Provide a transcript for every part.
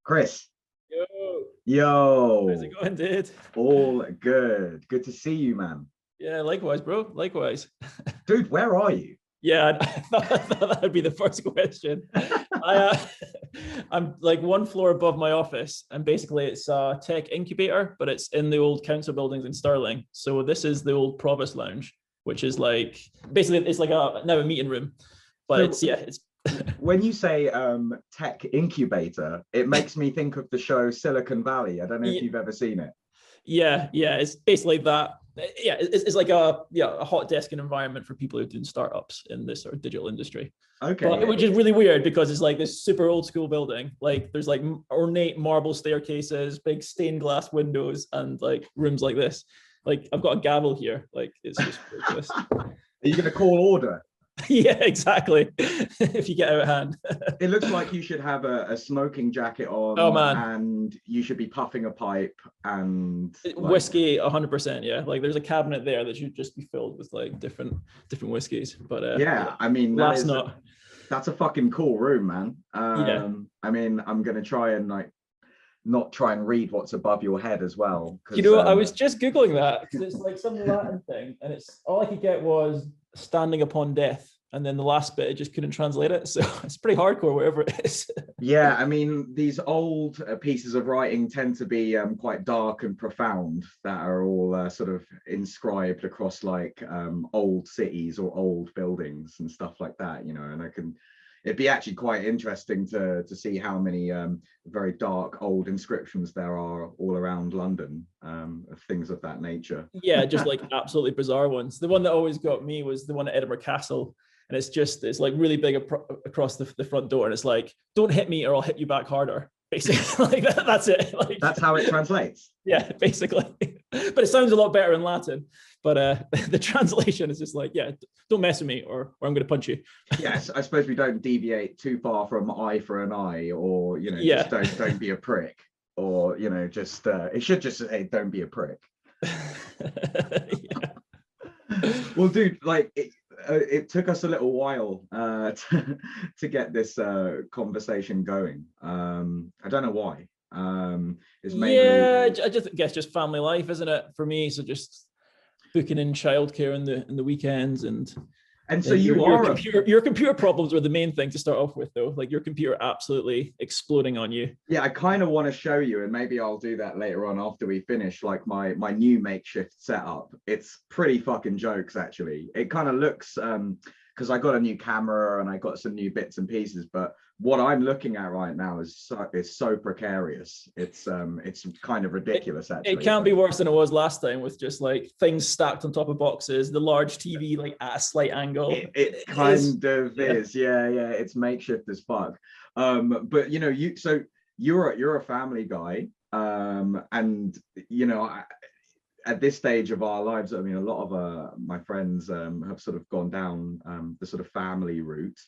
Chris, Yo, how's yo, it going, dude? all good. Good to see you, man. Yeah, likewise, bro. Likewise. Dude, where are you? Yeah, I thought that'd be the first question. I, I'm like one floor above my office, and basically it's a tech incubator, but it's in the old council buildings in Stirling. So this is the old Provost Lounge, which is like basically it's like a meeting room, but So it's when you say tech incubator, it makes me think of the show Silicon Valley. I don't know if you've ever seen it. yeah, it's basically that. Yeah, it's like a hot desking environment for people who are doing startups in this sort of digital industry. Okay, But yeah. which is really weird because it's like this super old school building. Like there's like ornate marble staircases, big stained glass windows, and like rooms like this. Like I've got a gavel here. Like it's just ridiculous. Are you going to call order? Yeah, exactly. If you get out of hand. It looks like you should have a smoking jacket on, Oh man, and you should be puffing a pipe and whiskey 100%. Yeah, like there's a cabinet there that should just be filled with like different whiskeys. But yeah, I mean last night. That's a fucking cool room, man. Yeah. I mean, I'm gonna try and like not try and read what's above your head as well. You know, I was just googling that because it's like some Latin thing, and it's all I could get was standing upon death, and then the last bit I just couldn't translate it, so it's pretty hardcore whatever it is. Yeah, I mean, these old pieces of writing tend to be quite dark and profound, that are all sort of inscribed across like old cities or old buildings and stuff like that, you know. And it'd be actually quite interesting to see how many very dark old inscriptions there are all around London, of things of that nature. Yeah, just like absolutely bizarre ones. The one that always got me was the one at Edinburgh Castle, and it's like really big across the front door, and it's like, don't hit me or I'll hit you back harder, basically. Like that's it. Like, that's how it translates. Yeah, basically. But it sounds a lot better in Latin. But the translation is just like, yeah, don't mess with me or I'm going to punch you. Yes, I suppose we don't deviate too far from eye for an eye, or, you know, yeah. just don't be a prick, or, you know, just it should just say don't be a prick. Yeah. Well, dude, like it took us a little while to get this conversation going. I don't know why. It's mainly... I just guess just family life, isn't it, for me? So just booking in childcare in the weekends, and so your computer problems were the main thing to start off with, though. Like your computer absolutely exploding on you. Yeah, I kind of want to show you, and maybe I'll do that later on after we finish, like my new makeshift setup. It's pretty fucking jokes, actually. It kind of looks because I got a new camera and I got some new bits and pieces, but what I'm looking at right now is so precarious. It's kind of ridiculous, actually. It can't be worse than it was last time, with just like things stacked on top of boxes, the large TV like at a slight angle. It kind of is. Yeah, it's makeshift as fuck. But you know, you're a family guy, and you know, at this stage of our lives, I mean, a lot of my friends have sort of gone down the sort of family route,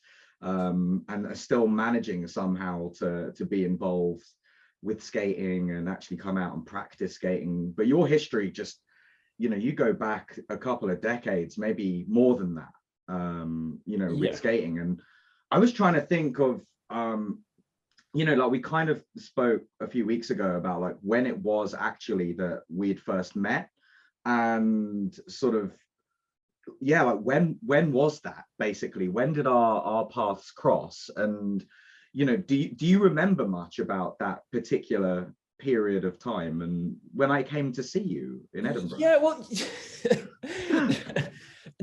and are still managing somehow to be involved with skating and actually come out and practice skating. But your history, just, you know, you go back a couple of decades, maybe more than that, you know, with skating. And I was trying to think of, you know, like we kind of spoke a few weeks ago about like when it was actually that we'd first met, and sort of, yeah, like when was that, basically? When did our paths cross? And, you know, do you remember much about that particular period of time and when I came to see you in Edinburgh? Yeah, well,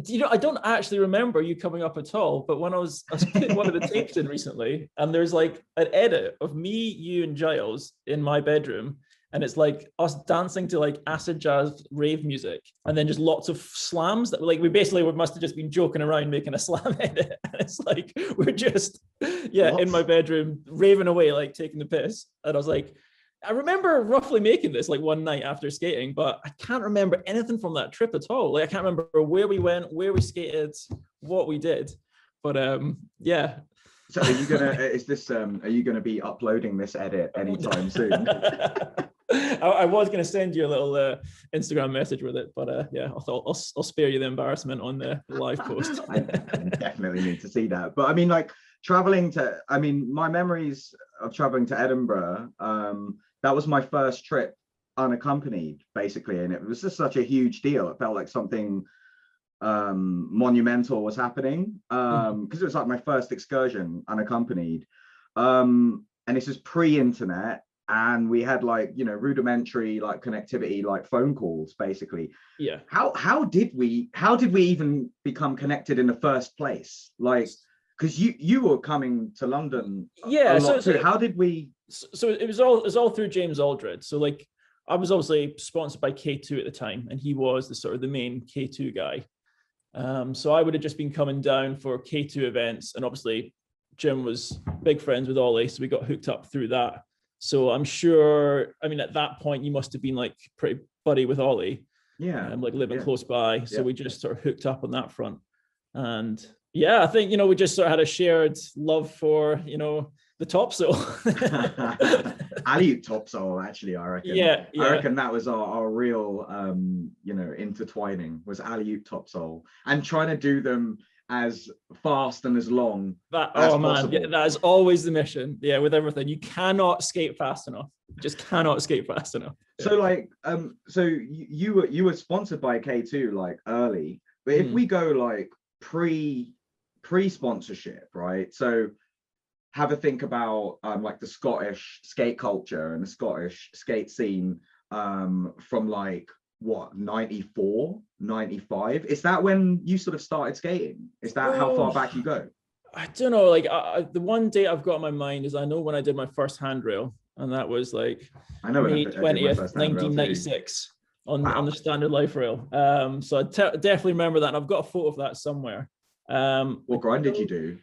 you know, I don't actually remember you coming up at all, but when I was putting one of the tapes in recently, and there's like an edit of me, you, and Giles in my bedroom, and it's like us dancing to like acid jazz rave music, and then just lots of slams that, like, we must have just been joking around making a slam edit. And it's like we're just in my bedroom raving away, like taking the piss. And I was like, I remember roughly making this like one night after skating, but I can't remember anything from that trip at all. Like I can't remember where we went, where we skated, what we did. But yeah. So are you gonna be uploading this edit anytime soon? I was going to send you a little Instagram message with it, but yeah, I thought I'll spare you the embarrassment on the live post. I definitely need to see that. But I mean, like traveling to, I mean, my memories of traveling to Edinburgh, that was my first trip unaccompanied, basically, and it was just such a huge deal. It felt like something monumental was happening, because it was like my first excursion unaccompanied, and this was pre-internet, and we had like, you know, rudimentary like connectivity, like phone calls, basically. Yeah. How did we even become connected in the first place? Like, because you were coming to London a lot too. How did we? So it was all through James Aldred. So like, I was obviously sponsored by K2 at the time, and he was the sort of the main K2 guy. So I would have just been coming down for K2 events, and obviously Jim was big friends with Ollie, so we got hooked up through that. So I'm sure, I mean, at that point you must have been like pretty buddy with Ollie, like living close by. So we just sort of hooked up on that front, and yeah, I think, you know, we just sort of had a shared love for, you know, the topsail. Alley topsail, actually, I reckon. Yeah. I reckon that was our real, you know, intertwining, was alley topsail, and trying to do them as fast and as long as possible. Yeah, that is always the mission. Yeah, with everything, you cannot skate fast enough. You just cannot skate fast enough. Yeah. So like, so you were sponsored by K2 like early, but if we go like pre-sponsorship, right? So have a think about like the Scottish skate culture and the Scottish skate scene from like what, 94, 95? Is that when you sort of started skating? Is that how far back you go? I don't know, like the one date I've got in my mind is I know when I did my first handrail, and that was like May 20th, 1996 on the standard life rail. So I definitely remember that, and I've got a photo of that somewhere. What grind did you do?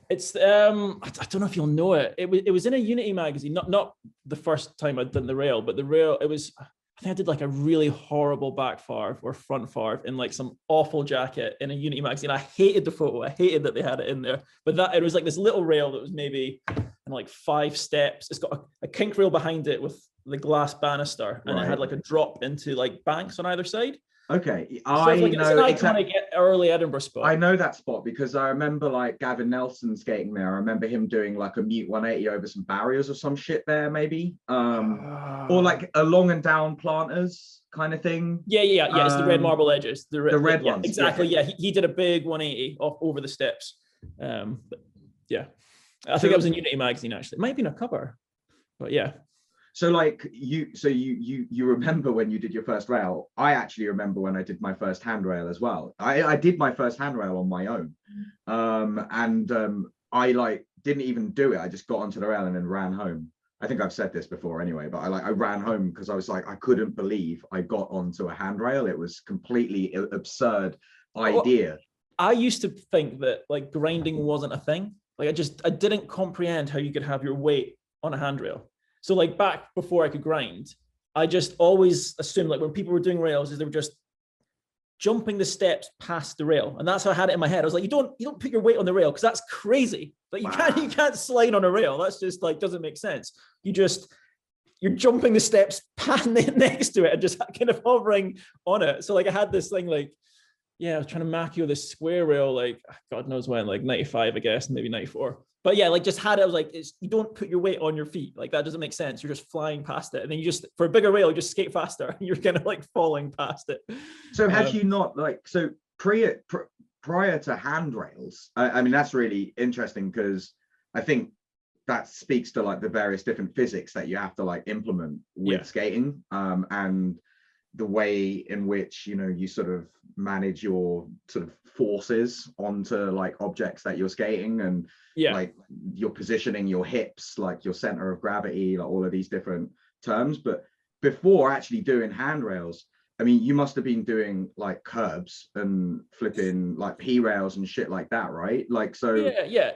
It's I don't know if you'll know it. It was in a Unity magazine, not the first time I'd done the rail, but the rail, it was, I think I did like a really horrible back farv or front farv in like some awful jacket in a Unity magazine. I hated the photo. I hated that they had it in there. But that, it was like this little rail that was maybe in like 5 steps. It's got a kink rail behind it with the glass banister, and it had like a drop into like banks on either side. Okay, I know it's an iconic early Edinburgh spot. I know that spot because I remember like Gav Nelson skating there. I remember him doing like a mute 180 over some barriers or some shit there, maybe, or like a long and down planters kind of thing. Yeah. It's the red marble edges, the red ones. Exactly. Yeah, he did a big 180 off over the steps. But yeah, I think it was in Unity magazine actually. It might have been a cover, but yeah. So like you remember when you did your first rail? I actually remember when I did my first handrail as well. I did my first handrail on my own, and I like didn't even do it. I just got onto the rail and then ran home. I think I've said this before anyway, but I ran home because I was like, I couldn't believe I got onto a handrail. It was completely absurd idea. Well, I used to think that like grinding wasn't a thing. Like I didn't comprehend how you could have your weight on a handrail. So like back before I could grind, I just always assumed like when people were doing rails is they were just jumping the steps past the rail. And that's how I had it in my head. I was like, you don't put your weight on the rail because that's crazy. Like you can't slide on a rail. That's just like, doesn't make sense. You're jumping the steps past next to it and just kind of hovering on it. So like I had this thing like, yeah, I was trying to macchio this square rail, like God knows when, like 95, I guess, maybe 94. But yeah, like just had it, I was like, you don't put your weight on your feet. Like that doesn't make sense. You're just flying past it. And then you just, for a bigger rail, you just skate faster and you're kind of like falling past it. So had you not like, so prior to handrails, I mean, that's really interesting because I think that speaks to like the various different physics that you have to like implement with skating, and the way in which, you know, you sort of manage your sort of forces onto like objects that you're skating, and like your positioning, your hips, like your center of gravity, like all of these different terms. But before actually doing handrails, I mean, you must have been doing like curbs and flipping like P rails and shit like that, right? Like, so yeah.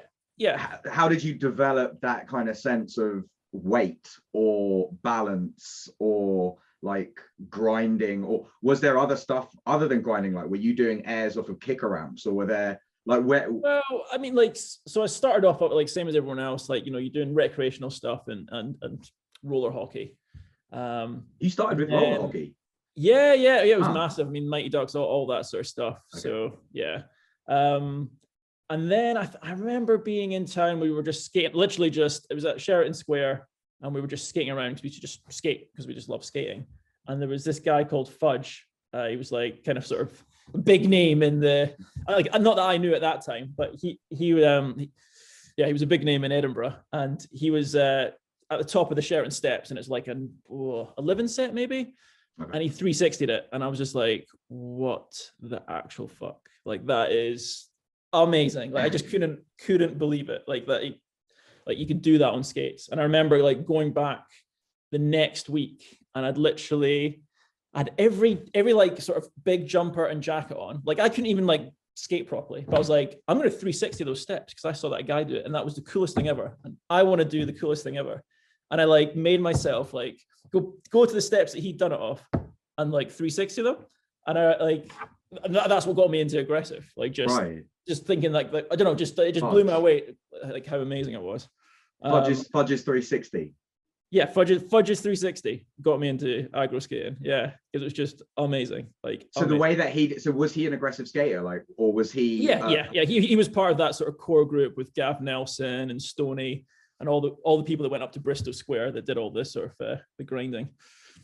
How did you develop that kind of sense of weight or balance or like grinding, or was there other stuff other than grinding? Like, were you doing airs off of kicker ramps, or were there like where? Well, I mean, like, so I started off like same as everyone else, like, you know, you're doing recreational stuff and roller hockey. You started with roller hockey? Yeah, it was massive. I mean, Mighty Ducks, all that sort of stuff. Okay. So yeah. And then I remember being in town, we were just skating, literally just, it was at Sheraton Square, and we were just skating around because we used to just skate because we just love skating. And there was this guy called Fudge. He was like kind of sort of a big name in the, like, not that I knew at that time, but he was a big name in Edinburgh, and he was at the top of the Sheraton steps, and it's like a 11 set maybe, and he 360'd it, and I was just like, what the actual fuck? Like, that is amazing. Like, I just couldn't believe it. Like that, like you could do that on skates. And I remember like going back the next week, and I had every like sort of big jumper and jacket on. Like I couldn't even like skate properly, but I was like, I'm going to 360 those steps because I saw that guy do it, and that was the coolest thing ever. And I want to do the coolest thing ever. And I like made myself like go to the steps that he'd done it off, and like 360 them. And I like, that's what got me into aggressive. Like just thinking like I don't know, just it just blew me away like how amazing it was. Fudge's 360. Yeah, Fudge's 360 got me into aggro skating. Yeah, because it was just amazing. Like, so the way that was he an aggressive skater, like, or was he? Yeah. He was part of that sort of core group with Gav Nelson and Stoney and all the people that went up to Bristol Square that did all this sort of the grinding.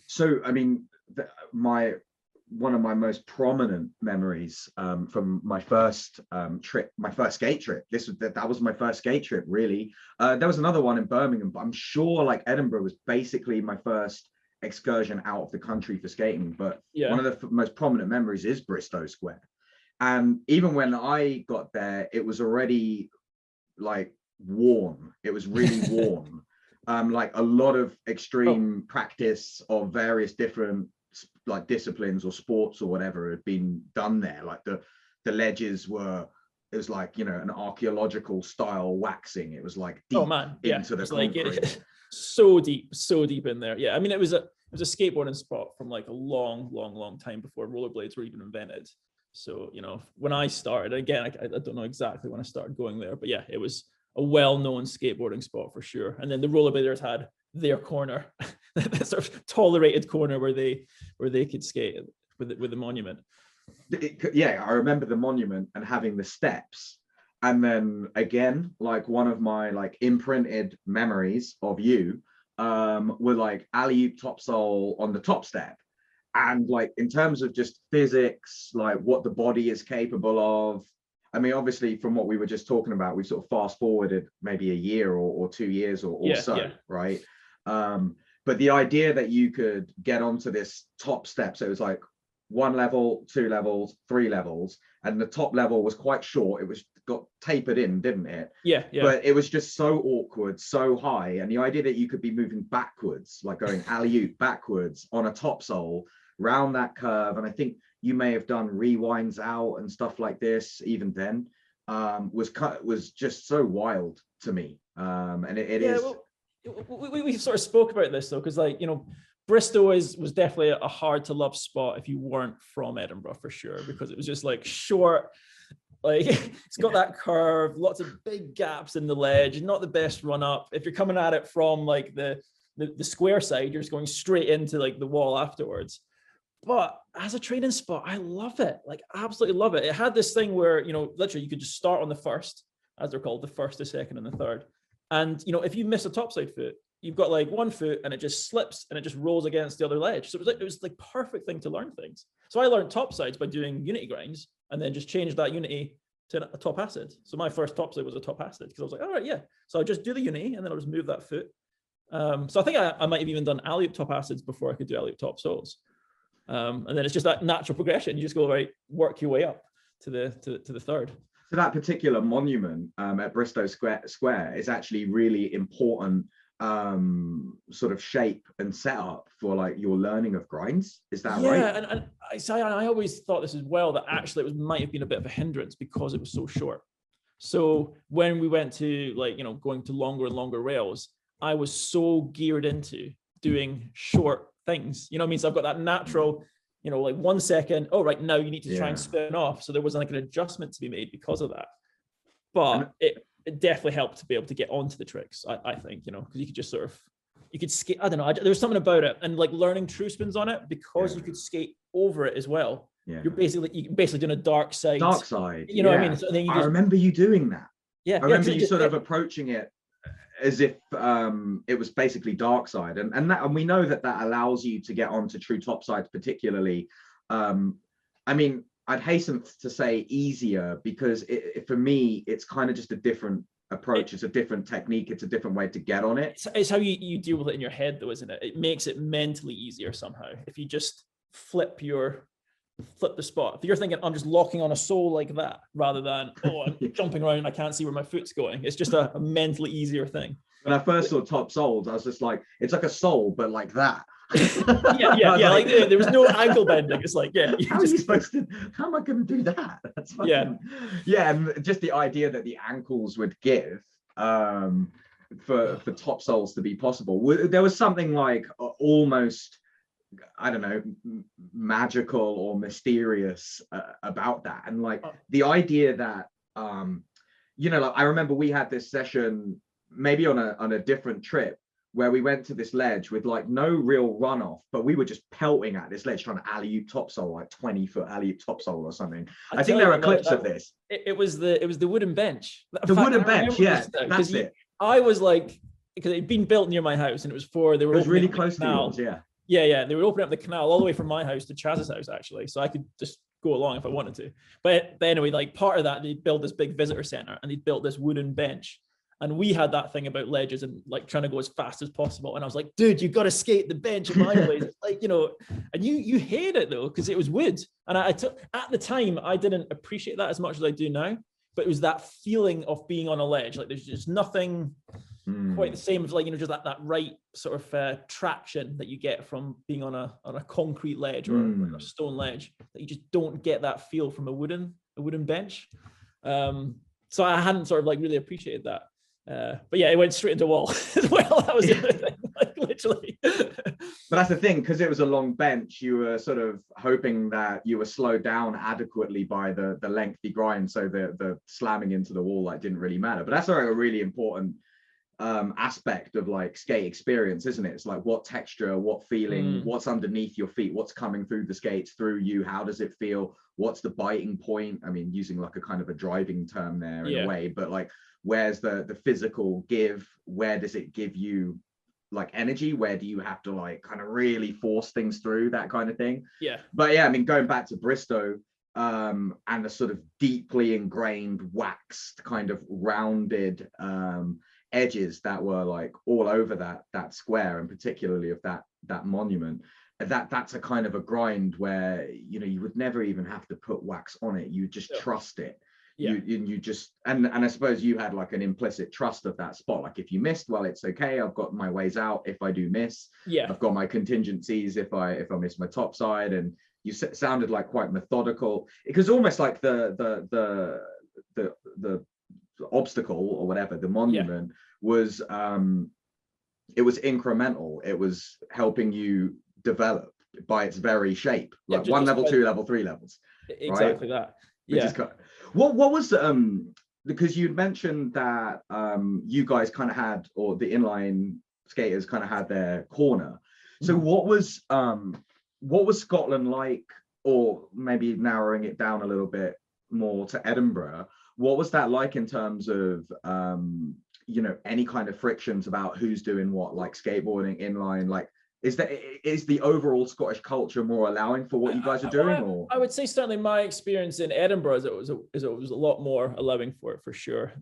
So I mean, one of my most prominent memories from my first trip, my first skate trip. That was my first skate trip, really. There was another one in Birmingham, but I'm sure like Edinburgh was basically my first excursion out of the country for skating. But one of the most prominent memories is Bristol Square. And even when I got there, it was already like warm. It was really warm. Like a lot of extreme practice of various different like disciplines or sports or whatever had been done there. Like the ledges it was like, you know, an archaeological style waxing. It was like deep into the concrete. Like, so deep in there. Yeah, I mean, it was a skateboarding spot from like a long time before rollerblades were even invented. So, you know, when I started, again, I don't know exactly when I started going there, but yeah, it was a well-known skateboarding spot for sure. And then the rollerbladers had their corner, that sort of tolerated corner where they could skate with the monument. Yeah, I remember the monument and having the steps. And then again, like one of my like imprinted memories of you were like alley-oop topsoul on the top step. And like in terms of just physics, like what the body is capable of, I mean, obviously from what we were just talking about, we sort of fast forwarded maybe a year or 2 years or so, right? But the idea that you could get onto this top step, so it was like 1 level, 2 levels, 3 levels, and the top level was quite short. It was got tapered in, didn't it? Yeah. But it was just so awkward, so high. And the idea that you could be moving backwards, like going alley-oop backwards on a topsoul round that curve. And I think you may have done rewinds out and stuff like this even then, was just so wild to me. And it is. Well, we sort of spoke about this though, because like, you know, Bristol was definitely a hard to love spot if you weren't from Edinburgh, for sure, because it was just like short, like it's got that curve, lots of big gaps in the ledge, not the best run up. If you're coming at it from like the square side, you're just going straight into like the wall afterwards. But as a training spot, I love it, like absolutely love it. It had this thing where, you know, literally you could just start on the first, as they're called, the first, the second, and the third. And, you know, if you miss a topside foot, you've got like 1 foot and it just slips and it just rolls against the other ledge. So it was like perfect thing to learn things. So I learned topsides by doing unity grinds and then just changed that unity to a top acid. So my first topside was a top acid because I was like, all right, yeah. So I'll just do the unity and then I'll just move that foot. So I think I might have even done alley-oop top acids before I could do alley-oop top soles. And then it's just that natural progression. You just go, right, work your way up to the third. So that particular monument at Bristol Square is actually really important sort of shape and setup for like your learning of grinds. Is that right? Yeah, and I always thought this as well, that actually it might have been a bit of a hindrance because it was so short. So when we went to like, you know, going to longer and longer rails, I was so geared into doing short things. You know what I mean? So I've got that natural, you know, like 1 second, oh, right, now you need to try and spin off. So there was like an adjustment to be made because of that. But it definitely helped to be able to get onto the tricks, I think, you know, because you could just sort of, you could skate, I don't know, there was something about it. And like learning true spins on it because you could skate over it as well. you're basically doing a dark side. Dark side. You know what I mean? So then I remember you doing that. Yeah. I remember you sort of approaching it as if it was basically dark side, and we know that allows you to get onto true top sides, particularly. I mean, I'd hasten to say easier, because for me, it's kind of just a different approach. It's a different technique. It's a different way to get on it. It's how you deal with it in your head, though, isn't it? It makes it mentally easier somehow. If you just flip the spot. If you're thinking, I'm just locking on a sole like that, rather than, oh, I'm jumping around and I can't see where my foot's going. It's just a mentally easier thing. When I first saw top soles, I was just like, it's like a sole, but like that. yeah. Like, there was no ankle bending. It's like, yeah. How am I going to do that? That's fucking, and just the idea that the ankles would give for top soles to be possible. There was something like almost, I don't know, magical or mysterious about that. And like the idea that, like I remember we had this session maybe on a different trip, where we went to this ledge with like no real runoff, but we were just pelting at this ledge trying to alley-oop topsole, like 20-foot alley-oop topsole or something. I think there are clips of this. It was the wooden bench. The wooden bench, yeah, that's it. I was like, because it'd been built near my house, and it was really close to yours, yeah. Yeah. They were opening up the canal all the way from my house to Chaz's house, actually, so I could just go along if I wanted to. But anyway, like part of that, they built this big visitor center, and they built this wooden bench. And we had that thing about ledges and like trying to go as fast as possible. And I was like, dude, you got to skate the bench in my place. Like, and you hate it though, because it was wood. And at the time, I didn't appreciate that as much as I do now. But it was that feeling of being on a ledge. Like there's just nothing quite the same as like, just that right sort of traction that you get from being on a concrete ledge or a stone ledge, that you just don't get that feel from a wooden bench. So I hadn't sort of like really appreciated that. But yeah, it went straight into a wall as well. That was the other thing, like literally. But that's the thing, because it was a long bench, you were sort of hoping that you were slowed down adequately by the lengthy grind, so the slamming into the wall like didn't really matter. But that's like a really important aspect of like skate experience, isn't it? It's like what texture, what feeling, what's underneath your feet, what's coming through the skates through you, how does it feel, what's the biting point? I mean, using like a kind of a driving term there in a way, but like where's the physical give? Where does it give you like energy? Where do you have to like kind of really force things through, that kind of thing? Yeah. But yeah, I mean, going back to Bristol and the sort of deeply ingrained waxed kind of rounded edges that were like all over that square, and particularly of that monument, that's a kind of a grind where you would never even have to put wax on it. You just trust it. You just and I suppose you had like an implicit trust of that spot. Like if you missed, well, it's okay, I've got my ways out. If I do miss, I've got my contingencies if I miss my top side. And you sounded like quite methodical. It was almost like the obstacle or whatever, the monument was it was incremental. It was helping you develop by its very shape, like one level, 2 level, 3 levels. Exactly right? That. What was because you'd mentioned that you guys kind of had, or the inline skaters kind of had their corner. So what was Scotland like, or maybe narrowing it down a little bit more to Edinburgh, what was that like in terms of any kind of frictions about who's doing what, like skateboarding, inline, like is the overall Scottish culture more allowing for what you guys are doing? Or I would say certainly my experience in Edinburgh is it was a lot more allowing for it, for sure.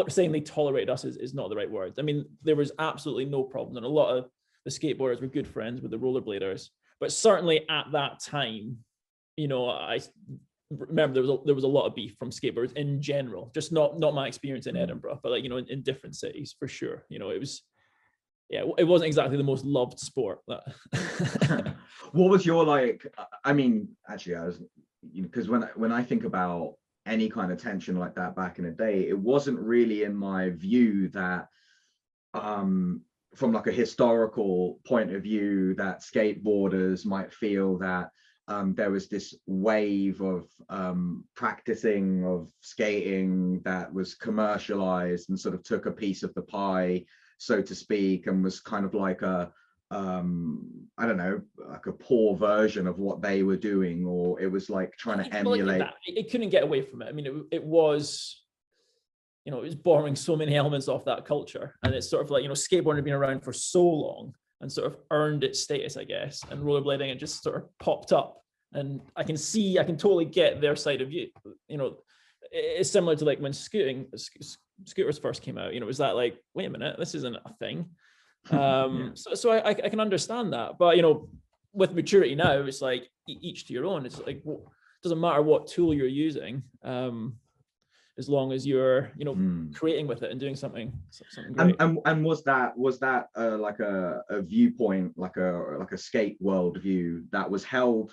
Saying they tolerated us is not the right word. I mean, there was absolutely no problem, and a lot of the skateboarders were good friends with the rollerbladers. But certainly at that time, I remember there was a lot of beef from skateboarders in general. Just not my experience in Edinburgh, but like in different cities for sure. It was. Yeah, it wasn't exactly the most loved sport. What was your like? I mean, actually, I was, because when I think about any kind of tension like that back in the day, it wasn't really in my view that, from like a historical point of view, that skateboarders might feel that there was this wave of practicing of skating that was commercialized and sort of took a piece of the pie, so to speak, and was kind of like a I don't know, like a poor version of what they were doing, or it was like trying to emulate. Like it couldn't get away from it. I mean, it was, you know, it was borrowing so many elements off that culture, and it's sort of like, you know, skateboarding had been around for so long and sort of earned its status, I guess, and rollerblading, it just sort of popped up. And I can totally get their side of view. You know, it's similar to like when scooters first came out. You know, it was that like, wait a minute, this isn't a thing. So I can understand that, but you know, with maturity now, it's like each to your own. It's like, well, it doesn't matter what tool you're using, as long as you're, you know, creating with it and doing something great. And was that like a viewpoint, like a skate world view that was held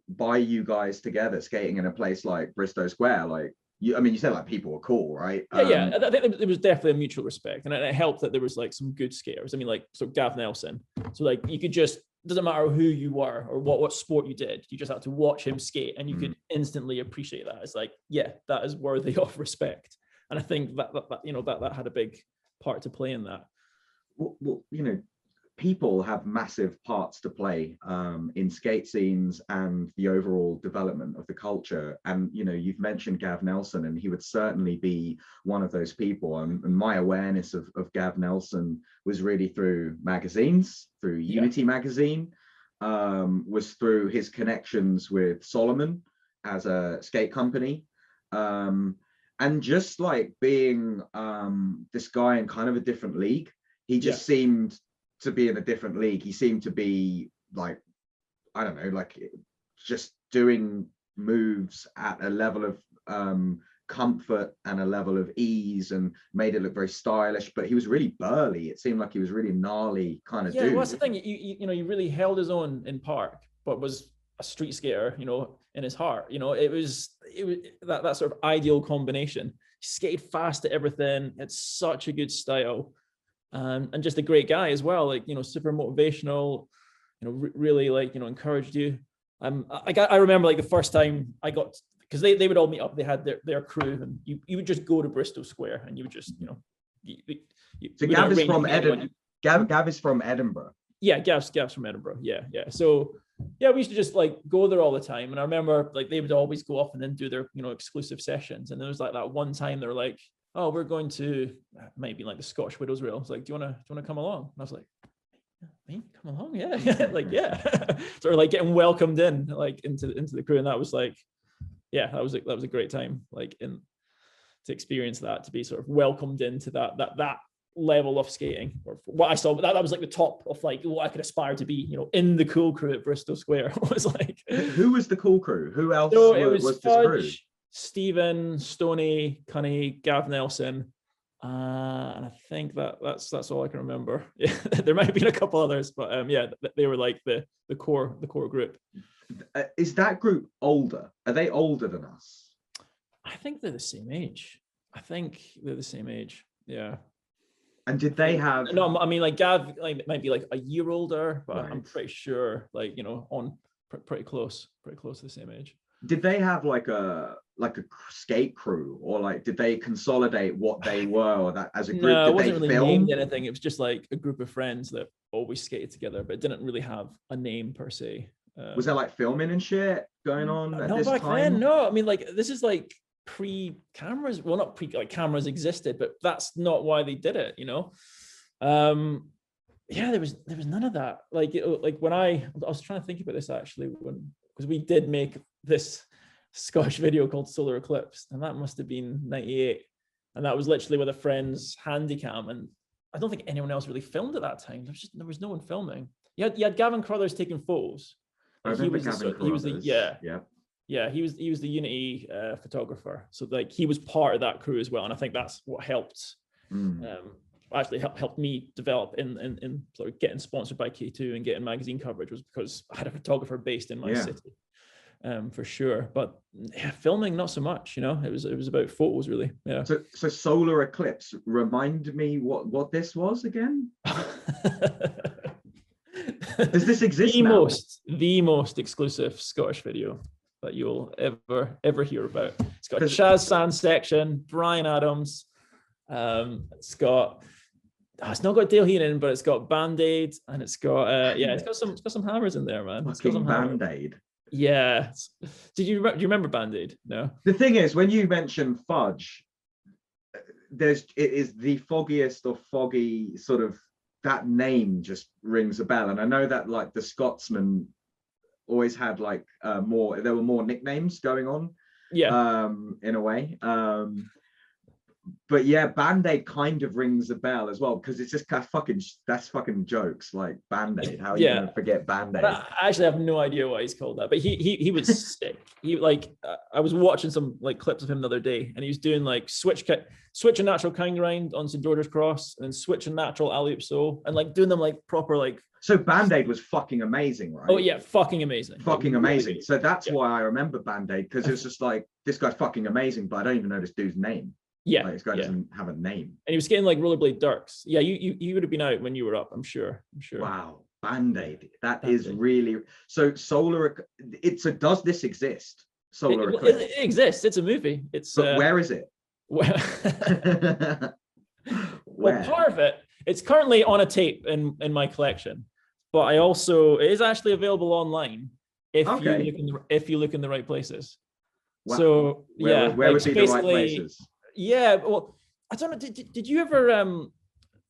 by you guys together, skating in a place like Bristol Square? Like, I mean, you said like people were cool, right? Yeah, I think there was definitely a mutual respect, and it helped that there was like some good skaters. I mean, like, so Gav Nelson. So like, you could just, doesn't matter who you were or what sport you did, you just had to watch him skate, and you could instantly appreciate that. It's like, yeah, that is worthy of respect. And I think that you know, that had a big part to play in that. Well, you know, people have massive parts to play in skate scenes and the overall development of the culture. And, you know, you've mentioned Gav Nelson, and he would certainly be one of those people. And my awareness of Gav Nelson was really through magazines, through Unity magazine, was through his connections with Solomon as a skate company. And just like being this guy in kind of a different league, he just seemed to be in a different league. He seemed to be like, I don't know, like just doing moves at a level of comfort and a level of ease, and made it look very stylish, but he was really burly. It seemed like he was really gnarly kind of dude. Well, that's the thing. You know, he really held his own in park, but was a street skater, you know, in his heart. You know, it was that sort of ideal combination. He skated fast at everything. It's such a good style. And just a great guy as well, like, you know, super motivational, you know, really like, you know, encouraged you. I remember like the first time I got, because they would all meet up, they had their crew, and you would just go to Bristol Square, and you would just, you know, so Gav is from Edinburgh. Gav is from Edinburgh. Yeah, Gav's from Edinburgh. Yeah. So yeah, we used to just like go there all the time. And I remember like they would always go off and then do their, you know, exclusive sessions. And there was like that one time they were like, oh, we're going to maybe like the Scottish Widows Rail. It's like, do you want to come along? And I was like, me come along? Yeah. Like, yeah. Sort of like getting welcomed in like into the crew. And that was like, yeah, that was a great time, like to experience that, to be sort of welcomed into that level of skating, or what I saw. That was like the top of like what I could aspire to be, you know, in the cool crew at Bristol Square. It was like, who was the cool crew? Who else? So it was this Fudge, crew? Stephen, Stoney, Cunny, Gav Nelson, and I think that's all I can remember. Yeah, there might have been a couple others, but yeah, they were like the core group. Is that group older? Are they older than us? I think they're the same age. Yeah. And did they have? No, I mean, like Gav might be like a year older, but right. I'm pretty sure, like, you know, on pretty close to the same age. Did they have like a skate crew, or like did they consolidate what they were, or that as a group? No, did it wasn't they really film? named anything. It was just like a group of friends that always skated together, but it didn't really have a name per se. Was there like filming and shit going on at this back time? then, no. I mean, like, this is like pre-cameras. Well, not like cameras existed, but that's not why they did it, you know. Yeah, there was none of that. Like when I was trying to think about this actually, because we did make this Scottish video called Solar Eclipse, and that must have been 98, and that was literally with a friend's handycam, and I don't think anyone else really filmed at that time. There was no one filming. You had Gavin Crothers taking photos. Like, he was the Unity photographer, so like he was part of that crew as well, and I think that's what helped actually helped me develop in sort of getting sponsored by K2 and getting magazine coverage, was because I had a photographer based in my city, for sure. But yeah, filming not so much, you know. It was about photos really. Yeah. So Solar Eclipse, remind me what this was again. Does this exist now? The most exclusive Scottish video that you'll ever hear about. It's got Chaz Sand section, Brian Adams. It's got it's not got Doughty in, but it's got Bandaid, and it's got it's got some hammers in there, man. Fucking Bandaid. Yeah. Do you remember Bandaid? No. The thing is, when you mention Fudge, it is the foggiest of foggy sort of, that name just rings a bell. And I know that like the Scotsman always had like there were more nicknames going on. Yeah. In a way. But yeah, Bandaid kind of rings a bell as well, because it's just kind of that's fucking jokes, like Bandaid. How are you gonna forget Bandaid? I actually have no idea why he's called that, but he was sick. He I was watching some like clips of him the other day, and he was doing like switch a natural kind grind on St George's Cross, and then switch a natural alley-oop soul, and like doing them like proper like. So Bandaid was fucking amazing, right? Oh yeah, fucking amazing. Fucking amazing. So that's why I remember Bandaid, because it's just like, this guy's fucking amazing, but I don't even know this dude's name. Yeah, like, this guy doesn't have a name. And he was getting like rollerblade dirks. Yeah, you would have been out when you were up, I'm sure. Wow, Bandaid. That is really so solar. Does this exist? Solar Eclipse. It exists. It's a movie. But where is it? Well, part of it's currently on a tape in my collection, but it is actually available online if you look in the right places. Wow. So where would be the right places? Yeah, well, I don't know. Did you ever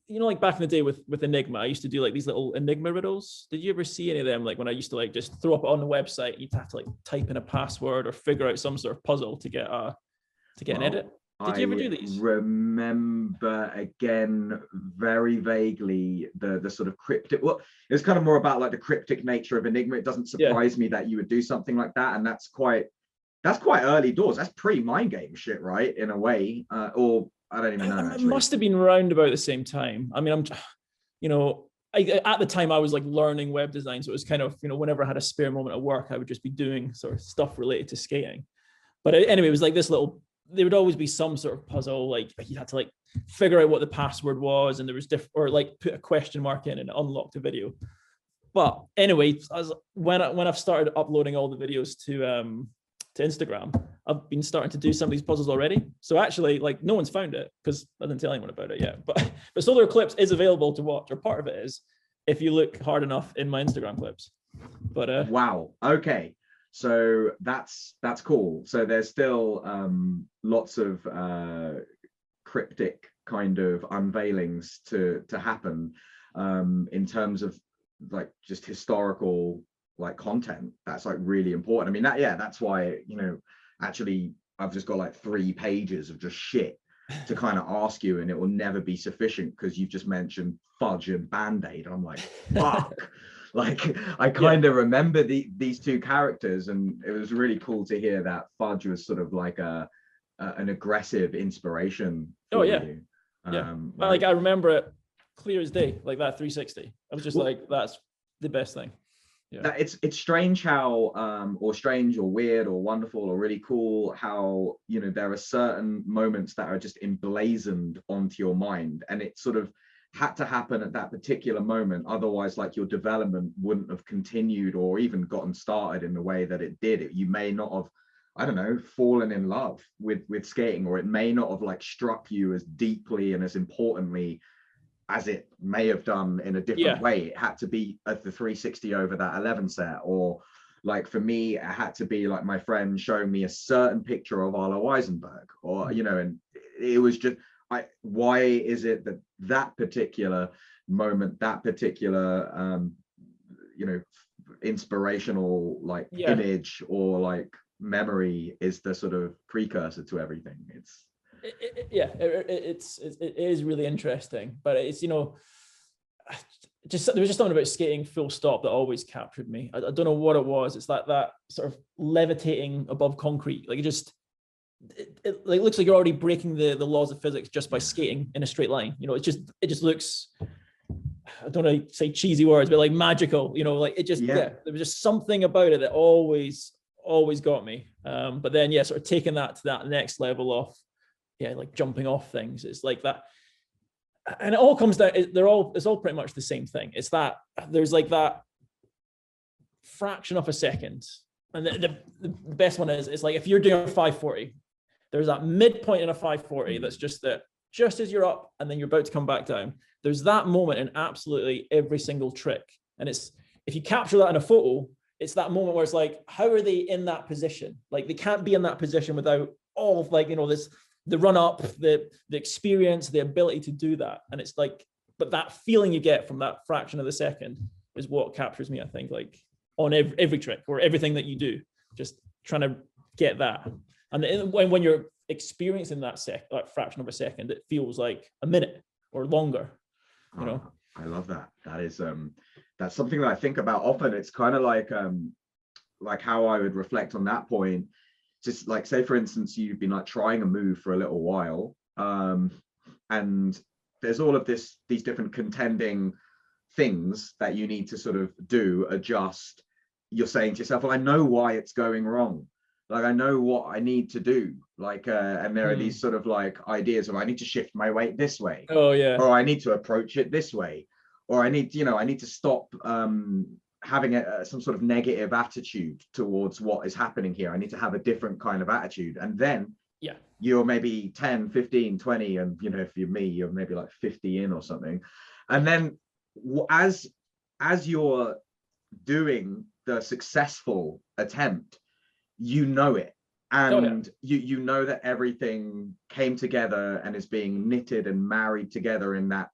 like back in the day with Enigma, I used to do like these little Enigma riddles. Did you ever see any of them? Like when I used to like just throw up on the website, you'd have to like type in a password or figure out some sort of puzzle to get an edit. Did you ever do these? Remember again very vaguely the sort of cryptic. Well, it was kind of more about like the cryptic nature of Enigma. It doesn't surprise me that you would do something like that, and that's quite early doors. That's pre-mind game shit, right? In a way, or I don't even know. It must have been around about the same time. I mean, at the time I was like learning web design, so it was kind of, whenever I had a spare moment at work, I would just be doing sort of stuff related to skating. But anyway, it was like there would always be some sort of puzzle, like you had to like figure out what the password was, and there was or like put a question mark in and it unlocked a video. But anyway, when I've started uploading all the videos to Instagram, I've been starting to do some of these puzzles already. So actually, like, no one's found it because I didn't tell anyone about it yet. But Solar Eclipse is available to watch, or part of it is, if you look hard enough in my Instagram clips. But wow, okay, so that's cool. So there's still lots of cryptic kind of unveilings to happen in terms of like just historical like content that's like really important. I mean, that's why, actually I've just got like 3 pages of just shit to kind of ask you, and it will never be sufficient because you've just mentioned Fudge and Bandaid. I'm like, fuck. Like I kind of remember these 2 characters, and it was really cool to hear that Fudge was sort of like an aggressive inspiration for you. Like I remember it clear as day, like that 360. I was just like, that's the best thing. That it's strange how or strange or weird or wonderful or really cool how there are certain moments that are just emblazoned onto your mind, and it sort of had to happen at that particular moment, otherwise like your development wouldn't have continued or even gotten started in the way that it did. You may not have, I don't know, fallen in love with skating, or it may not have like struck you as deeply and as importantly as it may have done in a different way. It had to be at the 360 over that 11 set, or like for me, it had to be like my friend showing me a certain picture of Arlo Eisenberg, or and it was just why is it that particular moment, that particular inspirational like image or like memory is the sort of precursor to everything. It is really interesting, but it's there was just something about skating full stop that always captured me. I don't know what it was. It's that sort of levitating above concrete, like it looks like you're already breaking the laws of physics just by skating in a straight line. It just looks, I don't want to say cheesy words, but like magical. Like it just there was just something about it that always got me. But then sort of taking that to that next level of like jumping off things. It's like that, and it all comes down. It's all pretty much the same thing. It's that there's like that fraction of a second, and the best one is it's like if you're doing a 540, there's that midpoint in a 540 that's just that just as you're up and then you're about to come back down. There's that moment in absolutely every single trick. And it's, if you capture that in a photo, it's that moment where it's like, how are they in that position? Like they can't be in that position without all of like, you know, this, the run up, the experience, the ability to do that. And it's like, but that feeling you get from that fraction of a second is what captures me, I think, like on every trick or everything that you do, just trying to get that. And when you're experiencing that fraction of a second, it feels like a minute or longer, you know. I love that. That is that's something that I think about often. It's kind of like how I would reflect on that point. Just like, say for instance, you've been like trying a move for a little while, and there's all of these different contending things that you need to sort of do, adjust. You're saying to yourself, well, I know why it's going wrong. Like, I know what I need to do. Like, and there are these sort of like ideas of, I need to shift my weight this way. Oh yeah. Or I need to approach it this way. Or I need to stop having some sort of negative attitude towards what is happening here. I need to have a different kind of attitude. And then you're maybe 10, 15, 20. And, you know, if you're me, you're maybe like 50 in or something. And then as you're doing the successful attempt, you know it, and you know that everything came together and is being knitted and married together in that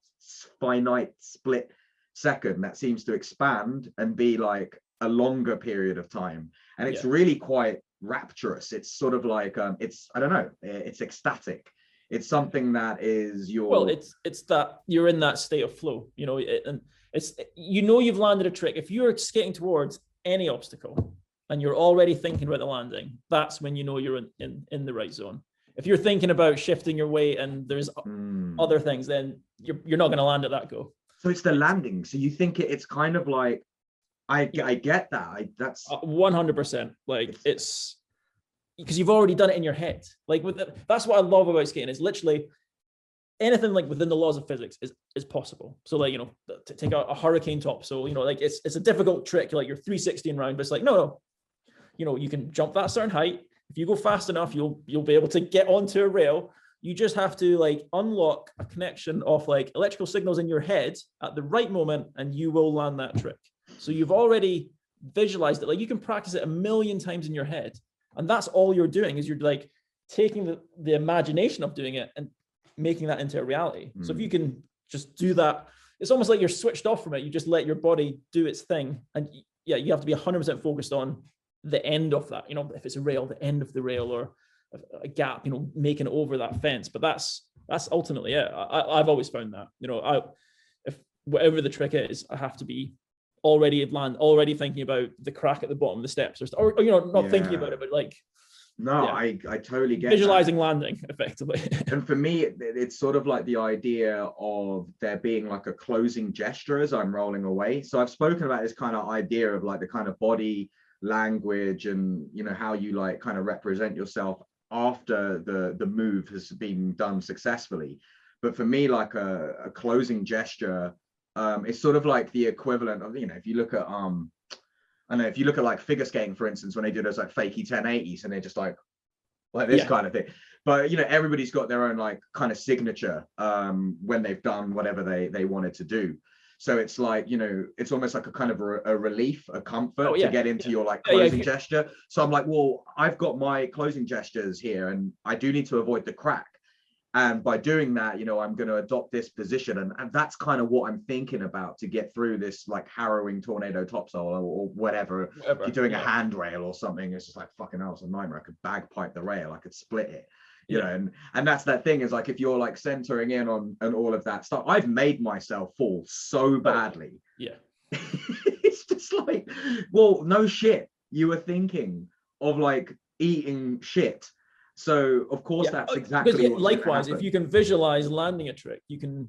finite split second that seems to expand and be like a longer period of time. And it's really quite rapturous. It's sort of like it's, I don't know, it's ecstatic. It's something that is your, well, it's that you're in that state of flow, you know, and it's, you know, you've landed a trick. If you're skating towards any obstacle and you're already thinking about the landing, that's when you know you're in the right zone. If you're thinking about shifting your weight and there's other things, then you're not going to land at that go. So it's the landing. So you think it's kind of like, I get that. That's 100%. Like it's because you've already done it in your head. Like that's what I love about skating, is literally anything like within the laws of physics is possible. So like, you know, to take a hurricane top. So, you know, like it's a difficult trick. Like you're 360 round, but it's like, no, you know, you can jump that certain height. If you go fast enough, you'll be able to get onto a rail. You just have to like unlock a connection of like electrical signals in your head at the right moment, and you will land that trick. So you've already visualized it. Like you can practice it 1,000,000 times in your head. And that's all you're doing, is you're like taking the imagination of doing it and making that into a reality. So if you can just do that, it's almost like you're switched off from it. You just let your body do its thing. And yeah, you have to be 100% focused on the end of that. You know, if it's a rail, the end of the rail, or a gap, you know, making it over that fence. But that's ultimately it. I've always found that, you know, if whatever the trick is, I have to be already thinking about the crack at the bottom of the steps, or you know, not thinking about it, but like, no, I totally get visualizing that. Landing effectively. And for me, it's sort of like the idea of there being like a closing gesture as I'm rolling away. So I've spoken about this kind of idea of like the kind of body language and, you know, how you like kind of represent yourself after the move has been done successfully. But for me, like a closing gesture, it's sort of like the equivalent of, you know, if you look at I know, if you look at like figure skating, for instance, when they do those like fakey 1080s and they're just like this kind of thing. But, you know, everybody's got their own like kind of signature when they've done whatever they wanted to do. So it's like, you know, it's almost like a kind of a relief, a comfort to get into your like closing gesture. So I'm like, well, I've got my closing gestures here and I do need to avoid the crack. And by doing that, you know, I'm going to adopt this position. And that's kind of what I'm thinking about to get through this like harrowing tornado topsail or whatever. If you're doing a handrail or something, it's just like, fucking hell, it's a nightmare. I could bagpipe the rail. I could split it. You know, and that's that thing, is like, if you're like centering in on and all of that stuff, I've made myself fall so badly. It's just like, well, no shit, you were thinking of like eating shit. So of course that's exactly what likewise, if you can visualize landing a trick, you can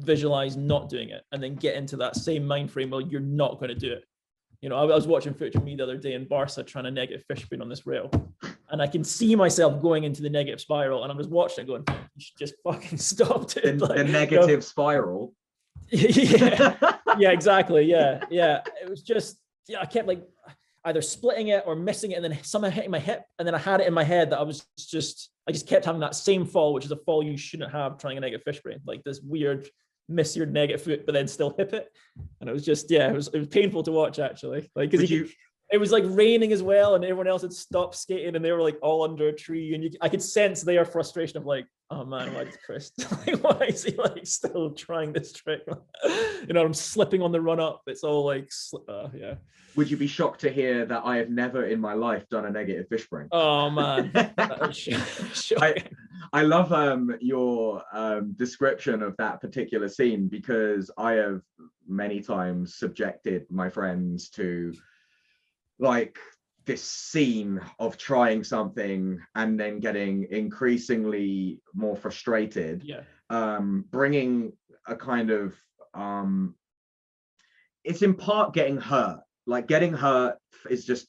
visualize not doing it and then get into that same mind frame where you're not going to do it. You know, I was watching footage of me the other day in Barca trying to negative fish spoon on this rail, and I can see myself going into the negative spiral, and I'm just watching it going, you should just fucking stop it. The negative spiral. Yeah, exactly. Yeah. It was just, I kept like, either splitting it or missing it and then somehow hitting my hip. And then I had it in my head that I just kept having that same fall, which is a fall you shouldn't have trying a negative fish brain, like this weird miss your negative foot, but then still hip it. And it was just, it was painful to watch actually. Like, because it was like raining as well, and everyone else had stopped skating, and they were like all under a tree, and I could sense their frustration of like, oh man, why is Chris like, why is he like still trying this trick? You know, I'm slipping on the run up. It's all like, yeah. Would you be shocked to hear that I have never in my life done a negative fish brain? Oh man, I love your description of that particular scene, because I have many times subjected my friends to like this scene of trying something and then getting increasingly more frustrated. Bringing a kind of it's in part getting hurt. Like getting hurt is just,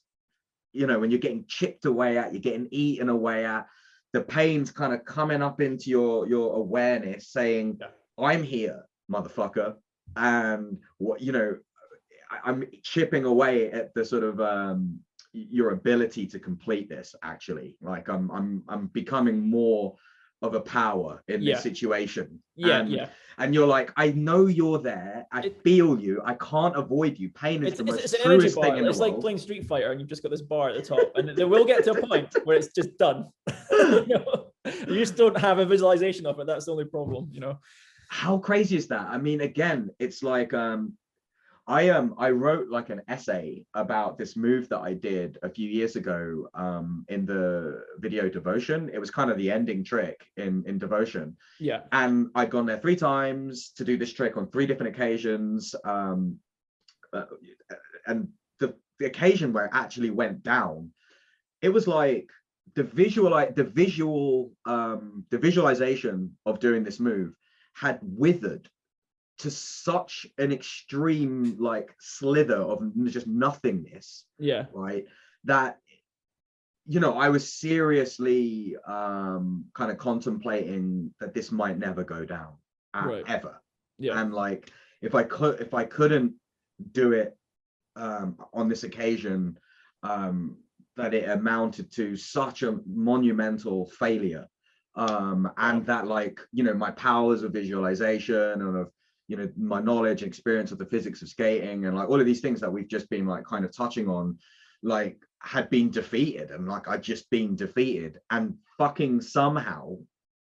you know, when you're getting chipped away at, you're getting eaten away at, the pain's kind of coming up into your awareness saying, I'm here, motherfucker. And what, you know, I'm chipping away at the sort of your ability to complete this. Actually, like I'm becoming more of a power in this situation. And you're like, I know you're there. I feel you. I can't avoid you. Pain is the most truest thing in the world. It's like playing Street Fighter, and you've just got this bar at the top, and they will get to a point where it's just done. You know? You just don't have a visualization of it. That's the only problem. You know, how crazy is that? I mean, again, it's like I wrote like an essay about this move that I did a few years ago in the video Devotion. It was kind of the ending trick in Devotion. And I'd gone there 3 times to do this trick on 3 different occasions. And the occasion where it actually went down, it was like the visualization of doing this move had withered to such an extreme like slither of just nothingness, right, that, you know, I was seriously kind of contemplating that this might never go down ever. And like if I couldn't do it on this occasion, that it amounted to such a monumental failure, and that, like, you know, my powers of visualization and of, you know, my knowledge and experience of the physics of skating and like all of these things that we've just been like kind of touching on, like had been defeated, and like I'd just been defeated, and fucking somehow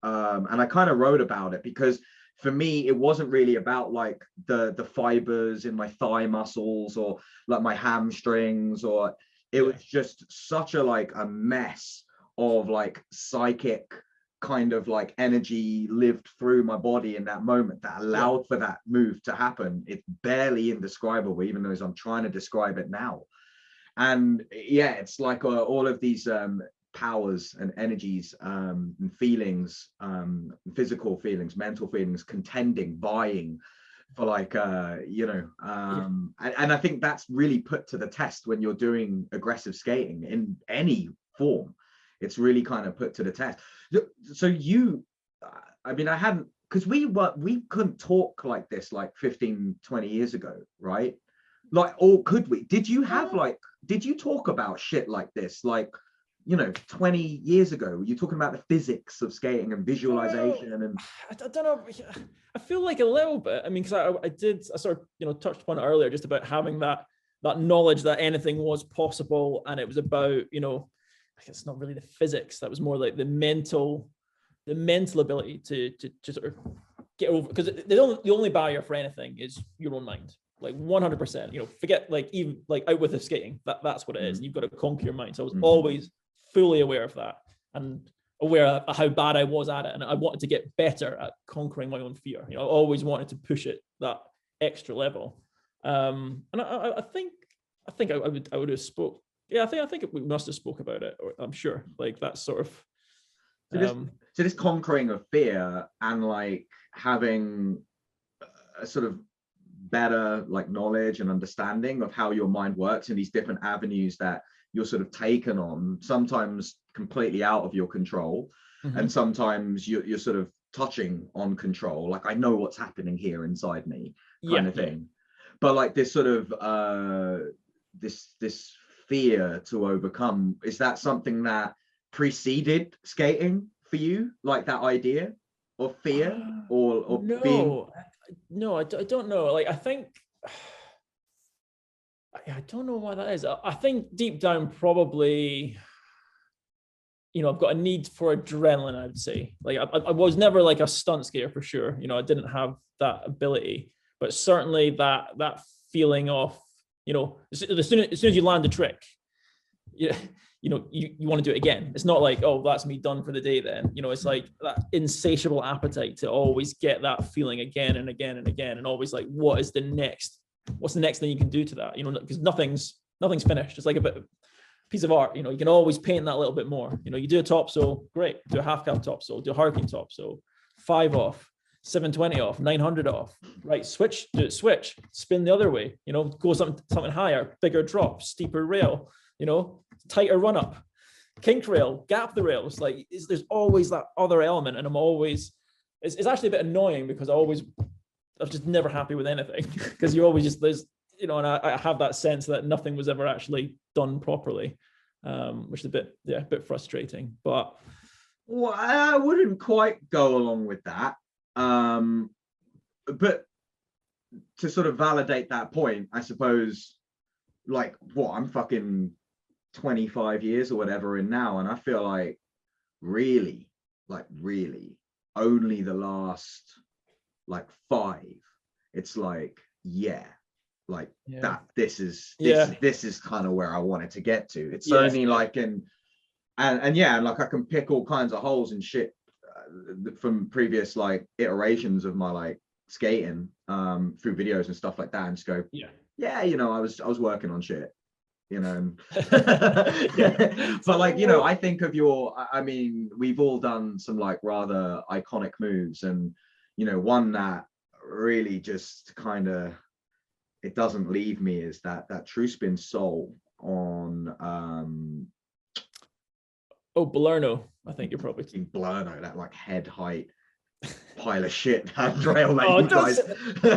and I kind of wrote about it because for me it wasn't really about like the fibers in my thigh muscles or like my hamstrings, or it was just such a like a mess of like psychic kind of like energy lived through my body in that moment that allowed for that move to happen. It's barely indescribable, even though as I'm trying to describe it now. And it's like all of these powers and energies and feelings, physical feelings, mental feelings, contending, vying for like you know, and I think that's really put to the test when you're doing aggressive skating in any form. It's really kind of put to the test. So you, I mean, I hadn't, because we couldn't talk like this like 15, 20 years ago, right? Like, or could we? Did you have like, did you talk about shit like this, like, you know, 20 years ago? Were you talking about the physics of skating and visualization? And I don't know. I feel like a little bit. I mean, because I sort of, you know, touched upon it earlier, just about having that knowledge that anything was possible, and it was about, you know, it's not really the physics, that was more like the mental ability to sort of get over, because the only barrier for anything is your own mind, like 100%. You know, forget like even like out with the skating, that's what it is. You've got to conquer your mind. So I was always fully aware of that and aware of how bad I was at it, and I wanted to get better at conquering my own fear. You know, I always wanted to push it that extra level. And I think I would have spoke. Yeah, I think we must have spoke about it, or I'm sure, like that sort of. So this conquering of fear and like having a sort of better like knowledge and understanding of how your mind works in these different avenues that you're sort of taken on, sometimes completely out of your control, and sometimes you're sort of touching on control. Like, I know what's happening here inside me, kind of thing. But like this sort of this fear to overcome. Is that something that preceded skating for you, like that idea of fear or being? No, I don't know. Like, I think, I don't know why that is. I think deep down, probably, I've got a need for adrenaline, I would say. Like, I was never like a stunt skater for sure. I didn't have that ability, but certainly that feeling of, as soon as you land a trick, you want to do it again. It's not like, oh, that's me done for the day then. It's like that insatiable appetite to always get that feeling again and again and again, and always like, what's the next thing you can do to that? Because nothing's finished. It's like a piece of art. You can always paint that a little bit more. You do a topsoul, great. Do a half cab topsoul, do a hurricane topsoul, 5 off, 720 off, 900 off, right? Switch, spin the other way, go something higher, bigger drop, steeper rail, tighter run up, kink rail, gap the rails. Like, there's always that other element, and it's actually a bit annoying because I'm just never happy with anything because you always there's and I have that sense that nothing was ever actually done properly, which is a bit frustrating. But well, I wouldn't quite go along with that. But to sort of validate that point, I suppose, like, I'm fucking 25 years or whatever in now, and I feel like really only the last like 5, it's like, that this is kind of where I wanted to get to. It's only like and like I can pick all kinds of holes and shit from previous like iterations of my like skating through videos and stuff like that, and just go, I was working on shit, but like, I think of we've all done some like rather iconic moves, and one that really just kind of, it doesn't leave me, is that true spin soul on Blerno. I think you're probably Blerno, that like head height pile of shit handrail that you guys.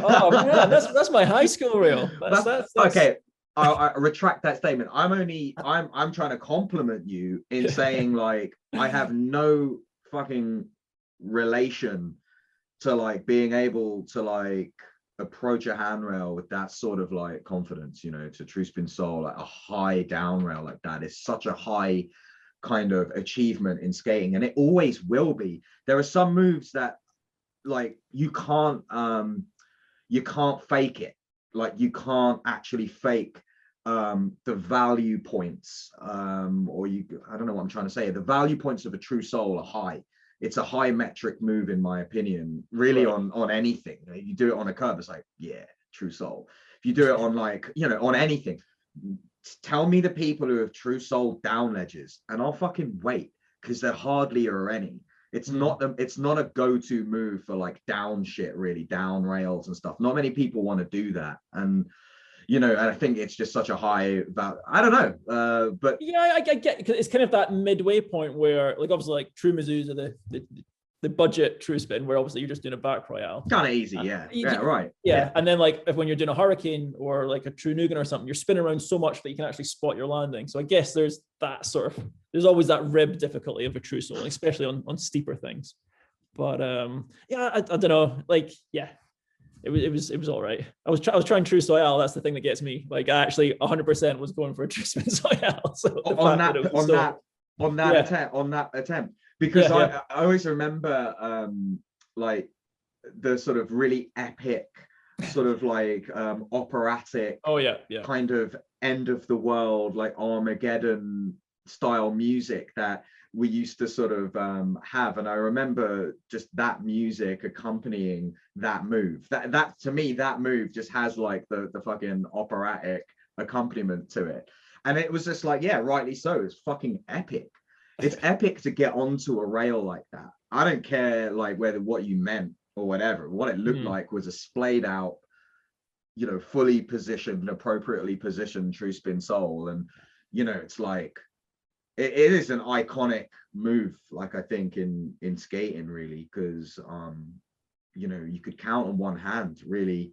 Oh man, that's my high school reel. That's okay. I retract that statement. I'm trying to compliment you in saying, like, I have no fucking relation to like being able to like approach a handrail with that sort of like confidence, to true spin soul, like a high down rail like that is such a high kind of achievement in skating, and it always will be. There are some moves that like you can't fake it. Like, you can't actually fake the value points, I don't know what I'm trying to say. The value points of a true soul are high. It's a high metric move, in my opinion, really, right. on anything. You do it on a curve, it's like, true soul. If you do it on like, on anything, tell me the people who have true soul down ledges, and I'll fucking wait, because there hardly are any. It's not a go-to move for like down shit, really, down rails and stuff. Not many people want to do that, and and I think it's just such a high value. I don't know, but I get, because it's kind of that midway point where, like, obviously, like true Mizzous are the budget true spin, where obviously you're just doing a back royale, kind of easy, right, and then like if when you're doing a hurricane or like a true Nugan or something, you're spinning around so much that you can actually spot your landing. So I guess there's always that rib difficulty of a true soul, especially on steeper things. But I don't know, like, It was all right. I was trying true soil. That's the thing that gets me. Like, I actually 100% was going for a true spin soil. So on that attempt, because I always remember like the sort of really epic, sort of like operatic, kind of end of the world, like Armageddon style music that we used to sort of have. And I remember just that music accompanying that move. That to me, that move just has like the fucking operatic accompaniment to it. And it was just like, rightly so. It's fucking epic. It's epic to get onto a rail like that. I don't care like what you meant or whatever. What it looked like was a splayed out, fully positioned, appropriately positioned true spin soul. And, it's like, it is an iconic move, like, I think in skating, really, because you could count on one hand, really.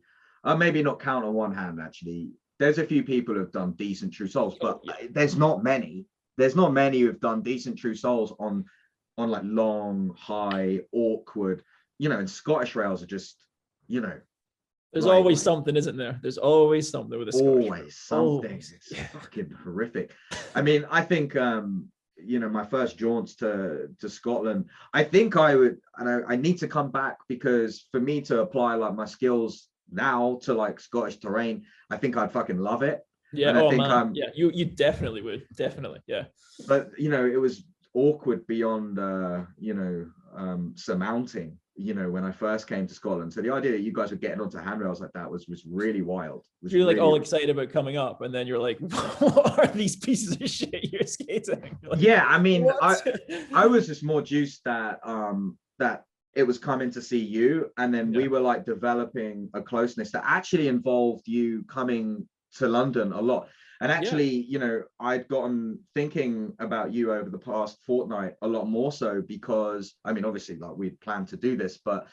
Maybe not count on one hand, actually. there's a few people who've done decent true souls, but there's not many. There's not many who've done decent true souls on like long, high, awkward, you know, and Scottish rails are just, you know. There's always something, isn't there? There's always something with a Scottish. Always something. It's fucking horrific. I mean, I think you know, my first jaunts to Scotland, I think I would, and I need to come back, because for me to apply like my skills now to like Scottish terrain, I think I'd fucking love it. Yeah, and I think, yeah, you definitely would, definitely, yeah. But you know, it was awkward beyond you know, surmounting, you know, when I first came to Scotland. So the idea that you guys were getting onto handrails like that was really wild. You're like all excited about coming up, and then you're like, what are these pieces of shit you're skating? Like, yeah, I mean, I was just more juiced that that it was coming to see you, and then we were like developing a closeness that actually involved you coming to London a lot. And actually, you know, I'd gotten thinking about you over the past fortnight a lot more so, because I mean, obviously, like, we'd planned to do this, but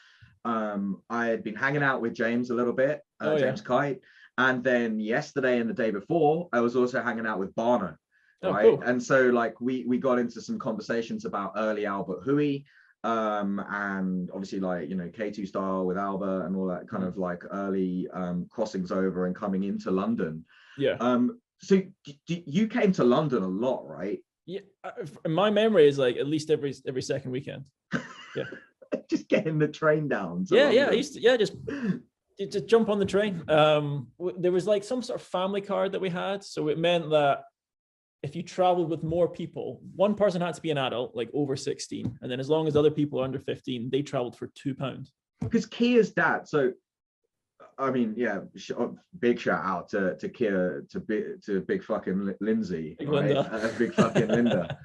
I had been hanging out with James a little bit, James Kite, and then yesterday and the day before, I was also hanging out with Barna, right? Cool. And so like we got into some conversations about early Albert Hui, and obviously, like, you know, K2 style with Albert and all that kind of like early crossings over and coming into London. So you came to London a lot, right? Yeah, my memory is like at least every second weekend. Yeah. Just getting the train down. Yeah, I used to, just jump on the train. There was like some sort of family card that we had, so it meant that if you traveled with more people, one person had to be an adult, like over 16, and then as long as other people are under 15, they traveled for £2. Because Kia's dad, so I mean, yeah, big shout out to Kia, to big fucking Lindsay, big right? Linda. Big fucking Linda,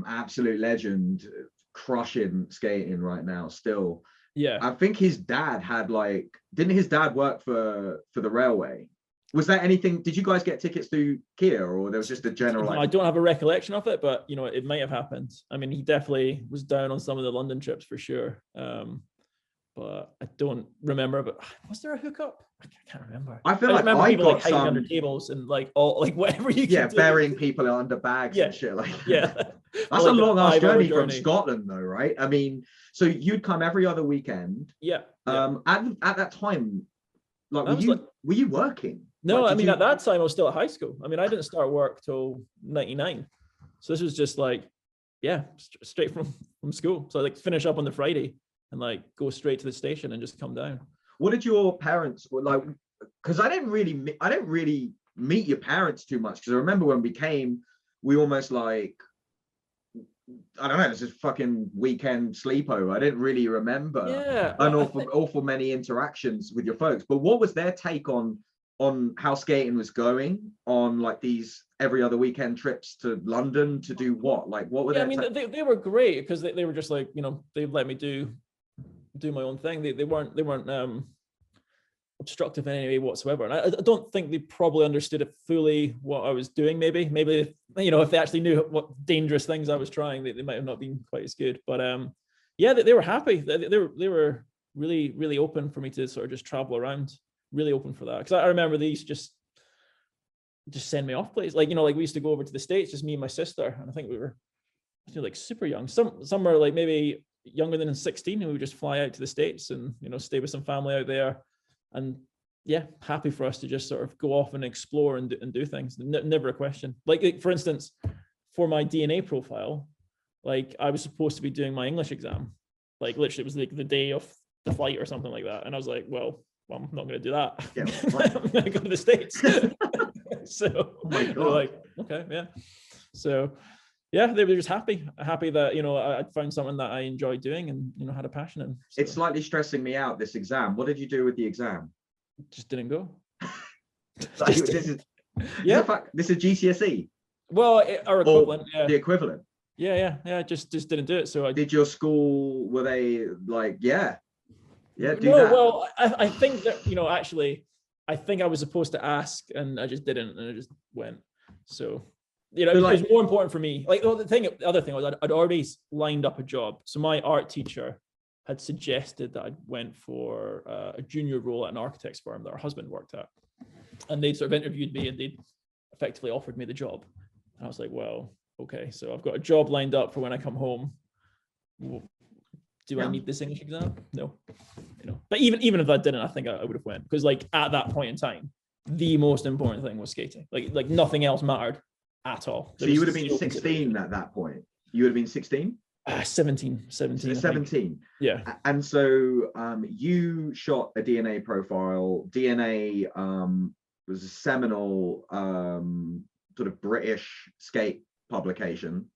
absolute legend, crushing skating right now still. Yeah, I think his dad had like, didn't his dad work for the railway? Was that anything? Did you guys get tickets through Kia, or there was just a general? I don't have a recollection of it, but you know, it might have happened. I mean, he definitely was down on some of the London trips for sure. But I don't remember. But was there a hookup? I can't remember. I feel like I people got like hiding under tables and like all like whatever you can do. Burying people under bags and shit like. That's like a long ass journey from Scotland, though, right? I mean, so you'd come every other weekend. Yeah. At that time, like, were you working? No, like, I mean, at that time I was still at high school. I mean, I didn't start work till '99, so this was just like, straight from school. So I like finish up on the Friday and like go straight to the station and just come down. What did your parents like? Because I didn't really meet your parents too much. Because I remember when we came, we almost like, I don't know, this is fucking weekend sleepover. I didn't really remember an awful many interactions with your folks. But what was their take on how skating was going on like these every other weekend trips to London to do what? Like, what were they? I mean, they were great because they were just like, you know, they let me do my own thing. They weren't obstructive in any way whatsoever, and I don't think they probably understood it fully what I was doing. Maybe you know, if they actually knew what dangerous things I was trying, they might have not been quite as good. But they were happy. They were really open for me to sort of just travel around. Really open for that, because I remember they used to just send me off places. Like, you know, like we used to go over to the States, just me and my sister, and I think we were, I feel like, super young. Some were like maybe younger than 16, and we would just fly out to the States and, you know, stay with some family out there. And happy for us to just sort of go off and explore and do things. Never a question. Like, for instance, for my DNA profile, like I was supposed to be doing my English exam. Like literally it was like the day of the flight or something like that. And I was like, well, I'm not going to do that. Yeah, I'm going to go to the States. So they're like, okay, yeah. So yeah, they were just happy that, you know, I'd found something that I enjoyed doing and, you know, had a passion in. So. It's slightly stressing me out, this exam. What did you do with the exam? Just didn't go. This is GCSE. Well, our equivalent. The equivalent. Yeah. Just didn't do it. So did your school? Were they like, do that? Well, I think that, you know, actually, I think I was supposed to ask, and I just didn't, and I just went. So, you know, it was more important for me. Like the other thing was I'd already lined up a job. So my art teacher had suggested that I went for a junior role at an architect's firm that her husband worked at. and they sort of interviewed me, and they effectively offered me the job. And I was like, well, okay, so I've got a job lined up for when I come home. Do I need this English exam? No, But even if I didn't, I think I would have went, because like at that point in time, the most important thing was skating. Like nothing else mattered at all. So you would have been 16 at that point. You would have been 16? 17. 17. Yeah. And so you shot a DNA profile. DNA was a seminal sort of British skate publication.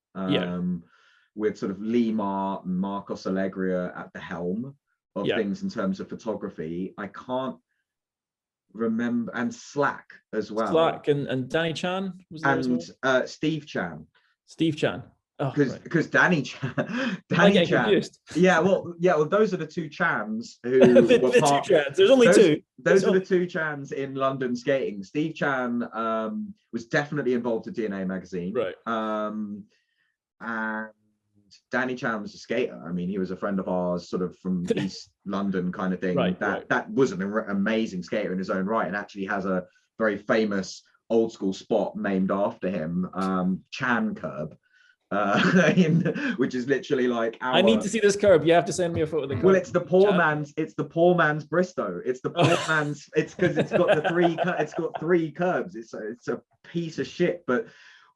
With sort of Lee Mart and Marcos Allegria at the helm of things in terms of photography. I can't remember, and Slack as well. Slack and Danny Chan was there, and as well? Steve Chan. Steve Chan. Because Danny Chan. Confused. Well, those are the two Chans who the were part. Two Chans. There's only two. Those are the two Chans in London skating. Steve Chan was definitely involved with DNA magazine. Right. And Danny Chan was a skater. I mean, he was a friend of ours, sort of from East London kind of thing. That was an amazing skater in his own right, and actually has a very famous old school spot named after him, Chan Curb, which is literally like I need to see this curb. You have to send me a photo of the curb. Well, it's the poor man's Bristow. It's the poor man's. It's because it's got three curbs. It's a piece of shit, but.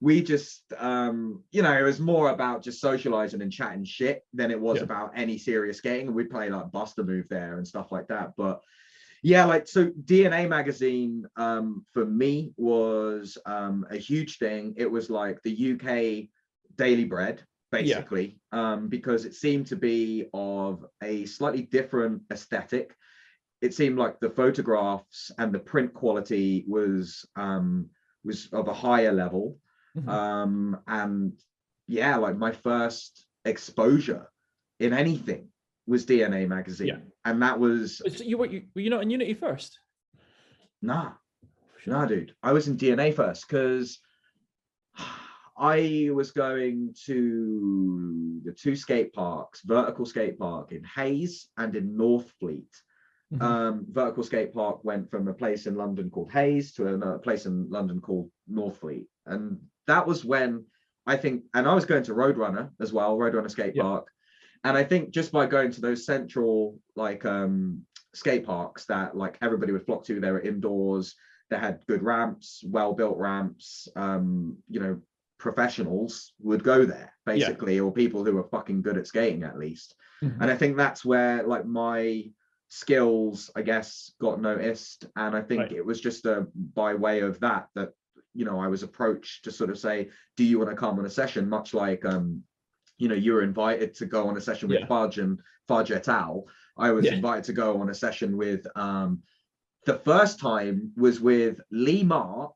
We just, it was more about just socializing and chatting shit than it was about any serious skating. We'd play like Buster Move there and stuff like that. But yeah, so DNA magazine for me was a huge thing. It was like the UK Daily Bread, basically, because it seemed to be of a slightly different aesthetic. It seemed like the photographs and the print quality was of a higher level. And yeah, like my first exposure in anything was DNA magazine, and that was. So were you not in Unity first? Nah, dude, I was in DNA first because I was going to the two skate parks, Vertical Skate Park in Hayes and in Northfleet. Vertical Skate Park went from a place in London called Hayes to another place in London called Northfleet, and that was when I think, and I was going to Roadrunner as well, Roadrunner Skate Park, and I think just by going to those central like skate parks that like everybody would flock to, they were indoors, they had good ramps, well-built ramps, professionals would go there basically, or people who were fucking good at skating at least. And I think that's where like my skills, I guess, got noticed, and I think it was just by way of that I was approached to sort of say, do you want to come on a session, much like you were invited to go on a session with Fudge and Fudge et al. I was invited to go on a session with the first time was with Lee Mart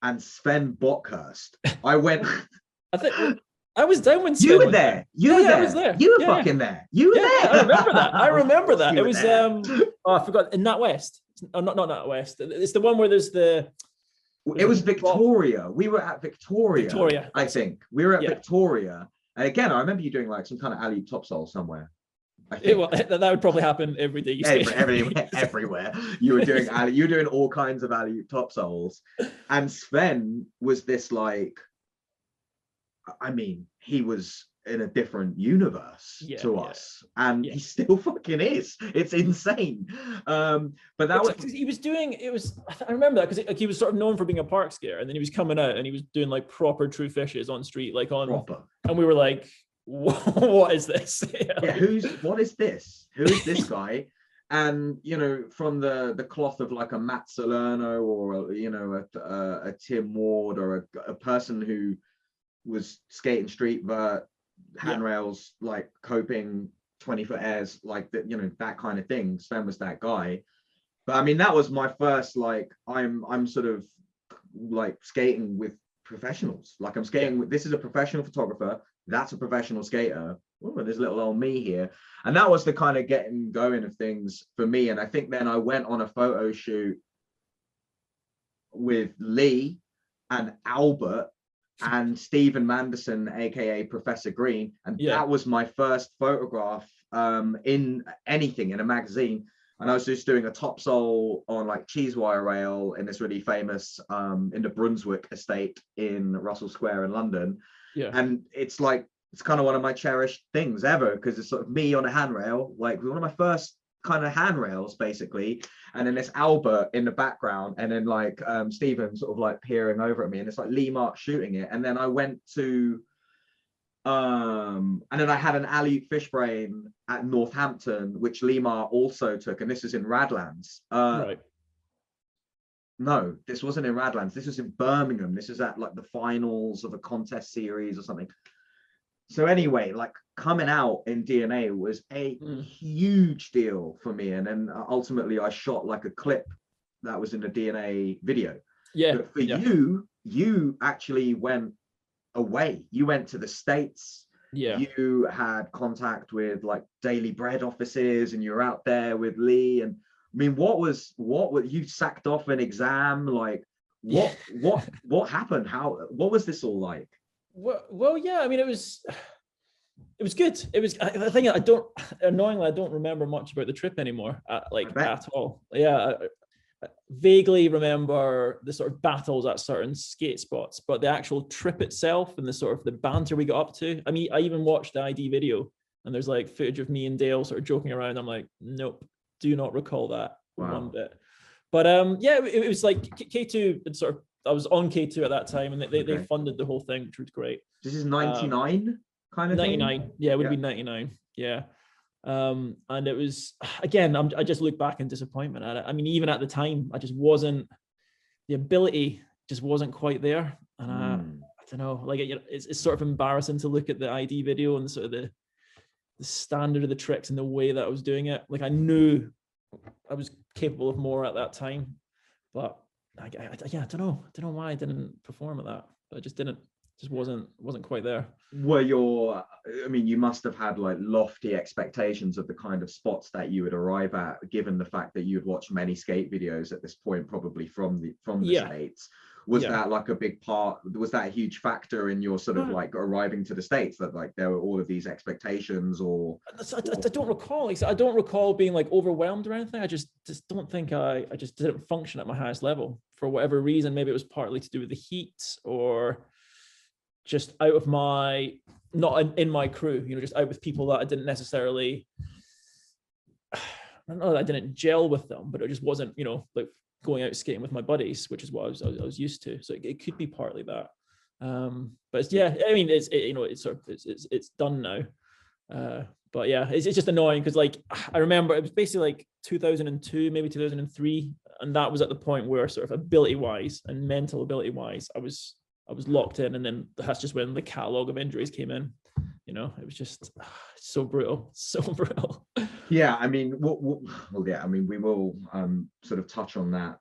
and Sven Bockhurst. I went I was down when you were there. You were there. I was there. You were fucking there. You were there. I remember that. It was I forgot, in Nat West. Oh, not Nat West. It's the one where there's the. It was Victoria. We were at Victoria. I think we were at Victoria. And again, I remember you doing like some kind of alley topsoul somewhere. I think. That would probably happen every day. Everywhere. You were doing all kinds of alley topsouls. And Sven was this like. I mean, he was in a different universe to us, and he still fucking is. It's insane. But that was he was doing. It was. I remember that because he was sort of known for being a park skier, and then he was coming out and he was doing like proper true fishes on street, like on proper. And we were like, "What is this? What is this? Who is this guy?" And from the cloth of like a Matt Salerno or a Tim Ward or a person who was skating street vert, handrails, like coping 20-foot airs, like that, that kind of thing. Sven was that guy. But I mean, that was my first, like, I'm sort of like skating with professionals. Like I'm skating with, this is a professional photographer, that's a professional skater. Oh, there's little old me here. And that was the kind of getting going of things for me. And I think then I went on a photo shoot with Lee and Albert and Stephen Manderson, aka Professor Green, and that was my first photograph in anything, in a magazine. and I was just doing a topsole on like cheese wire rail in this really famous in the Brunswick estate in Russell Square in London. Yeah. And it's like, it's kind of one of my cherished things ever, because it's sort of me on a handrail, like one of my first kind of handrails basically, and then this Albert in the background, and then like Stephen sort of like peering over at me, and it's like Lee Mark shooting it. And then I went to and then I had an alley fish brain at Northampton, which Lee Mark also took, and this is in Radlands. Right. No, this wasn't in Radlands, this was in Birmingham. This is at like the finals of a contest series or something. So anyway, like coming out in DNA was a huge deal for me. And then ultimately I shot like a clip that was in the DNA video. Yeah. But for you actually went away. You went to the States. Yeah. You had contact with like Daily Bread offices, and you're out there with Lee. And I mean, what was you sacked off an exam? Like what happened? What was this all like? Well, yeah, I mean, it was good. It was, I think annoyingly, I don't remember much about the trip anymore, at all. Yeah, I vaguely remember the sort of battles at certain skate spots, but the actual trip itself and the sort of the banter we got up to, I mean, I even watched the ID video, and there's like footage of me and Dale sort of joking around. I'm like, nope, do not recall that one bit. But yeah, it was like K2 and sort of, I was on K2 at that time, and they funded the whole thing, which was great. This is 99 kind of 99 thing? Yeah, it would be 99. Yeah. And it was, again, I just look back in disappointment at it. I mean, even at the time, the ability just wasn't quite there. And I don't know, like it's sort of embarrassing to look at the ID video and sort of the standard of the tricks and the way that I was doing it. Like I knew I was capable of more at that time, but I don't know why I didn't perform at that, but I just wasn't quite there. I mean, you must have had like lofty expectations of the kind of spots that you would arrive at, given the fact that you'd watched many skate videos at this point, probably from the States. Was that like a big part? Was that a huge factor in your sort of like arriving to the States, that like there were all of these expectations? Or I don't recall. I don't recall being like overwhelmed or anything. I just don't think I just didn't function at my highest level for whatever reason. Maybe it was partly to do with the heat, or just out of not in my crew, just out with people that I didn't necessarily, I don't know, I didn't gel with them, but it just wasn't, like going out skating with my buddies, which is what I was used to. So it could be partly that. But I mean, it's done now. But yeah, it's just annoying because like I remember it was basically like 2002, maybe 2003, and that was at the point where sort of ability wise and mental ability wise, I was locked in, and then that's just when the catalog of injuries came in. It was just so brutal. Yeah, I mean, I mean, we will sort of touch on that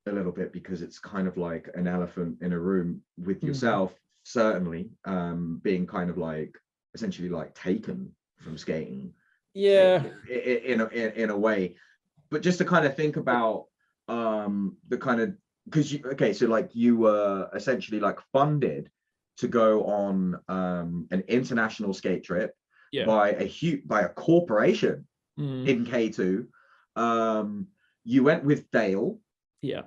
a little bit, because it's kind of like an elephant in a room with yourself, certainly, being kind of like essentially like taken from skating. Yeah, in a way. But just to kind of think about the kind of, because so like you were essentially like funded to go on an international skate trip by a corporation in K2. You went with Dale. Yeah.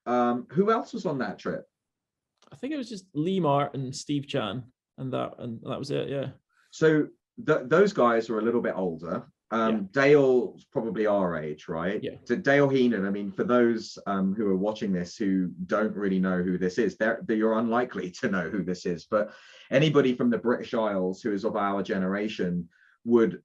Who else was on that trip? I think it was just Lee Mart and Steve Chan, and that was it. Yeah. So those guys were a little bit older. Dale's probably our age, right? Yeah. So Dale Heenan, I mean, for those who are watching this who don't really know who this is, you're unlikely to know who this is, but anybody from the British Isles who is of our generation would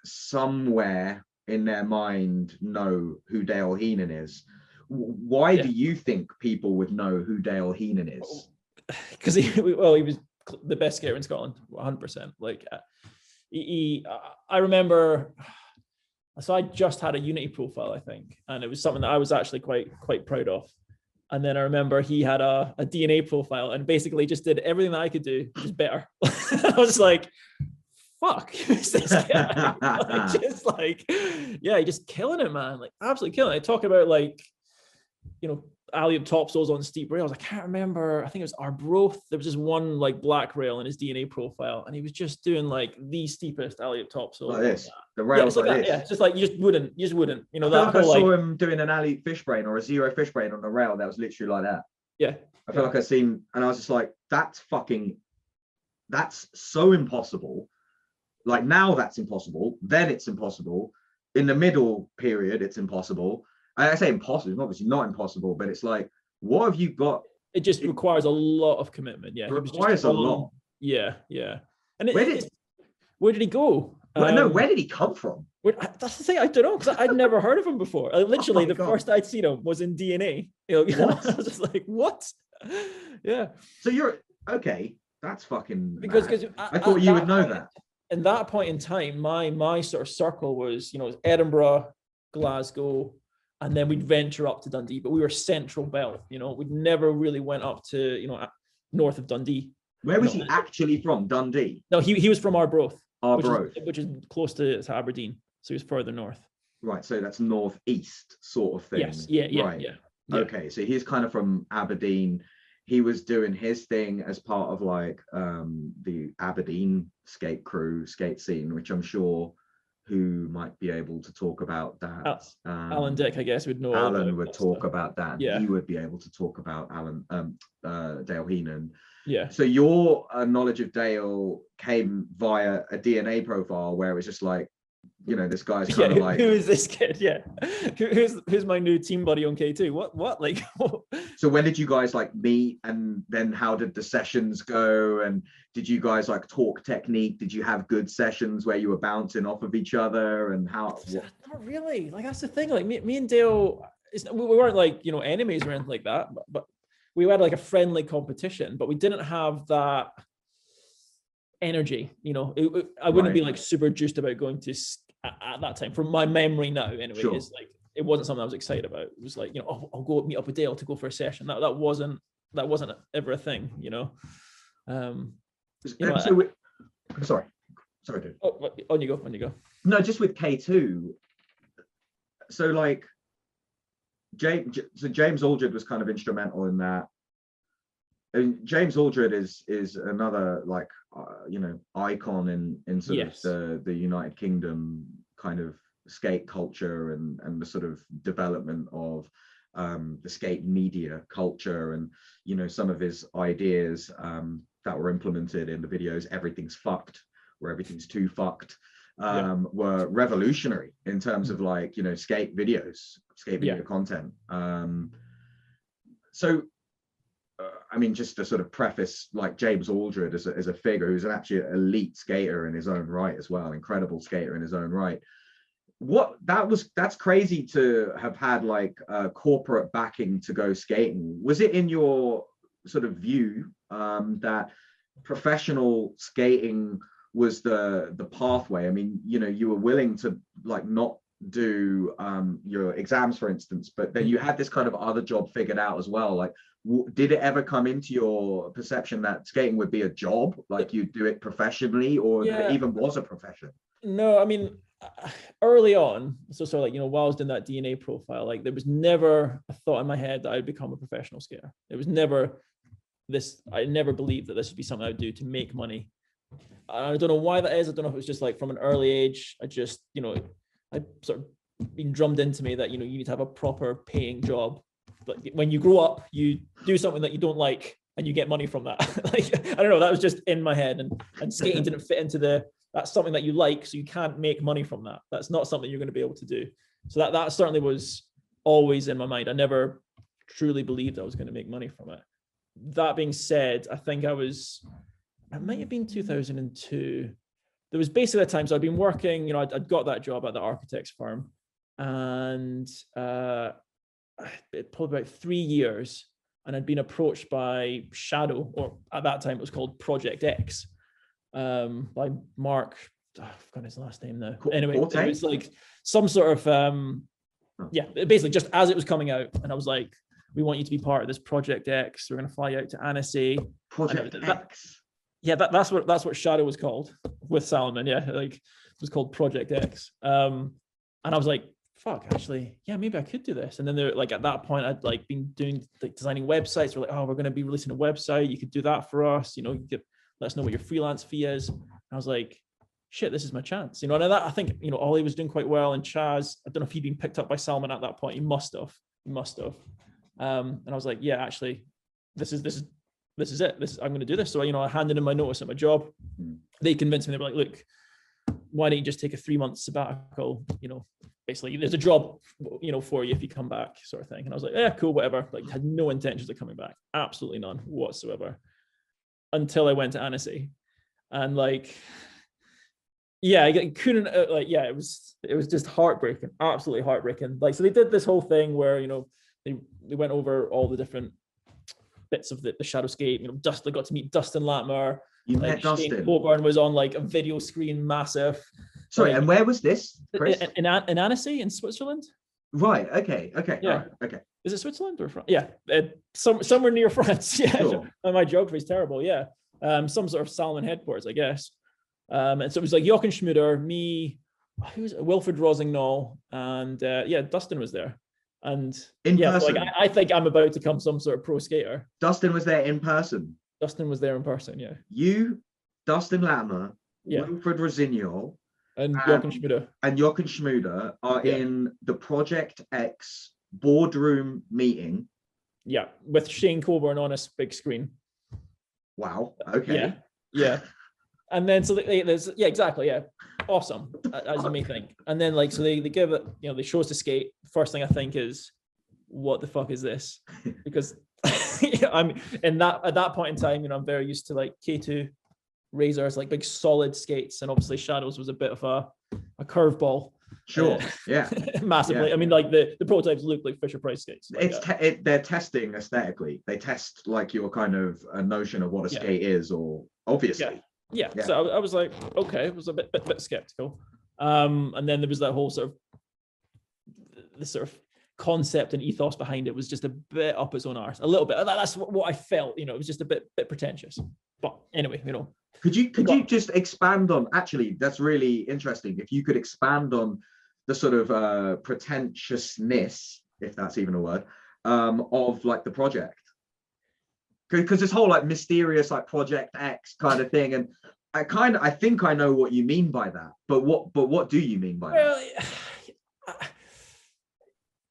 somewhere in their mind know who Dale Heenan is. Why do you think people would know who Dale Heenan is? Because he was the best skater in Scotland, 100%. Like I remember, so I just had a Unity profile, I think, and it was something that I was actually quite proud of. And then I remember he had a DNA profile and basically just did everything that I could do, just better. I was like, fuck, who's this guy? He just killing it, man. Like absolutely killing it. Talking about like, alley-up topsoils on steep rails. I can't remember. I think it was Arbroath. There was just one like black rail in his DNA profile, and he was just doing like the steepest alley-up topsoil. Like this, the rails like this. Yeah, it's just like you just wouldn't. You know, I saw him doing an alley fish brain or a zero fish brain on the rail that was literally like that. Yeah, I feel like I've seen, and I was just like, that's so impossible. Like now, that's impossible. Then it's impossible. In the middle period, it's impossible. I say impossible, it's obviously not impossible, but it's like, what have you got? It just requires a lot of commitment. Yeah, it requires a lot. Yeah. And where did he go? No, where did he come from? That's the thing, I don't know, because I'd never heard of him before. Literally, the first I'd seen him was in DNA. You know, I was just like, what? Yeah. So you're okay. That's fucking. Because I thought you would know that. In that point in time, my sort of circle was, Edinburgh, Glasgow, and then we'd venture up to Dundee, but we were central belt. We'd never really went up to north of Dundee. Where was he actually from? Dundee? No, he was from Arbroath. Which is close to Aberdeen, so he was further north. Right, so that's northeast sort of thing. Yes, yeah. Okay, so he's kind of from Aberdeen. He was doing his thing as part of like the Aberdeen skate scene, which I'm sure who might be able to talk about that. Alan Dick, I guess, would know. Alan would talk about that. Yeah. He would be able to talk about Dale Heenan. Yeah. So your knowledge of Dale came via a DNA profile where it was just like, this guy's kind of like, who is this kid? Yeah. Who's my new team buddy on K2? What? Like, so when did you guys like meet, and then how did the sessions go? And did you guys like talk technique? Did you have good sessions where you were bouncing off of each other? And how? Not really. Like, that's the thing. Like me and Dale, we weren't like, enemies or anything like that, but we had like a friendly competition, but we didn't have that energy. I wouldn't be like super juiced about going to at that time, from my memory now anyway. Sure. It's like, it wasn't something I was excited about. It was like, I'll go meet up with Dale to go for a session. That wasn't ever a thing. Sorry dude. Oh, on you go. No, just with K2, so like James Aldred was kind of instrumental in that. And James Aldred is another like icon in sort of the United Kingdom kind of skate culture and the sort of development of the skate media culture, and some of his ideas that were implemented in the videos Everything's Fucked, where everything's too fucked, were revolutionary in terms of like skate video content. I mean, just to sort of preface, like James Aldred as a figure who's an actually elite skater in his own right as well, incredible skater in his own right. That's crazy to have had like corporate backing to go skating. Was it in your sort of view that professional skating was the pathway? I mean, you were willing to like not do your exams, for instance, but then you had this kind of other job figured out as well. Like, did it ever come into your perception that skating would be a job, like you do it professionally, or that it even was a profession? No, I mean, early on, so like, while I was doing that DNA profile, like there was never a thought in my head that I'd become a professional skater. It was never this. I never believed that this would be something I would do to make money. I don't know why that is. I don't know if it was just like from an early age, I just, I sort of been drummed into me that, you need to have a proper paying job. But when you grow up, you do something that you don't like and you get money from that. Like, I don't know, that was just in my head, and skating didn't fit into that's something that you like, so you can't make money from that. That's not something you're going to be able to do. So that certainly was always in my mind. I never truly believed I was going to make money from it. That being said, I think it might have been 2002. There was basically a time, so I'd been working, I'd got that job at the architect's firm, and probably about 3 years, and I'd been approached by Shadow, or at that time it was called Project X, by Mark. I've forgotten his last name now. Anyway, it was like some sort of basically just as it was coming out, and I was like, we want you to be part of this Project X. We're going to fly you out to Annecy. Project X. Yeah, that's what Shadow was called with Salomon. Yeah, like it was called Project X. And I was like, fuck, actually, yeah, maybe I could do this. And then they're like, at that point, I'd like been doing like designing websites. We're like, oh, we're going to be releasing a website. You could do that for us. You know, you could let us know what your freelance fee is. And I was like, shit, this is my chance. You know, and that, I think, you know, Ollie was doing quite well, and Chaz, I don't know if he'd been picked up by Salman at that point. He must have. And I was like, yeah, actually, this is it. I'm going to do this. So, you know, I handed in my notice at my job. They convinced me. They were like, look, why don't you just take a 3-month sabbatical? You know, basically there's a job, you know, for you if you come back, sort of thing. And I was like, yeah, cool, whatever. Like, had no intentions of coming back, absolutely none whatsoever, until I went to Annecy. And like, yeah, I couldn't like, yeah, it was just heartbreaking, absolutely heartbreaking. Like, so they did this whole thing where, you know, they went over all the different bits of the Shadowscape. You know, Dustin, got to meet Dustin Latmer. You like met Dustin. Shane Coburn was on like a video screen, massive. Sorry, like, and where was this, Chris? In Annecy, in Switzerland. Right. Okay. Yeah. Right, okay. Is it Switzerland or France? Yeah, somewhere near France. Yeah. Sure. My geography is terrible. Yeah. Some sort of Salmon headquarters, I guess. And so it was like Jochen Schmuder, me, who was it? Wilfred Rosignol, and yeah, Dustin was there. And in yeah, person. So like I think I'm about to become some sort of pro skater. Dustin was there in person. Dustin was there in person, yeah. You, Dustin Latimer, yeah. Wilfred Rosignol, and Jochen Schmuder. And Jochen Schmuder are in the Project X boardroom meeting. Yeah, with Shane Coburn on a big screen. Wow. Okay. Yeah. Yeah. And then so there's exactly, yeah, awesome, as you may think. And then like, so they give it, you know, they show us the skate. First thing I think is, what the fuck is this? Because I'm in that, at that point in time, you know, I'm very used to like K2 razors, like big solid skates, and obviously Shadows was a bit of a curveball. Sure. Yeah. Massively. Yeah. I mean, like the prototypes look like Fisher Price skates. Like they're testing aesthetically. They test like your kind of a notion of what a skate is, or obviously. Yeah. So I was like, okay, it was a bit skeptical. And then there was that whole sort of the sort of concept and ethos behind it was just a bit up its own arse, a little bit. That's what I felt. You know, it was just a bit pretentious. But anyway, you know. Could you just expand on? Actually, that's really interesting. If you could expand on the sort of pretentiousness, if that's even a word, of like the project. Because this whole like mysterious like Project X kind of thing, and I think I know what you mean by that, but what do you mean by that?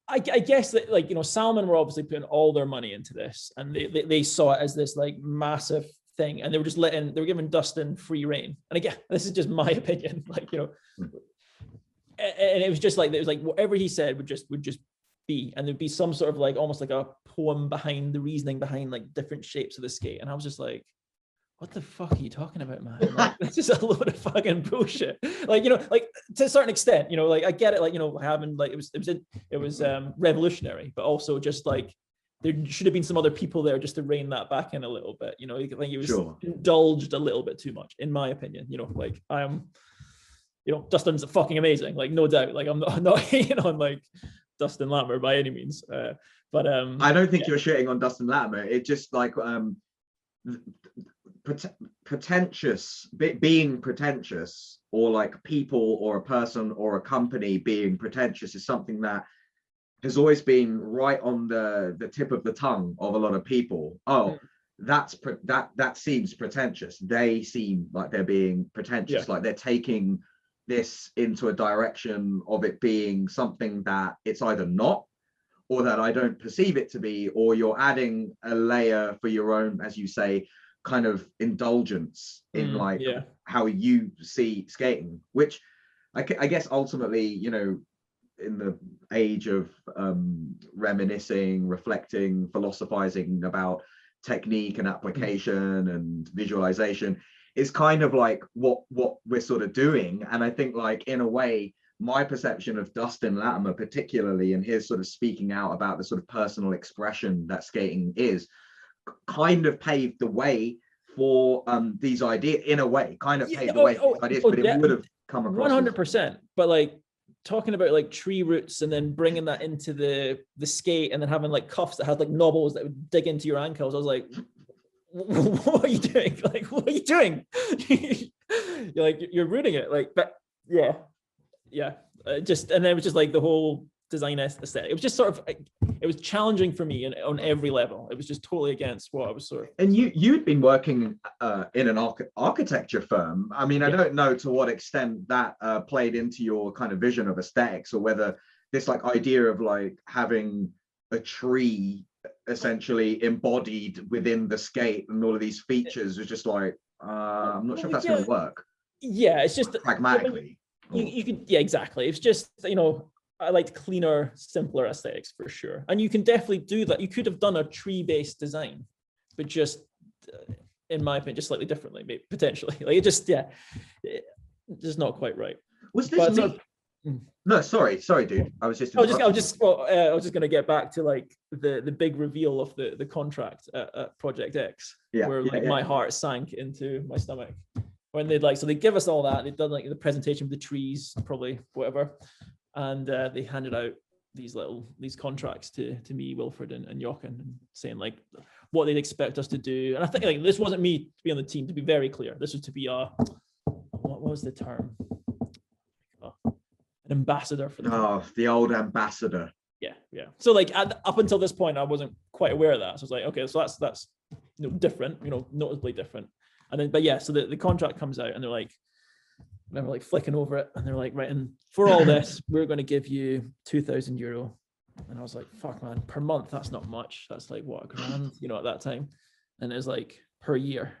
I guess that, like, you know, Salmon were obviously putting all their money into this, and they saw it as this like massive thing, and they were giving Dustin free reign. And again, this is just my opinion, like, you know, and it was just like, it was like whatever he said would just be, and there'd be some sort of like almost like a poem behind the reasoning behind like different shapes of the skate. And I was just like, what the fuck are you talking about, man? Like, this is a load of fucking bullshit. Like, you know, like to a certain extent, you know, like I get it, like, you know, having like it was revolutionary, but also just like there should have been some other people there just to rein that back in a little bit. You know, I think it was indulged a little bit too much, in my opinion. You know, like you know, Dustin's fucking amazing, like no doubt. Like I'm not hating on like Dustin Latimer by any means, but I don't think you're shitting on Dustin Latimer. It just like being pretentious, or like people or a person or a company being pretentious, is something that has always been right on the tip of the tongue of a lot of people. That seems pretentious. They seem like they're being pretentious, like they're taking this into a direction of it being something that it's either not, or that I don't perceive it to be, or you're adding a layer for your own, as you say, kind of indulgence in like how you see skating, which I guess ultimately, you know, in the age of reminiscing, reflecting, philosophizing about technique and application and visualization, is kind of like what we're sort of doing. And I think like in a way, my perception of Dustin Latimer particularly, and his sort of speaking out about the sort of personal expression that skating is, kind of paved the way for these ideas, in a way, kind of paved the way for these ideas, but it would have come across 100%. But like talking about like tree roots and then bringing that into the skate, and then having like cuffs that had like knobbles that would dig into your ankles, I was like, what are you doing? Like, what are you doing? You're like, you're ruining it. Like, but yeah. just, and then it was just like the whole design aesthetic. It was just sort of, it was challenging for me on every level. It was just totally against what I was sort of. And you'd been working in an architecture firm. I mean, I don't know to what extent that played into your kind of vision of aesthetics, or whether this like idea of like having a tree essentially embodied within the skate and all of these features was just like, I'm not sure if that's going to work. Yeah, it's just pragmatically. You could, yeah, exactly. It's just, you know, I liked cleaner, simpler aesthetics for sure. And you can definitely do that. You could have done a tree-based design, but just, in my opinion, just slightly differently, maybe, potentially. Like it just, just not quite right. Was this No, sorry, dude. I was just going to get back to like the big reveal of the contract at Project X, where my heart sank into my stomach. When they'd like, so they give us all that, they'd done like the presentation of the trees, probably whatever, and they handed out these contracts to me, Wilfred, and Jochen, and saying like what they'd expect us to do. And I think like this wasn't me to be on the team, to be very clear. This was to be what was the term? An ambassador for them. Oh, the old ambassador. Yeah. So like up until this point, I wasn't quite aware of that. So I was like, okay, so that's different, noticeably different. And then, but yeah, so the contract comes out, and they're like, I remember like flicking over it, and they're like, right, and for all this, we're going to give you €2,000. And I was like, fuck, man, per month, that's not much. That's like what, £1,000, at that time. And it was like per year.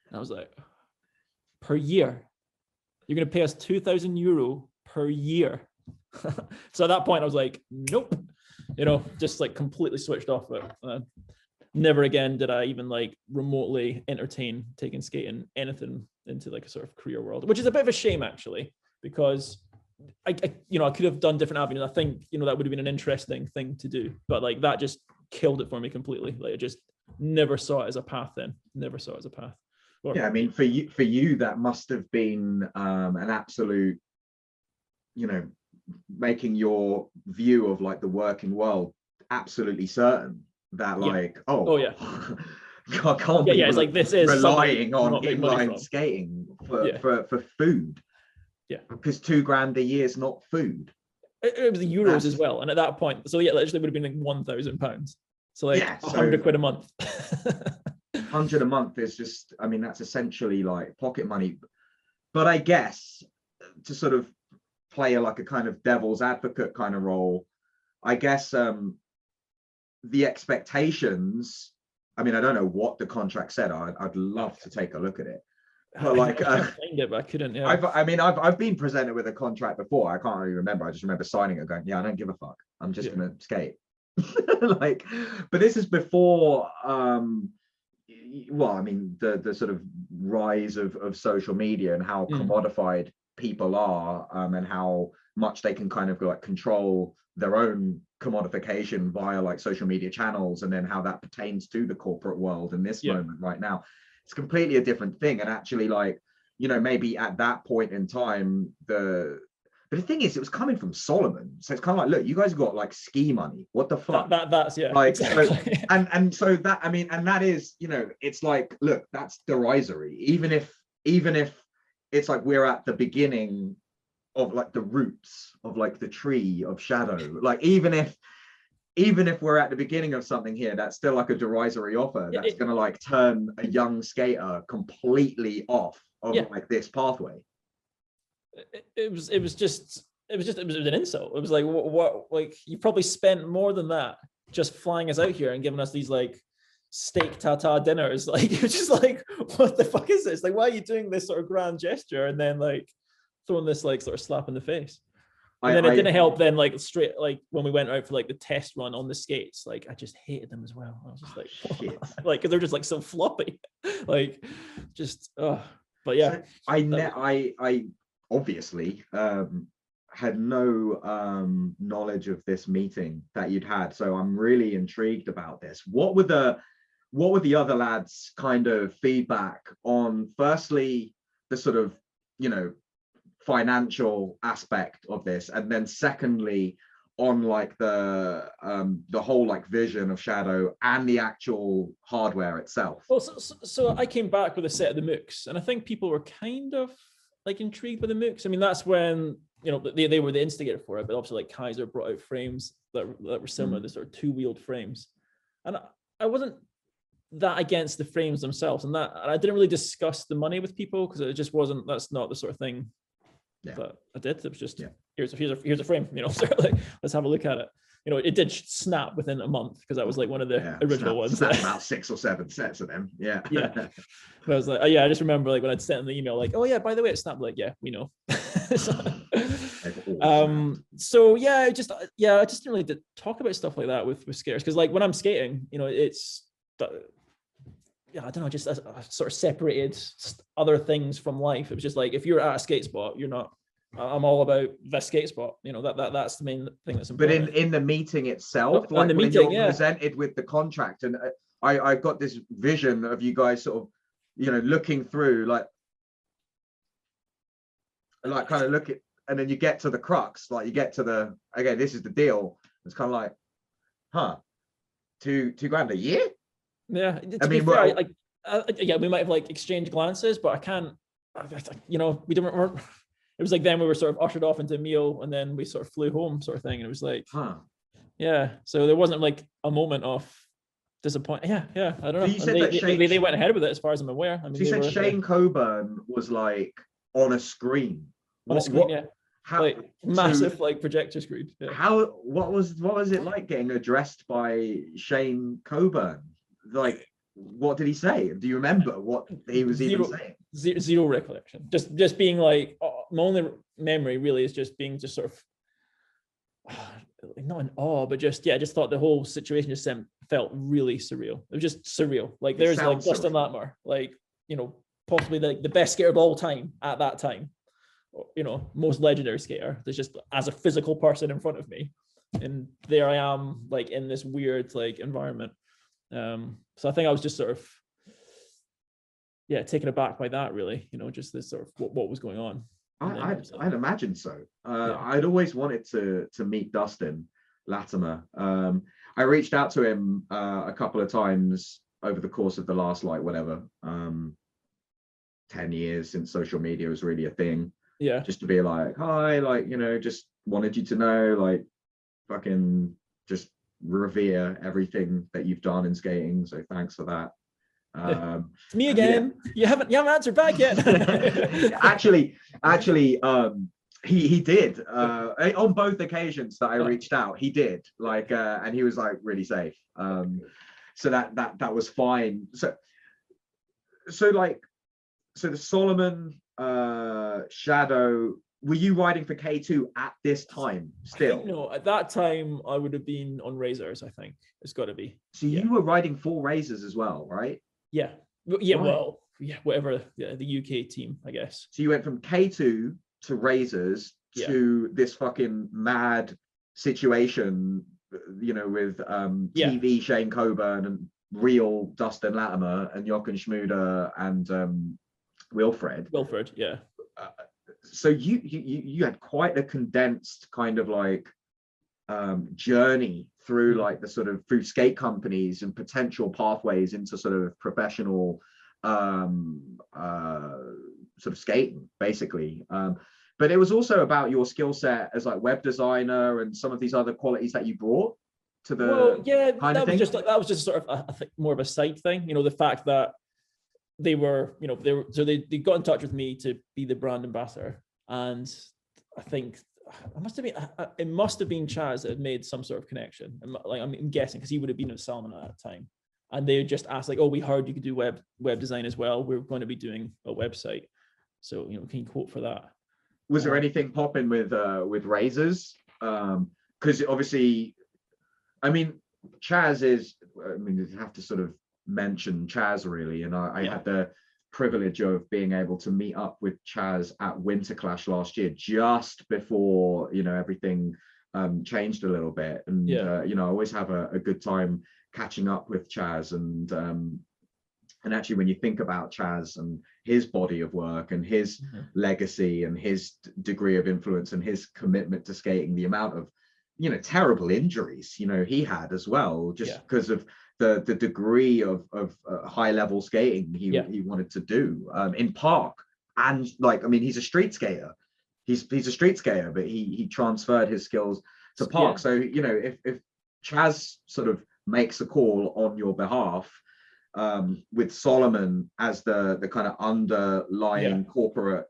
And I was like, per year, you're going to pay us €2,000 per year. So at that point I was like, nope, just like completely switched off it. Never again did I even like remotely entertain taking skating anything into like a sort of career world, which is a bit of a shame actually, because I could have done different avenues. I think that would have been an interesting thing to do, but like that just killed it for me completely. Like I just never saw it as a path. Yeah, I mean, for you that must have been an absolute, making your view of like the working world absolutely certain that like, I can't be it's like this is relying on inline skating for food. Yeah, because $2,000 a year is not food. It was the euros as well, and at that point, so yeah, literally would have been like £1,000. So like £100 a month. 100 a month is just, I mean, that's essentially like pocket money. But I guess to sort of play like a kind of devil's advocate kind of role, I guess the expectations, I mean, I don't know what the contract said. I'd love to take a look at it, but like I find it, but I couldn't. I've been presented with a contract before. I can't really remember. I just remember signing it going, I don't give a fuck, I'm just gonna skate. Like, but this is before well, I mean, the sort of rise of social media and how commodified people are, and how much they can kind of like control their own commodification via like social media channels, and then how that pertains to the corporate world in this moment right now. It's completely a different thing. And actually, like, maybe at that point in time, but the thing is, it was coming from Solomon, so it's kind of like, look, you guys got like ski money, what the fuck? That's like, exactly. So, and so that, I mean, and that is, it's like, look, that's derisory, even if it's like we're at the beginning of like the roots of like the tree of shadow. Like even if we're at the beginning of something here, that's still like a derisory offer that's going to like turn a young skater completely off of like this pathway. It was an insult. It was like, what like you probably spent more than that just flying us out here and giving us these like steak tartare dinners. Like, it was just like, what the fuck is this? Like, why are you doing this sort of grand gesture and then like throwing this like sort of slap in the face? And then it didn't help then, like straight, like when we went out for like the test run on the skates, like I just hated them as well. I was just like, shit. Like, because they're just like so floppy, like just but yeah. So I obviously had no knowledge of this meeting that you'd had, so I'm really intrigued about this. What were the other lads' kind of feedback on, firstly, the sort of financial aspect of this, and then secondly on like the whole like vision of Shadow and the actual hardware itself? Well, so I came back with a set of the MOOCs, and I think people were kind of like intrigued with the MOOCs. I mean, that's when they were the instigator for it, but obviously like Kaiser brought out frames that were similar, the sort of two-wheeled frames. And I wasn't that against the frames themselves, and I didn't really discuss the money with people because it just wasn't, that's not the sort of thing that I did. It was just, here's a frame, so like, let's have a look at it. It did snap within a month because that was like one of the original ones. Snap about 6 or 7 sets of them. Yeah. But I was like, I just remember like when I'd sent in the email, like, oh yeah, by the way, it snapped. Like, yeah, we know. So I just didn't really talk about stuff like that with skaters, because like when I'm skating, it's I don't know, just I sort of separated other things from life. It was just like, if you're at a skate spot, you're not. I'm all about the skate spot. That's the main thing that's important. But in the meeting itself, like the meeting, you're presented with the contract, and I got this vision of you guys sort of, looking through, like kind of look at, and then you get to the crux, like you get to the, okay, this is the deal. It's kind of like, $2,000 a year. Yeah, to be fair, we might have like exchanged glances, but I can't. We didn't. It was like then we were sort of ushered off into a meal, and then we sort of flew home, sort of thing. And it was like, So there wasn't like a moment of disappointment. Yeah. I don't know. So you said they went ahead with it, as far as I'm aware. I mean, so you said Shane Coburn was like on a screen. Massive like projector screen. Yeah. What was it like getting addressed by Shane Coburn? Like, what did he say? Do you remember what he was even saying? Zero recollection. Just being like, my only memory really is just being just sort of not in awe, but just thought the whole situation just felt really surreal. It was just surreal. Like there's like Dustin Latimer, like possibly the best skater of all time at that time. Most legendary skater. There's just as a physical person in front of me, and there I am, like in this weird like environment. So I think I was just sort of taken aback by that, really, just this sort of what was going on. I'd imagine so. I'd always wanted to meet Dustin Latimer. I reached out to him a couple of times over the course of the last 10 years since social media was really a thing. Just to be like, hi, like, just wanted you to know, like, fucking just revere everything that you've done in skating, so thanks for that. It's me again. You haven't answered back yet. actually he did on both occasions that I reached out. He did, like, and he was like really safe, so that was fine. So the Solomon Shadow, were you riding for K2 at this time still? No, at that time I would have been on Razors. I think it's got to be. So you were riding 4 Razors as well, right? Whatever, the UK team, I guess. So you went from K2 to Razors to this fucking mad situation, with TV Shane Coburn and real Dustin Latimer and Jochen Schmuder and Wilfred, yeah. So you had quite a condensed kind of like journey through like the sort of through skate companies and potential pathways into sort of professional sort of skating, basically. But it was also about your skill set as like web designer and some of these other qualities that you brought to the that was just sort of I think more of a side thing, the fact that they got in touch with me to be the brand ambassador, and I think it must have been Chaz that had made some sort of connection. I'm guessing because he would have been at Salmon at that time, and they just asked like, "Oh, we heard you could do web design as well. We're going to be doing a website, so can you quote for that?" Was there anything popping with Razors? Because obviously, I mean, Chaz is. I mean, you have to sort of mention Chaz really, and I had the privilege of being able to meet up with Chaz at Winter Clash last year, just before everything changed a little bit, and I always have a good time catching up with Chaz, and actually when you think about Chaz and his body of work and his legacy and his degree of influence and his commitment to skating, the amount of terrible injuries he had as well, just because of the degree of high level skating he wanted to do in park, and like, I mean, he's a street skater, he's a street skater, but he transferred his skills to park. So if Chaz sort of makes a call on your behalf, with Solomon as the kind of underlying corporate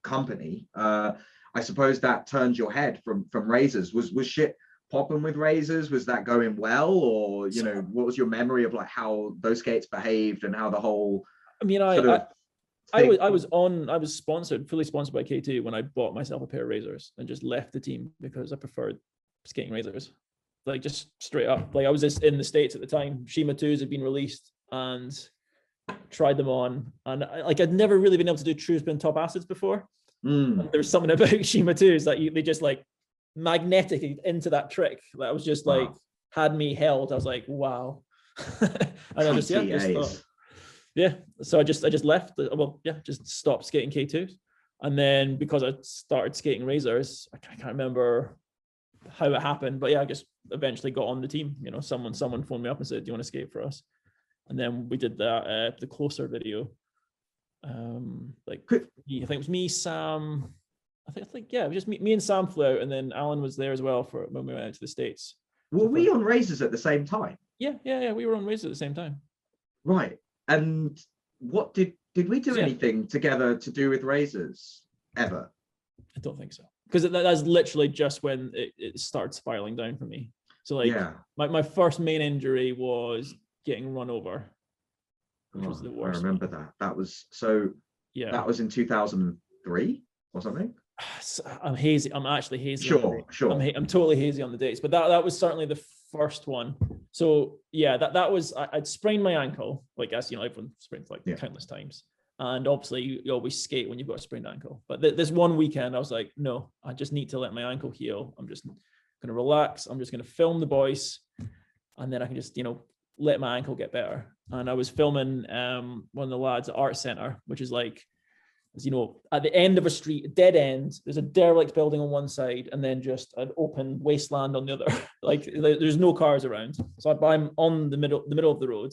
company, I suppose that turned your head from razors. Was shit popping with razors? Was that going well, or what was your memory of like how those skates behaved and how the whole I was fully sponsored by K2 when I bought myself a pair of razors and just left the team because I preferred skating razors. Like, just straight up. Like, I was just in the States at the time. Shima 2s had been released and tried them on. And I'd never really been able to do true spin top acids before. There's something about Shima 2s that they just like magnetic into that trick. That was just like, had me held. I was like, wow. And I just thought, so I just left. Just stopped skating K2s. And then because I started skating razors, I can't remember how it happened, but I just eventually got on the team. Someone phoned me up and said, do you want to skate for us? And then we did that the Closer video. I think it was me, Sam. I think it was just me and Sam flew out, and then Alan was there as well for when we went out to the States. Were we on razors at the same time? Yeah, we were on razors at the same time. Right. And what did we do anything together to do with razors ever? I don't think so, because that's literally just when it started spiraling down for me. So my first main injury was getting run over, which was the worst. I remember that. That was that was in 2003 or something. I'm hazy. I'm actually hazy. Sure. I'm totally hazy on the dates, but that was certainly the first one. So that was, I'd sprained my ankle, like, as everyone sprains like countless times. And obviously you always skate when you've got a sprained ankle. But this one weekend I was like, no, I just need to let my ankle heal. I'm just going to relax. I'm just going to film the boys, and then I can just, let my ankle get better. And I was filming one of the lads at Art Center, which is like, as at the end of a street, a dead end, there's a derelict building on one side and then just an open wasteland on the other. Like, there's no cars around. So I'm on the middle of the road,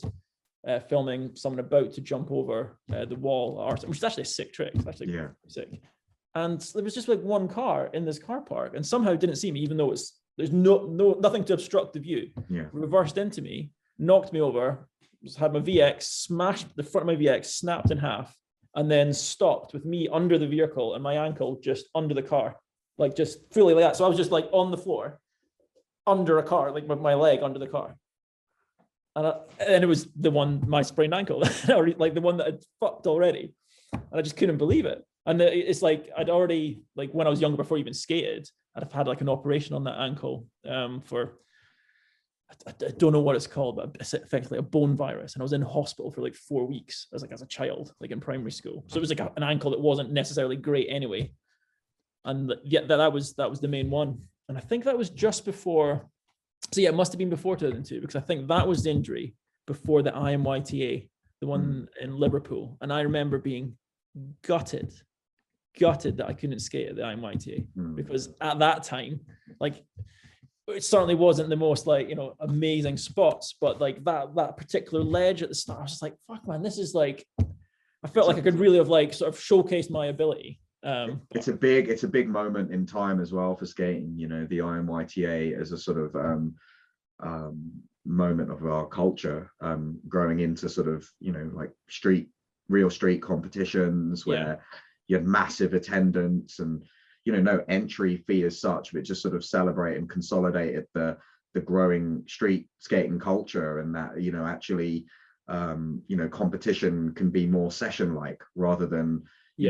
filming someone about to jump over the wall, which is actually a sick trick. It's actually sick. And there was just like one car in this car park, and somehow didn't see me, even though there's nothing to obstruct the view. Reversed into me, knocked me over, just had my VX smashed, the front of my VX snapped in half, and then stopped with me under the vehicle and my ankle just under the car, like just fully like that. So I was just like on the floor under a car, like with my leg under the car. And it was my sprained ankle, or like the one that had fucked already. And I just couldn't believe it. And it's like, I'd already, like when I was younger, before I even skated, I'd have had like an operation on that ankle for, I don't know what it's called, but it's effectively a bone virus. And I was in hospital for like 4 weeks as a child, like in primary school. So it was like an ankle that wasn't necessarily great anyway. And that was the main one. And I think that was just before. So it must have been before 2002, because I think that was the injury before the IMYTA, the one in Liverpool. And I remember being gutted that I couldn't skate at the IMYTA, because at that time, like, it certainly wasn't the most like, amazing spots, but like that particular ledge at the start, I was just like, fuck man, this is like, I felt like I could really have like sort of showcased my ability. It's a big moment in time as well for skating, the IMYTA as a sort of moment of our culture, growing into sort of, like real street competitions where you had massive attendance and, no entry fee as such, but just sort of celebrate and consolidated the growing street skating culture, and that, actually, competition can be more session-like rather than,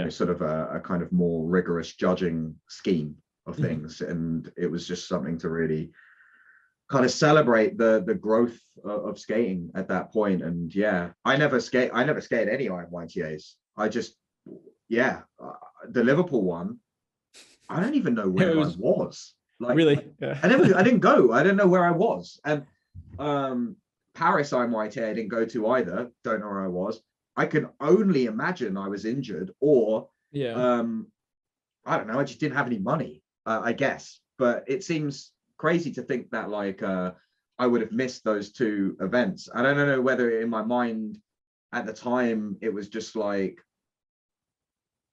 sort of a kind of more rigorous judging scheme of things. And it was just something to really kind of celebrate the growth of skating at that point. And I never skated any IMYTAs. The Liverpool one, I don't even know where I was. Like, really? I didn't go. I don't know where I was. And Paris IMYTA I didn't go to either. Don't know where I was. I can only imagine I was injured, or I don't know, I just didn't have any money, I guess. But it seems crazy to think that like I would have missed those two events. I don't know whether in my mind at the time it was just like,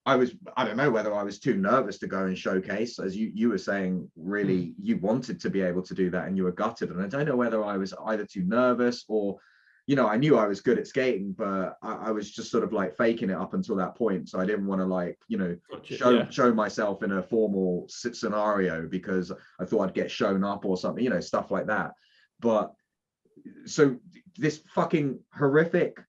I don't know whether I was too nervous to go and showcase, as you were saying, really you wanted to be able to do that and you were gutted. And I don't know whether I was either too nervous or, I knew I was good at skating, but I was just sort of like faking it up until that point. So I didn't want to like, show myself in a formal scenario because I thought I'd get shown up or something, stuff like that. But so this fucking horrific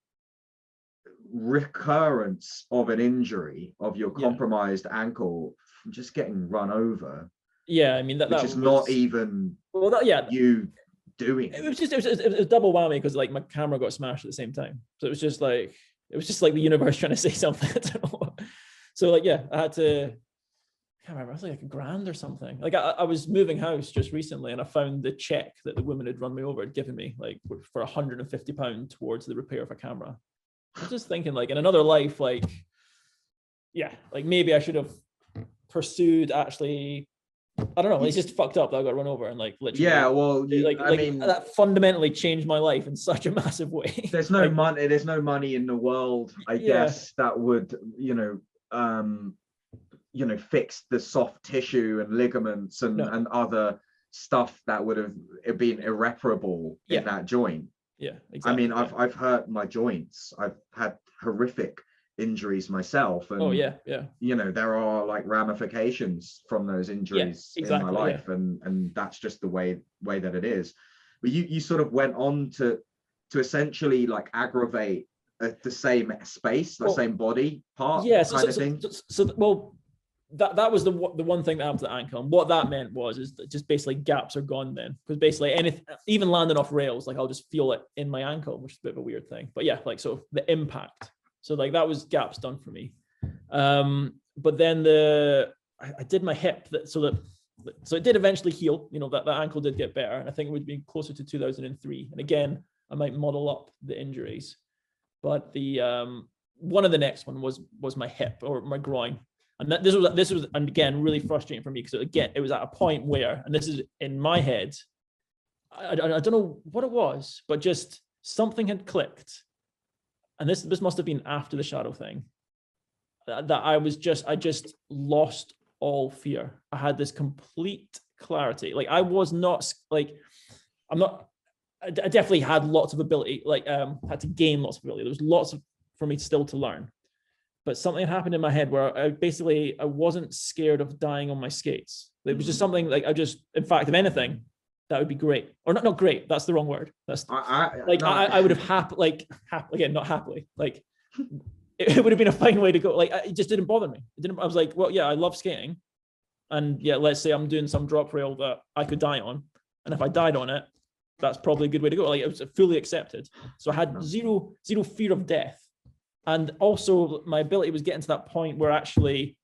recurrence of an injury of your compromised ankle from just getting run over, I mean that is not even you doing it was double whammy because like my camera got smashed at the same time, so it was just like the universe trying to say something. I don't know. So like I had to, I can't remember, I was like $1,000 or something. Like I was moving house just recently and I found the check that the woman had run me over had given me like for £150 towards the repair of a camera. I was just thinking, like, in another life, like maybe I should have pursued actually. I don't know. It's just fucked up that I got run over and like literally. Yeah, well, I mean, that fundamentally changed my life in such a massive way. There's no money. There's no money in the world, I guess, that would fix the soft tissue and ligaments and other stuff that would have been irreparable in that joint. Yeah, exactly. I mean, I've hurt my joints. I've had horrific injuries myself, and there are like ramifications from those injuries in my life, and that's just the way that it is. But you sort of went on to essentially like aggravate the same space, the same body part, kind of thing. That was the one thing that happened to the ankle, and what that meant is that just basically gaps are gone then, because basically anything, even landing off rails, like I'll just feel it in my ankle, which is a bit of a weird thing. But so the impact, so like that was gaps done for me. But then I did my hip, so it did eventually heal. That ankle did get better, and I think it would be closer to 2003. And again, I might model up the injuries, but the one of the next one was my hip or my groin. And this was and again really frustrating for me because again it was at a point where, and this is in my head, I don't know what it was, but just something had clicked, and this must have been after the shadow thing, that I just lost all fear. I had this complete clarity. Like I was not like I definitely had lots of ability, had to gain lots of ability. There was lots for me still to learn. But something had happened in my head where I wasn't scared of dying on my skates. It was just something like in fact, if anything, that would be great. Or not great, that's the wrong word. That's I would have again, not happily, like it would have been a fine way to go. Like it just didn't bother me. I was like, well, I love skating. And let's say I'm doing some drop rail that I could die on. And if I died on it, that's probably a good way to go. Like it was fully accepted. So I had zero fear of death. And also my ability was getting to that point where actually,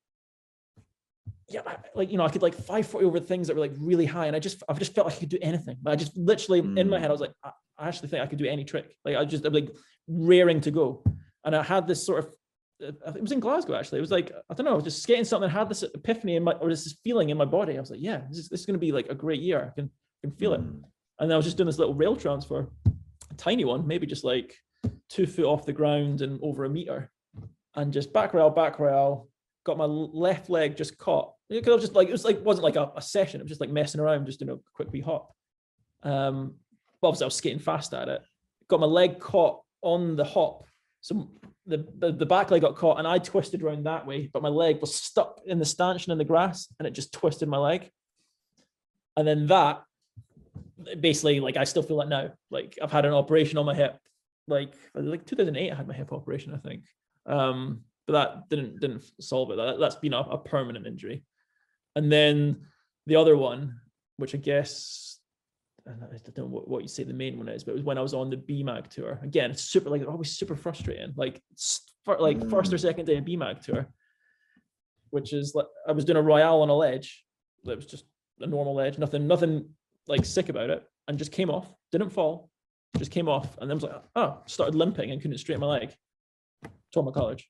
I could like 540 over things that were like really high. And I've just felt like I could do anything. But I just literally in my head, I was like, I actually think I could do any trick. Like I'm like raring to go. And I had this sort of, it was in Glasgow actually. It was like, I don't know, I was just skating something. I had this epiphany or this feeling in my body. I was like, this is going to be like a great year. I can feel it. And I was just doing this little rail transfer, a tiny one, maybe just like 2 foot off the ground and over a meter, and just back rail, got my left leg just caught. Because I was just like, it wasn't like a session. It was just like messing around, just doing a quick wee hop. But obviously I was skating fast at it. Got my leg caught on the hop. So the back leg got caught and I twisted around that way, but my leg was stuck in the stanchion in the grass and it just twisted my leg. And then that basically, like, I still feel it now. Like I've had an operation on my hip. Like 2008, I had my hip operation, I think. But that didn't solve it. That's been a permanent injury. And then the other one, which I guess, I don't know what you say the main one is, but it was when I was on the BMAG tour. Again, it's super, like, always super frustrating. Like first or second day of BMAG tour, which is like, I was doing a Royale on a ledge. It was just a normal ledge, nothing like sick about it, and just came off, didn't fall. Just came off, and then was like, started limping and couldn't straighten my leg. Tore my college.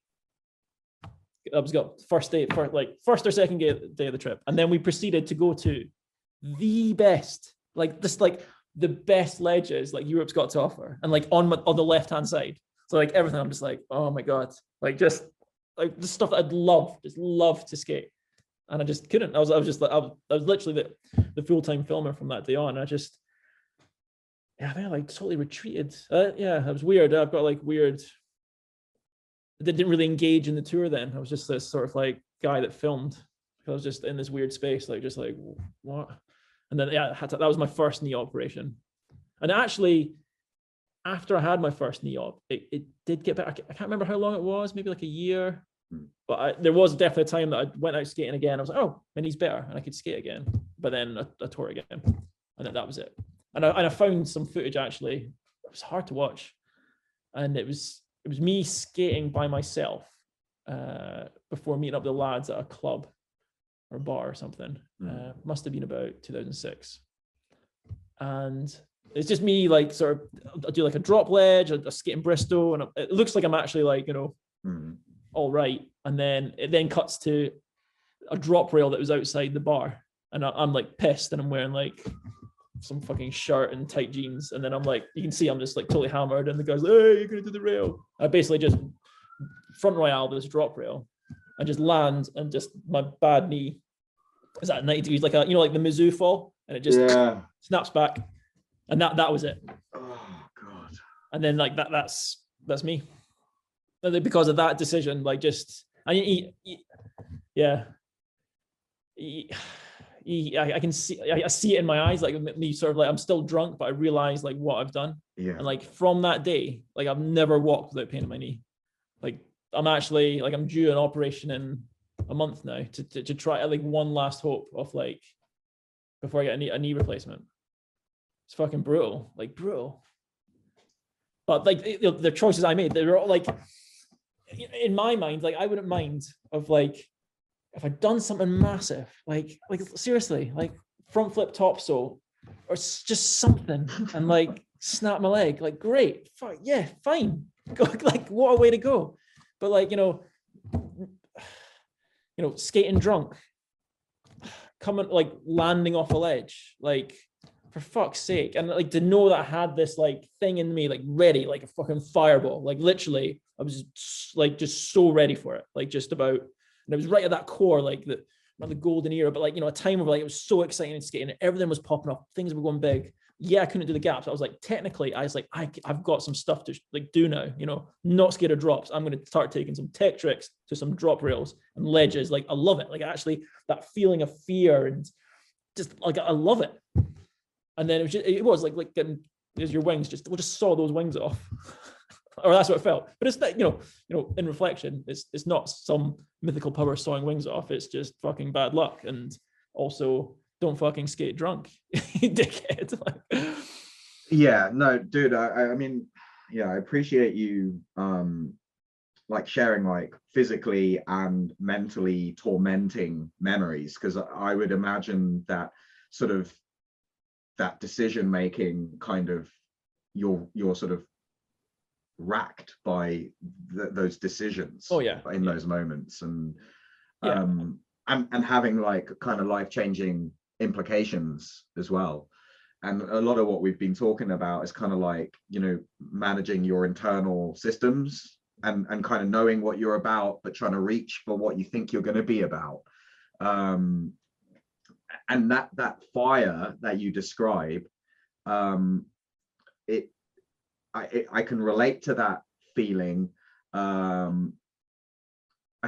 That was got first or second day of the trip, and then we proceeded to go to the best, the best ledges like Europe's got to offer, and like on the left hand side. So like everything, I'm just like, oh my god, like just like the stuff that I'd love to skate, and I just couldn't. I was literally the full-time filmer from that day on. I just, yeah, I think I like totally retreated. Yeah, it was weird. I've got like weird. I didn't really engage in the tour then. I was just this sort of like guy that filmed. I was just in this weird space, like just like what? And then yeah, that was my first knee operation. And actually, after I had my first knee op, it did get better. I can't remember how long it was, maybe like a year. But there was definitely a time that I went out skating again. I was like, oh, my knee's better, and I could skate again. But then I tore it again, and then that was it. And I found some footage actually. It was hard to watch, and it was me skating by myself before meeting up with the lads at a club or bar or something. Must have been about 2006, and it's just me like sort of, I'll do like a drop ledge, I skate in Bristol, and it looks like I'm actually like, you know, all right. And then it then cuts to a drop rail that was outside the bar, and I'm like pissed, and I'm wearing like some fucking shirt and tight jeans, and then I'm like, you can see I'm just like totally hammered, and the guy's like, hey, you're gonna do the rail. I basically just front royale this drop rail and just land, and just my bad knee is at 90 degrees, like a, you know, like the Mizzou fall, and it just snaps back. And that was it. Oh God. And then like that's me. And then because of that decision, like just I can see, I see it in my eyes, like me sort of like I'm still drunk, but I realize like what I've done. Yeah. And like from that day, like I've never walked without pain in my knee. Like I'm actually like I'm due an operation in a month now to try like one last hope of like before I get a knee replacement. It's fucking brutal, like brutal. But like the choices I made, they were all like, in my mind, like I wouldn't mind of like if I'd done something massive, like seriously, like front flip topsail or just something, and like snap my leg, like great, fuck yeah, fine, like what a way to go. But like you know, skating drunk, coming like landing off a ledge, like. For fuck's sake. And like to know that I had this like thing in me, like ready, like a fucking fireball, like literally I was just so ready for it, like just about, and it was right at that core, like not the golden era, but like, you know, a time of like, it was so exciting and skating, and everything was popping up, things were going big. Yeah, I couldn't do the gaps. I was like, technically, I was like, I've got some stuff to like do now, you know, not scared of drops. I'm going to start taking some tech tricks to some drop rails and ledges. Like, I love it. Like actually that feeling of fear and just like, I love it. And then it was like getting your wings, we'll just saw those wings off. Or that's what it felt. But it's that, you know, in reflection, it's not some mythical power sawing wings off. It's just fucking bad luck. And also don't fucking skate drunk, you dickhead. Yeah, no, dude, I mean, yeah, I appreciate you like sharing like physically and mentally tormenting memories, because I would imagine that sort of that decision making kind of you're sort of racked by those decisions. Oh yeah, in those moments, and having like kind of life-changing implications as well. And a lot of what we've been talking about is kind of like, you know, managing your internal systems and kind of knowing what you're about, but trying to reach for what you think you're going to be about. And that fire that you describe, I can relate to that feeling. I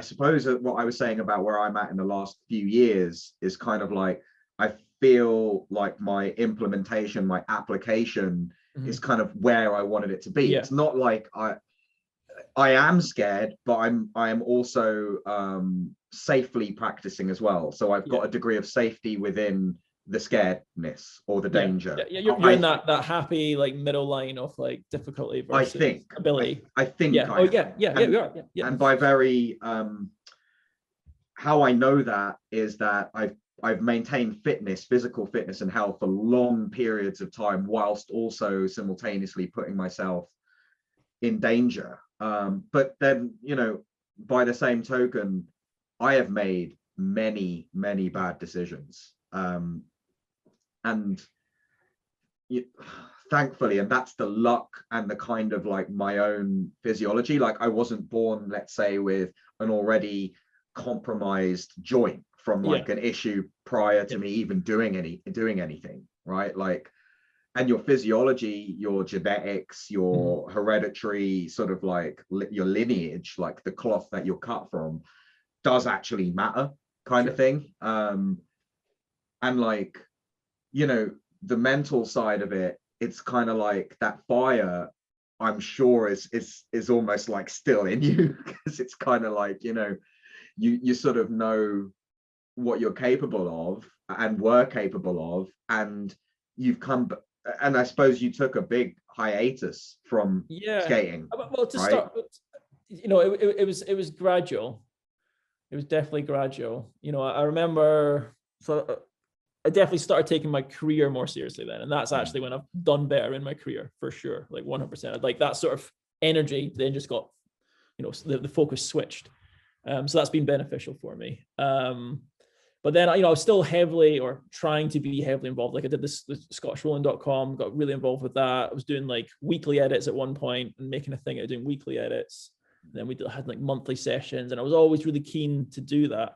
suppose that what I was saying about where I'm at in the last few years is kind of like, I feel like my implementation, my application is kind of where I wanted it to be. It's not like I am scared, but I am also safely practicing as well. So I've got a degree of safety within the scaredness or the danger. You're in that happy like middle line of like difficulty versus ability. I think. Yeah. We are. Yeah. And by very how I know that is that I've maintained physical fitness and health for long periods of time, whilst also simultaneously putting myself in danger. But then, you know, by the same token, I have made many bad decisions. And thankfully, and that's the luck and the kind of like my own physiology. Like I wasn't born, let's say, with an already compromised joint from like an issue prior to me even doing anything, right? Like, and your physiology, your genetics, your hereditary sort of like your lineage, like the cloth that you're cut from, does actually matter, kind of thing. And like, you know, the mental side of it, it's kind of like that fire, I'm sure is almost like still in you, because it's kind of like, you know, you sort of know what you're capable of and were capable of, and you've come, and I suppose you took a big hiatus from skating. Well, to start, you know, it was gradual. It was definitely gradual. You know, I remember, so I definitely started taking my career more seriously then, and that's actually when I've done better in my career, for sure, like 100%. Like that sort of energy then just got, you know, the focus switched. So that's been beneficial for me. But then, you know, I was still heavily, or trying to be heavily involved. Like I did this ScottishRolling.com, got really involved with that. I was doing like weekly edits at one point and making a thing out of doing weekly edits. Then we had like monthly sessions, and I was always really keen to do that.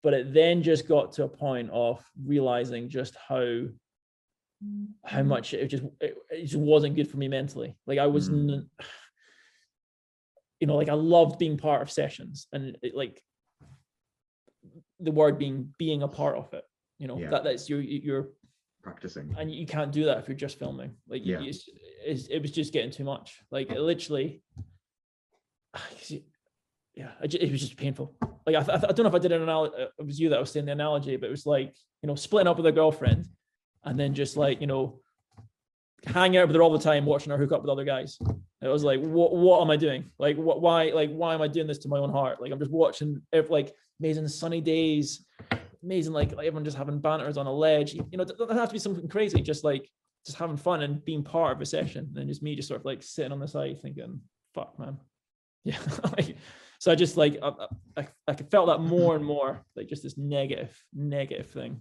But it then just got to a point of realizing just how much it just wasn't good for me mentally. Like I was, you know, like I loved being part of sessions, and like the word being a part of it, you know, that's you're practicing, and you can't do that if you're just filming. Like it was just getting too much. Like it literally, it was just painful. Like I don't know if I did an analogy, it was you that was saying the analogy, but it was like, you know, splitting up with a girlfriend and then just like, you know, hanging out with her all the time, watching her hook up with other guys. It was like, what am I doing? Like why am I doing this to my own heart? Like I'm just watching like amazing sunny days, amazing like everyone just having banters on a ledge. You know, it doesn't have to be something crazy, just having fun and being part of a session. And just me just sort of like sitting on the side thinking, fuck man. Yeah. Like, so I just like I felt that more and more, like just this negative thing,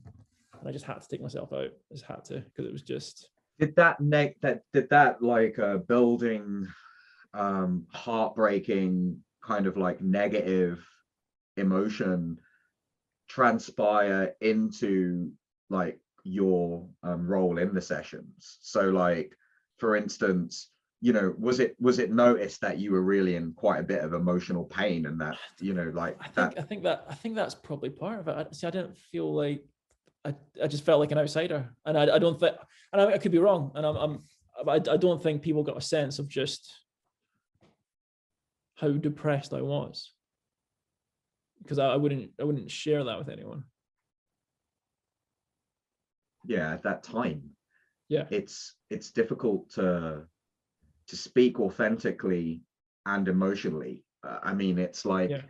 and I just had to take myself out. I just had to, because it was just. Did that like building heartbreaking kind of like negative emotion transpire into like your role in the sessions? So like, for instance, you know, was it noticed that you were really in quite a bit of emotional pain, and that, you know, like I think that's probably part of it. I didn't feel like, I just felt like an outsider, and I don't think, and I could be wrong, and I don't think people got a sense of just how depressed I was, because I wouldn't share that with anyone. Yeah, at that time, it's difficult to speak authentically and emotionally. I mean, it's like,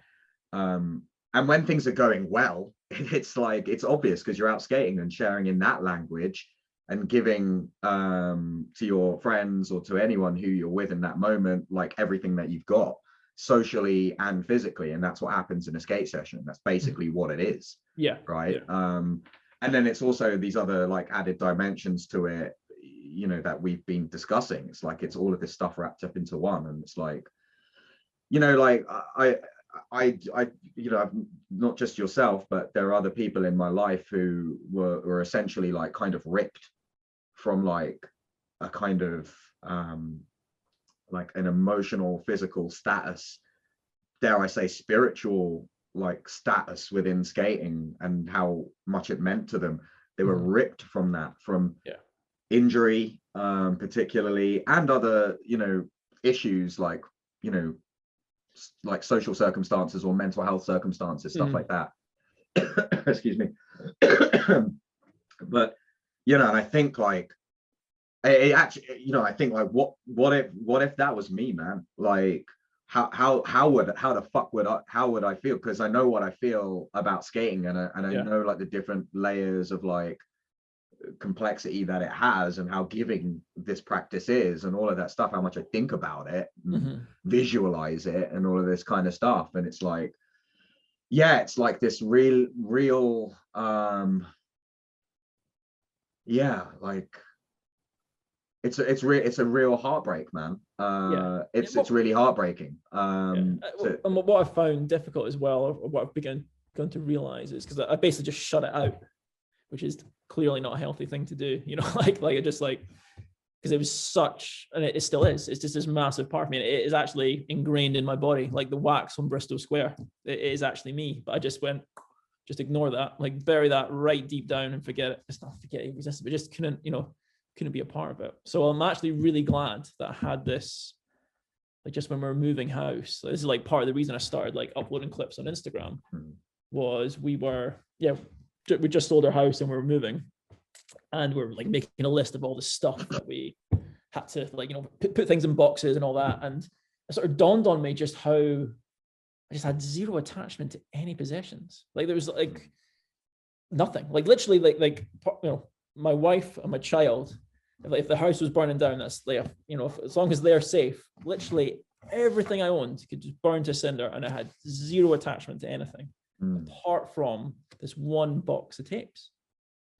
and when things are going well, it's like, it's obvious because you're out skating and sharing in that language and giving to your friends or to anyone who you're with in that moment, like everything that you've got socially and physically. And that's what happens in a skate session. That's basically what it is. Right. And then it's also these other like added dimensions to it, you know, that we've been discussing. It's like, it's all of this stuff wrapped up into one. And it's like, you know, like I you know, not just yourself, but there are other people in my life who were essentially like kind of ripped from like a kind of like an emotional, physical status, dare I say spiritual like status within skating, and how much it meant to them. They were ripped from that, from injury particularly, and other, you know, issues like, you know, like social circumstances or mental health circumstances, stuff like that. Excuse me. But, you know, and I think like, it actually, you know, I think like, what if that was me, man? Like, how the fuck would I feel? Because I know what I feel about skating, and I know like the different layers of like complexity that it has, and how giving this practice is, and all of that stuff, how much I think about it, and visualize it, and all of this kind of stuff. And it's like, yeah, it's like this real yeah, like it's a real heartbreak, man. It's really heartbreaking. And what I found difficult as well, or what I've begun to realize, is because I basically just shut it out, which is clearly not a healthy thing to do. You know, like it just like, because it was such, and it still is. It's just this massive part of me. And it is actually ingrained in my body, like the wax on Bristol Square. It is actually me. But I just went, just ignore that, like bury that right deep down and forget it. It's not forget it existed, but just couldn't be a part of it. So I'm actually really glad that I had this, like just when we were moving house. So this is like part of the reason I started like uploading clips on Instagram, was we just sold our house and we were moving, and we're like making a list of all the stuff that we had to like, put things in boxes and all that. And it sort of dawned on me just how I just had zero attachment to any possessions. Like there was like nothing, like literally like my wife and my child, if the house was burning down, that's like, as long as they're safe, literally everything I owned could just burn to cinder, and I had zero attachment to anything apart from this one box of tapes.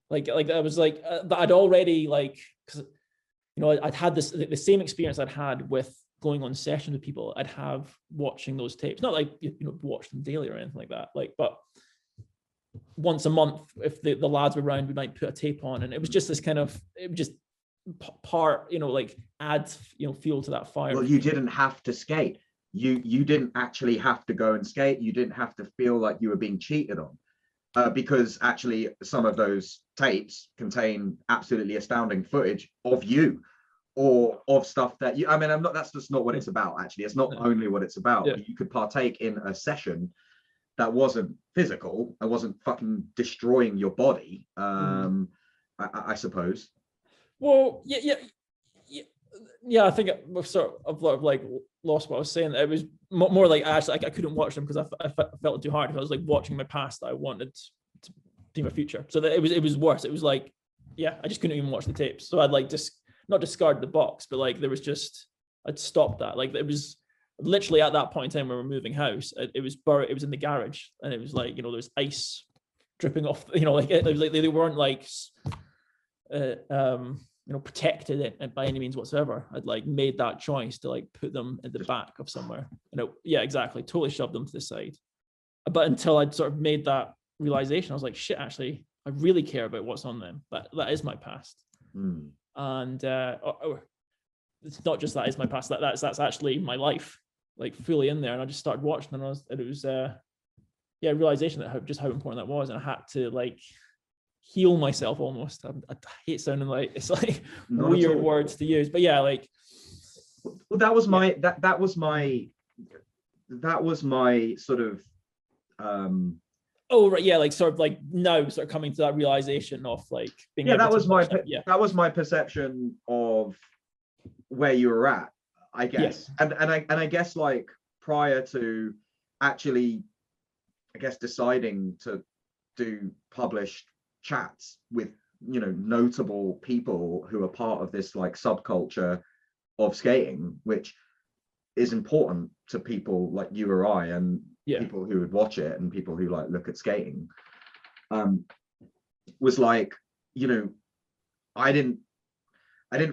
Like I was like, that I'd already like, because I'd had the same experience I'd had with going on sessions with people. I'd have watching those tapes, not like watch them daily or anything like that, like, but once a month, if the lads were around, we might put a tape on, and it was just this kind of, it was just part, like add fuel to that fire. Well, you didn't have to skate. You didn't actually have to go and skate. You didn't have to feel like you were being cheated on, because actually some of those tapes contain absolutely astounding footage of you, or of stuff that you, that's just not what it's about. Actually, it's not only what it's about. Yeah. You could partake in a session that wasn't physical, I wasn't fucking destroying your body, I suppose. Well, yeah. I think we've sort of like lost what I was saying. It was more like actually I couldn't watch them because I felt it too hard. If I was like watching my past, I wanted to be my future. So that it was worse. It was like, I just couldn't even watch the tapes. So I'd like just not discard the box, but like there was just, I'd stopped that. Like it was literally at that point in time when we were moving house, it was in the garage, and it was like, there was ice dripping off, like it was like they weren't like protected by any means whatsoever. I'd like made that choice to like put them at the back of somewhere, and exactly, totally shoved them to the side. But until I'd sort of made that realization, I was like, shit, actually I really care about what's on them. That is my past. And it's not just that is my past, that's actually my life, like fully in there. And I just started watching, and it was realization that how important that was, and I had to like heal myself almost. I hate sounding like it's like weird words to use, but like, well, that was my that was my sort of like sort of like now sort of coming to that realization of like being that was my perception of where you were at, I guess. And I guess like prior to actually, I guess, deciding to do published chats with notable people who are part of this like subculture of skating, which is important to people like you or I, and people who would watch it, and people who like look at skating, was like, I didn't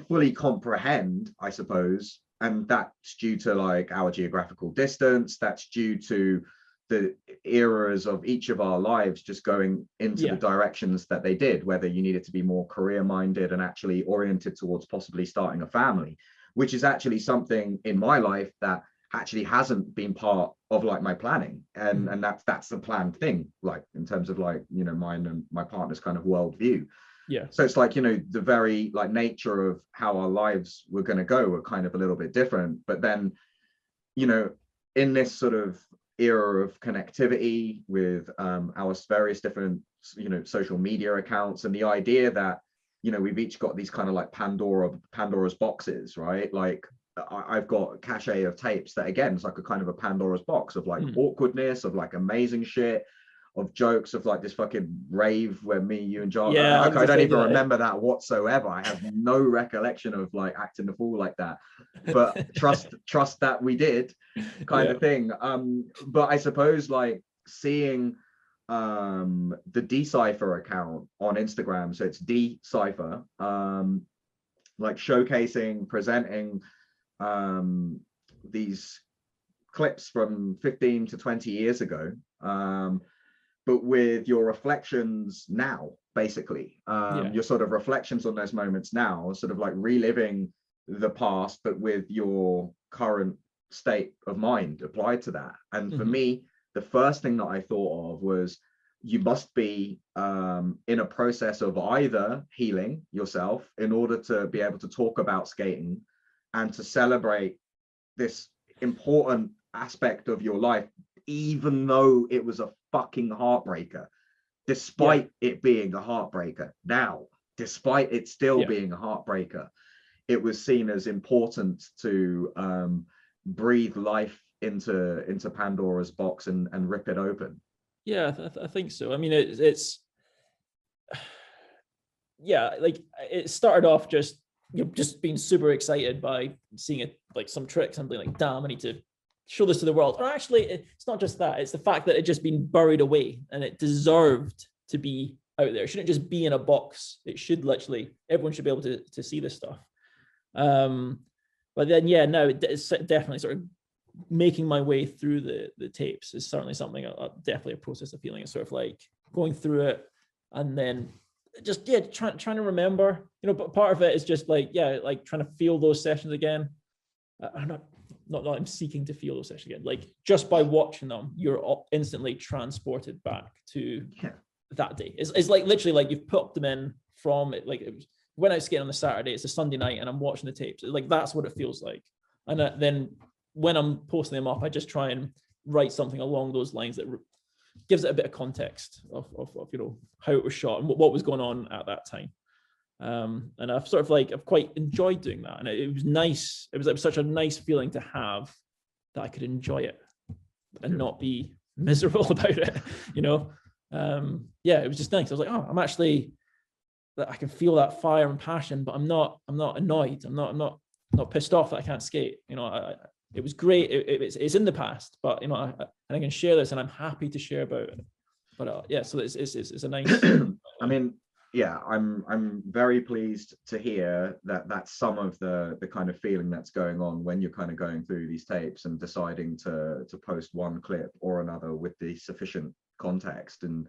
fully comprehend, I suppose, and that's due to like our geographical distance, that's due to the eras of each of our lives just going into the directions that they did, whether you needed to be more career minded and actually oriented towards possibly starting a family, which is actually something in my life that actually hasn't been part of like my planning, and that's the planned thing, like in terms of like mine and my partner's kind of worldview. So it's like the very like nature of how our lives were going to go were kind of a little bit different. But then in this sort of era of connectivity with our various different social media accounts, and the idea that we've each got these kind of like Pandora's boxes, right? Like I've got a cache of tapes that, again, it's like a kind of a Pandora's box of like awkwardness, of like amazing shit, of jokes, of like this fucking rave where me, you, and John. I don't even remember that whatsoever. I have no recollection of like acting the fool like that. But trust that we did, kind of thing. But I suppose like seeing the Decipher account on Instagram, so it's Decipher, like showcasing, presenting these clips from 15 to 20 years ago, but with your reflections now, basically, your sort of reflections on those moments now, sort of like reliving the past, but with your current state of mind applied to that. And for me, the first thing that I thought of was, you must be in a process of either healing yourself in order to be able to talk about skating and to celebrate this important aspect of your life, even though it was a fucking heartbreaker, despite it being a heartbreaker. Now, despite it still being a heartbreaker, it was seen as important to breathe life into Pandora's box and rip it open. Yeah, I think so. I mean, it's yeah, like it started off just being super excited by seeing it, like some tricks and being like, damn, I need to show this to the world. Or actually, it's not just that, it's the fact that it just been buried away and it deserved to be out there. It shouldn't just be in a box. It should literally, everyone should be able to see this stuff. But then, yeah, no, it's definitely sort of making my way through the tapes is certainly something, definitely a process of feeling. It's sort of like going through it and then just, trying to remember, but part of it is just like, like trying to feel those sessions again. I'm not I'm seeking to feel those sessions again. Like just by watching them, you're instantly transported back to that day. It's like literally like you've put them in from it. Like it was, when I was skating on the Saturday, it's a Sunday night and I'm watching the tapes. Like that's what it feels like. And then when I'm posting them up, I just try and write something along those lines that gives it a bit of context of how it was shot and what was going on at that time. And I've sort of like, I've quite enjoyed doing that. And it was nice. It was like such a nice feeling to have that I could enjoy it and not be miserable about it, it was just nice. I was like, oh, I'm actually, that I can feel that fire and passion, but I'm not annoyed. I'm not pissed off that I can't skate. It was great. It's in the past, but and I can share this, and I'm happy to share about it. But so it's a nice. I mean, I'm very pleased to hear that that's some of the kind of feeling that's going on when you're kind of going through these tapes and deciding to post one clip or another with the sufficient context. And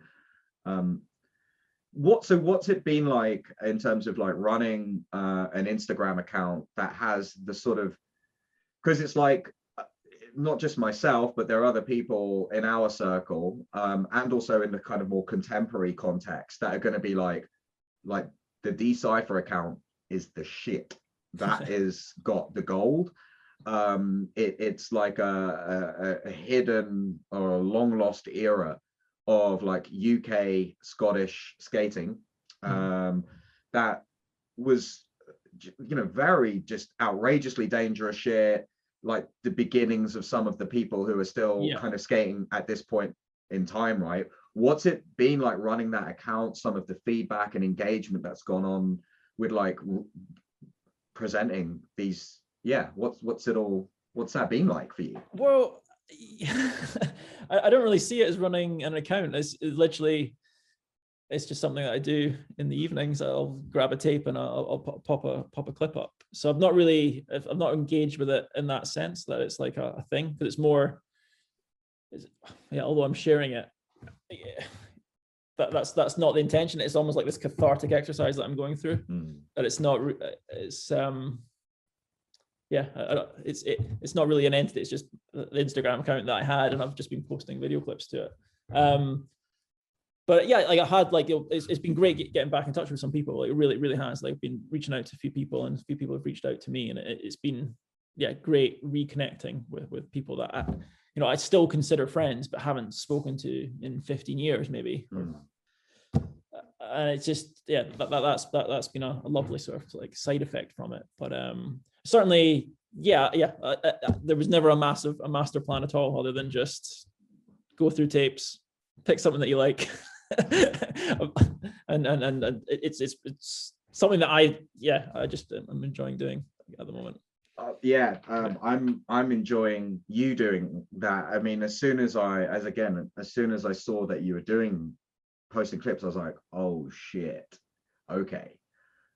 what's it been like in terms of like running an Instagram account that has the sort of, because it's like not just myself, but there are other people in our circle and also in the kind of more contemporary context that are going to be like the Decipher account is the shit. That is got the gold. It's like a hidden or a long lost era of like UK Scottish skating that was very just outrageously dangerous shit, like the beginnings of some of the people who are still kind of skating at this point in time, right? What's it been like running that account, some of the feedback and engagement that's gone on with like presenting these, what's that been like for you? Well, I don't really see it as running an account. It's literally, it's just something that I do in the evenings. I'll grab a tape and I'll pop a clip up. So I'm not engaged with it in that sense that it's like a thing, but it's more, although I'm sharing it, that's not the intention. It's almost like this cathartic exercise that I'm going through. That it's not, it's it's not really an entity. It's just the Instagram account that I had, and I've just been posting video clips to it. But like I had, like it's been great getting back in touch with some people. Like it really has. Like been reaching out to a few people, and a few people have reached out to me, and it's been great reconnecting with people that I still consider friends, but haven't spoken to in 15 years maybe. And it's just that's been a lovely sort of like side effect from it. But certainly there was never a master plan at all, other than just go through tapes, pick something that you like. and it's something that I'm enjoying doing at the moment. I'm enjoying you doing that. I mean, as soon as I saw that you were posting clips, I was like, oh shit, okay.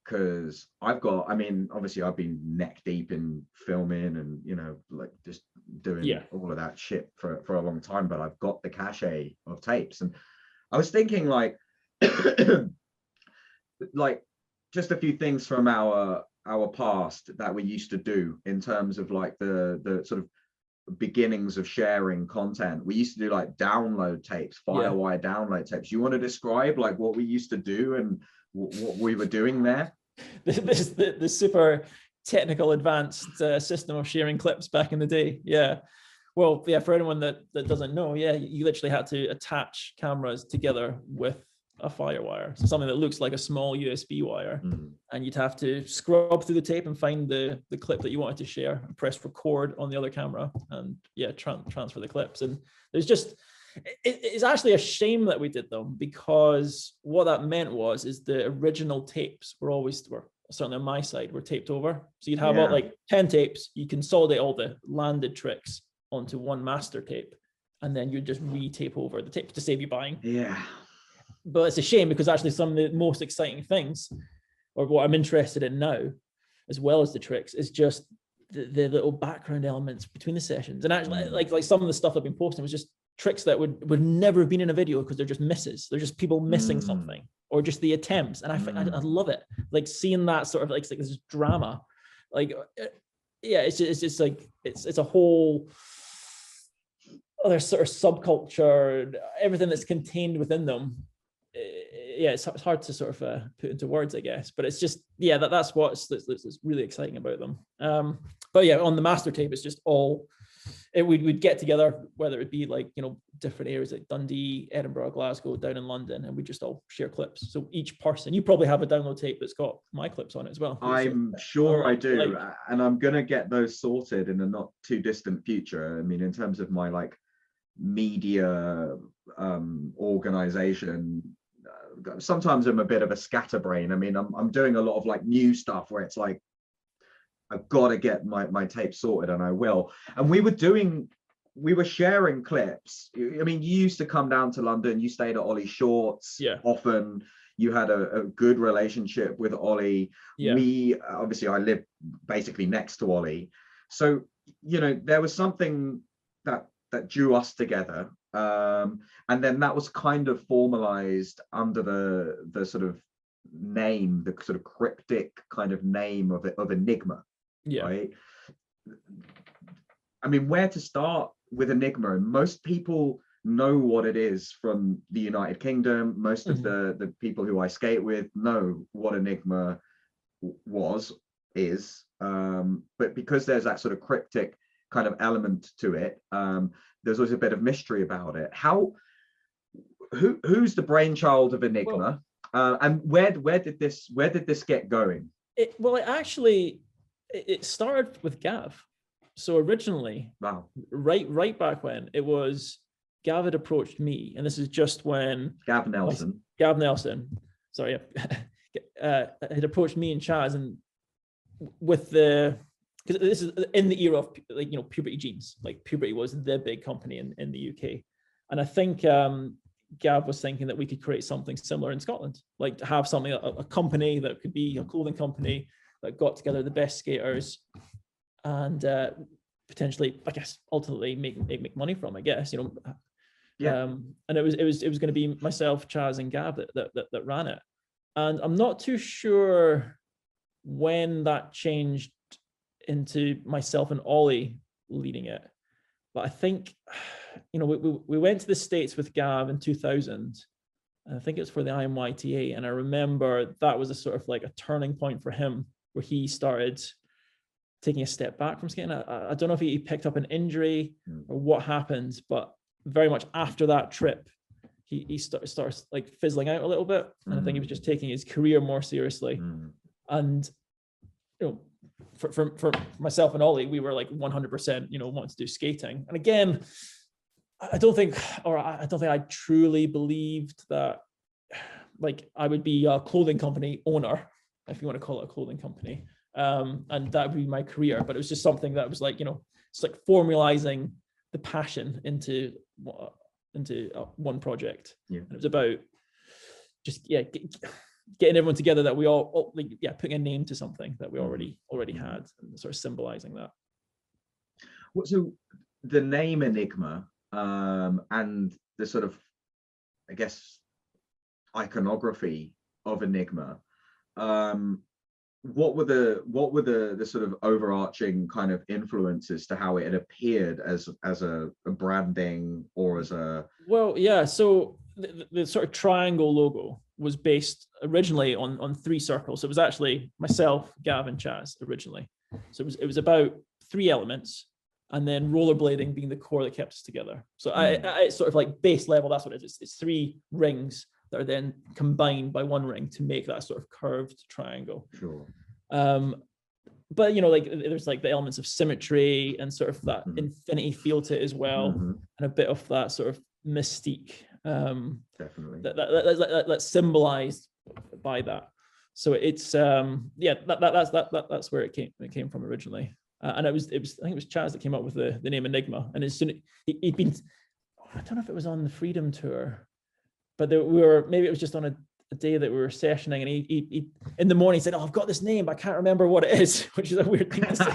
because I mean, obviously I've been neck deep in filming and, you know, like just doing all of that shit for a long time, but I've got the cachet of tapes. And I was thinking like, like just a few things from our past that we used to do in terms of like the sort of beginnings of sharing content. We used to do like download tapes, firewire download tapes. You want to describe like what we used to do and what we were doing there? The super technical advanced system of sharing clips back in the day. Yeah. Well, yeah, for anyone that doesn't know, yeah, you literally had to attach cameras together with a firewire. So something that looks like a small USB wire. And you'd have to scrub through the tape and find the clip that you wanted to share and press record on the other camera and transfer the clips. And there's just, it's actually a shame that we did them, because what that meant is the original tapes were certainly on my side, were taped over. So you'd have about like 10 tapes, you consolidate all the landed tricks onto one master tape, and then you just re-tape over the tape to save you buying. Yeah. But it's a shame, because actually some of the most exciting things, or what I'm interested in now, as well as the tricks, is just the little background elements between the sessions. And actually, like some of the stuff I've been posting was just tricks that would never have been in a video, because they're just misses. They're just people missing something, or just the attempts. And I love it, like seeing that sort of like this drama. Like, yeah, it's just like it's a whole other sort of subculture, everything that's contained within them. Yeah, it's hard to sort of put into words, I guess, but it's just, yeah, that's what's really exciting about them. But yeah, on the master tape, it's just all, we'd get together, whether it be like, you know, different areas like Dundee, Edinburgh, Glasgow, down in London, and we just all share clips. So each person, you probably have a download tape that's got my clips on it as well. I'm sure I do, and I'm gonna get those sorted in a not too distant future. I mean, in terms of my like media organization, sometimes I'm a bit of a scatterbrain. I mean, I'm doing a lot of like new stuff where it's like I've got to get my tape sorted, and I will. And we were sharing clips. I mean, you used to come down to London, you stayed at Ollie Short's often. You had a good relationship with Ollie. We obviously, I live basically next to Ollie, so you know there was something that drew us together, and then that was kind of formalized under the sort of name, the sort of cryptic kind of name of Enigma. Right. I mean, where to start with Enigma? And most people know what it is from the United Kingdom. Most of the people who I skate with know what Enigma is, but because there's that sort of cryptic kind of element to it, there's always a bit of mystery about it. Who's the brainchild of Enigma? And where did this get going? It started with Gav. So originally, right back when, it was Gav had approached me, and this is just when Gav Nelson, sorry, had approached me and Chaz, and with because this is in the era of, like, you know, puberty jeans. Like, puberty was the big company in the UK, and I think Gav was thinking that we could create something similar in Scotland, like to have something, a company that could be a clothing company that got together the best skaters and potentially, I guess, ultimately make money from, I guess, you know. And it was going to be myself, Chaz, and Gav that ran it. And I'm not too sure when that changed into myself and Ollie leading it, but I think, you know, we went to the States with Gav in 2000. And I think it's for the IMYTA, and I remember that was a sort of like a turning point for him, where he started taking a step back from skating. I don't know if he picked up an injury or what happened, but very much after that trip, he starts like fizzling out a little bit. And I think he was just taking his career more seriously. And, you know, for myself and Ollie, we were like 100%, you know, wanting to do skating. And again, I don't think I truly believed that, like, I would be a clothing company owner, if you want to call it a clothing company, and that would be my career. But it was just something that was like, you know, it's like formalizing the passion into one project. And it was about just getting everyone together that we all like, yeah, putting a name to something that we already had, and sort of symbolizing that. So the name Enigma, and the sort of, I guess, iconography of Enigma, what were the sort of overarching kind of influences to how it had appeared as a branding or as a... Well, yeah, so the sort of triangle logo was based originally on 3 circles. It was actually myself, Gav, and Chaz originally. So it was about 3 elements, and then rollerblading being the core that kept us together. So I sort of like base level, that's what it is. It's 3 rings that are then combined by 1 ring to make that sort of curved triangle. Sure. But like there's like the elements of symmetry and sort of that infinity feel to it as well, and a bit of that sort of mystique. Definitely. That's symbolized by that. So it's that's where it came from originally. And it was I think it was Chaz that came up with the name Enigma. And as soon he'd been, I don't know if it was on the Freedom Tour, but maybe it was just on a day that we were sessioning, and he in the morning said, "Oh, I've got this name, but I can't remember what it is," which is a weird thing to say.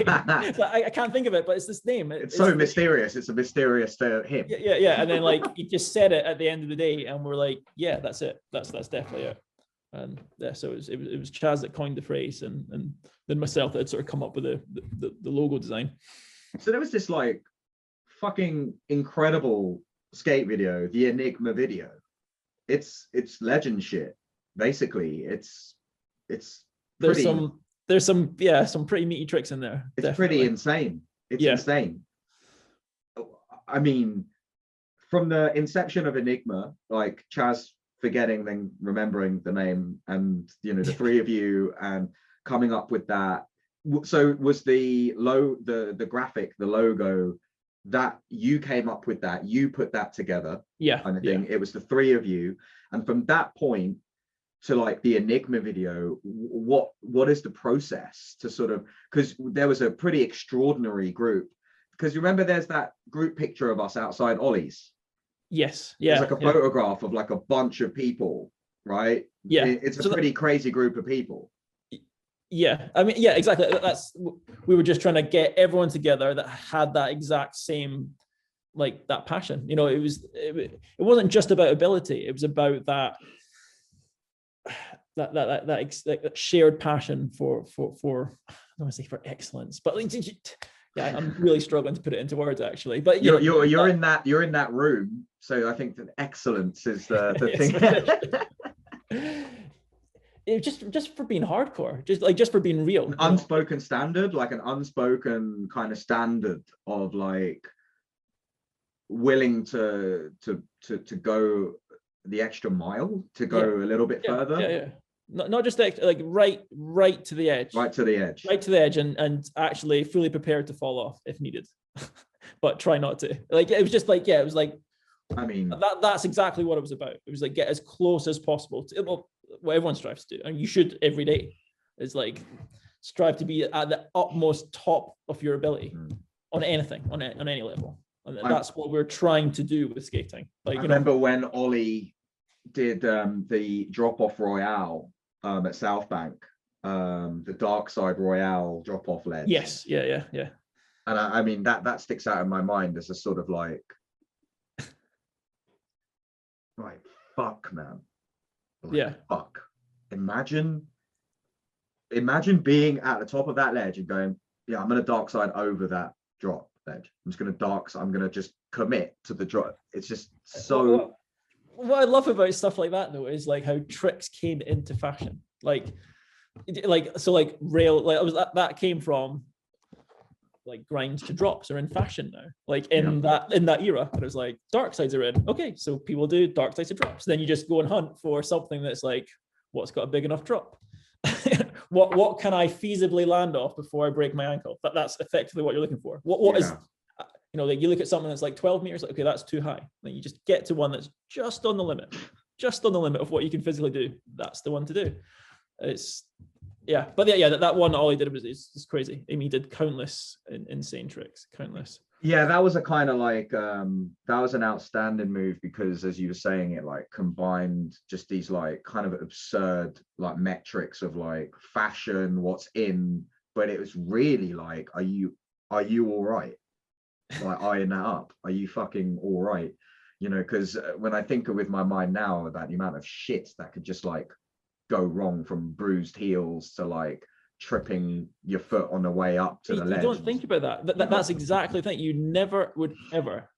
So I can't think of it, but it's this name. It's so mysterious. It's a mysterious to him. Yeah. And then like he just said it at the end of the day, and we're like, yeah, that's it. That's definitely it. And yeah, so it was Chaz that coined the phrase, and then myself that had sort of come up with the logo design. So there was this like fucking incredible skate video, the Enigma video. It's legend shit. Basically, it's there's some pretty meaty tricks in there. It's definitely. Pretty insane. It's insane. I mean, from the inception of Enigma, like Chaz forgetting then remembering the name, and the 3 of you and coming up with that. So was the graphic, the logo, that you came up with, that you put that together, kind of thing. It was the 3 of you, and from that point to like the Enigma video, what is the process to sort of, because there was a pretty extraordinary group, because you remember there's that group picture of us outside Ollie's. Yes. Yeah. It's like a photograph of like a bunch of people, right? Yeah. It's a pretty crazy group of people. Yeah. I mean, yeah, exactly. We were just trying to get everyone together that had that exact same, like that passion. It wasn't just about ability. It was about that shared passion for I don't want to say for excellence, but like, yeah, I'm really struggling to put it into words actually. But you're in that room, so I think that excellence is the thing. It just for being hardcore, just for being real. An unspoken standard, like an unspoken kind of standard of like willing to go the extra mile, to go a little bit further. Yeah. Not just like right to the edge. Right to the edge, and actually fully prepared to fall off if needed, but try not to. Like it was just like it was like. I mean, that's exactly what it was about. It was like get as close as possible to what everyone strives to do, and you should every day. Is like strive to be at the utmost top of your ability on anything, on any level, and that's what we're trying to do with skating. Like I remember when Ollie did the drop-off Royale at South Bank, the Dark Side Royale drop-off ledge. Yes, yeah. And I mean that sticks out in my mind as a sort of like. Right, fuck, man. Fuck. Imagine being at the top of that ledge and going, yeah, I'm gonna dark side over that drop ledge. I'm gonna just commit to the drop. It's just so. What I love about stuff like that though is like how tricks came into fashion. Like rail, like that came from. Like grinds to drops are in fashion now, like in that era. And it was like dark sides are in. Okay, so people do dark sides to drops. Then you just go and hunt for something that's like, what's got a big enough drop? what can I feasibly land off before I break my ankle? That's effectively what you're looking for. What is, like you look at something that's like 12 meters, like, okay, that's too high. Then you just get to one that's just on the limit of what you can physically do. That's the one to do. But that one Ollie did is crazy. Amy did countless insane tricks, countless. Yeah, that was a kind of like that was an outstanding move because as you were saying, it like combined just these like kind of absurd like metrics of like fashion, what's in, but it was really like, are you all right? Like eyeing that up. Are you fucking all right? You know, because when I think of with my mind now about the amount of shit that could just like go wrong, from bruised heels to like tripping your foot on the way up to the You ledge. don't think about that. That's exactly the thing. You never would ever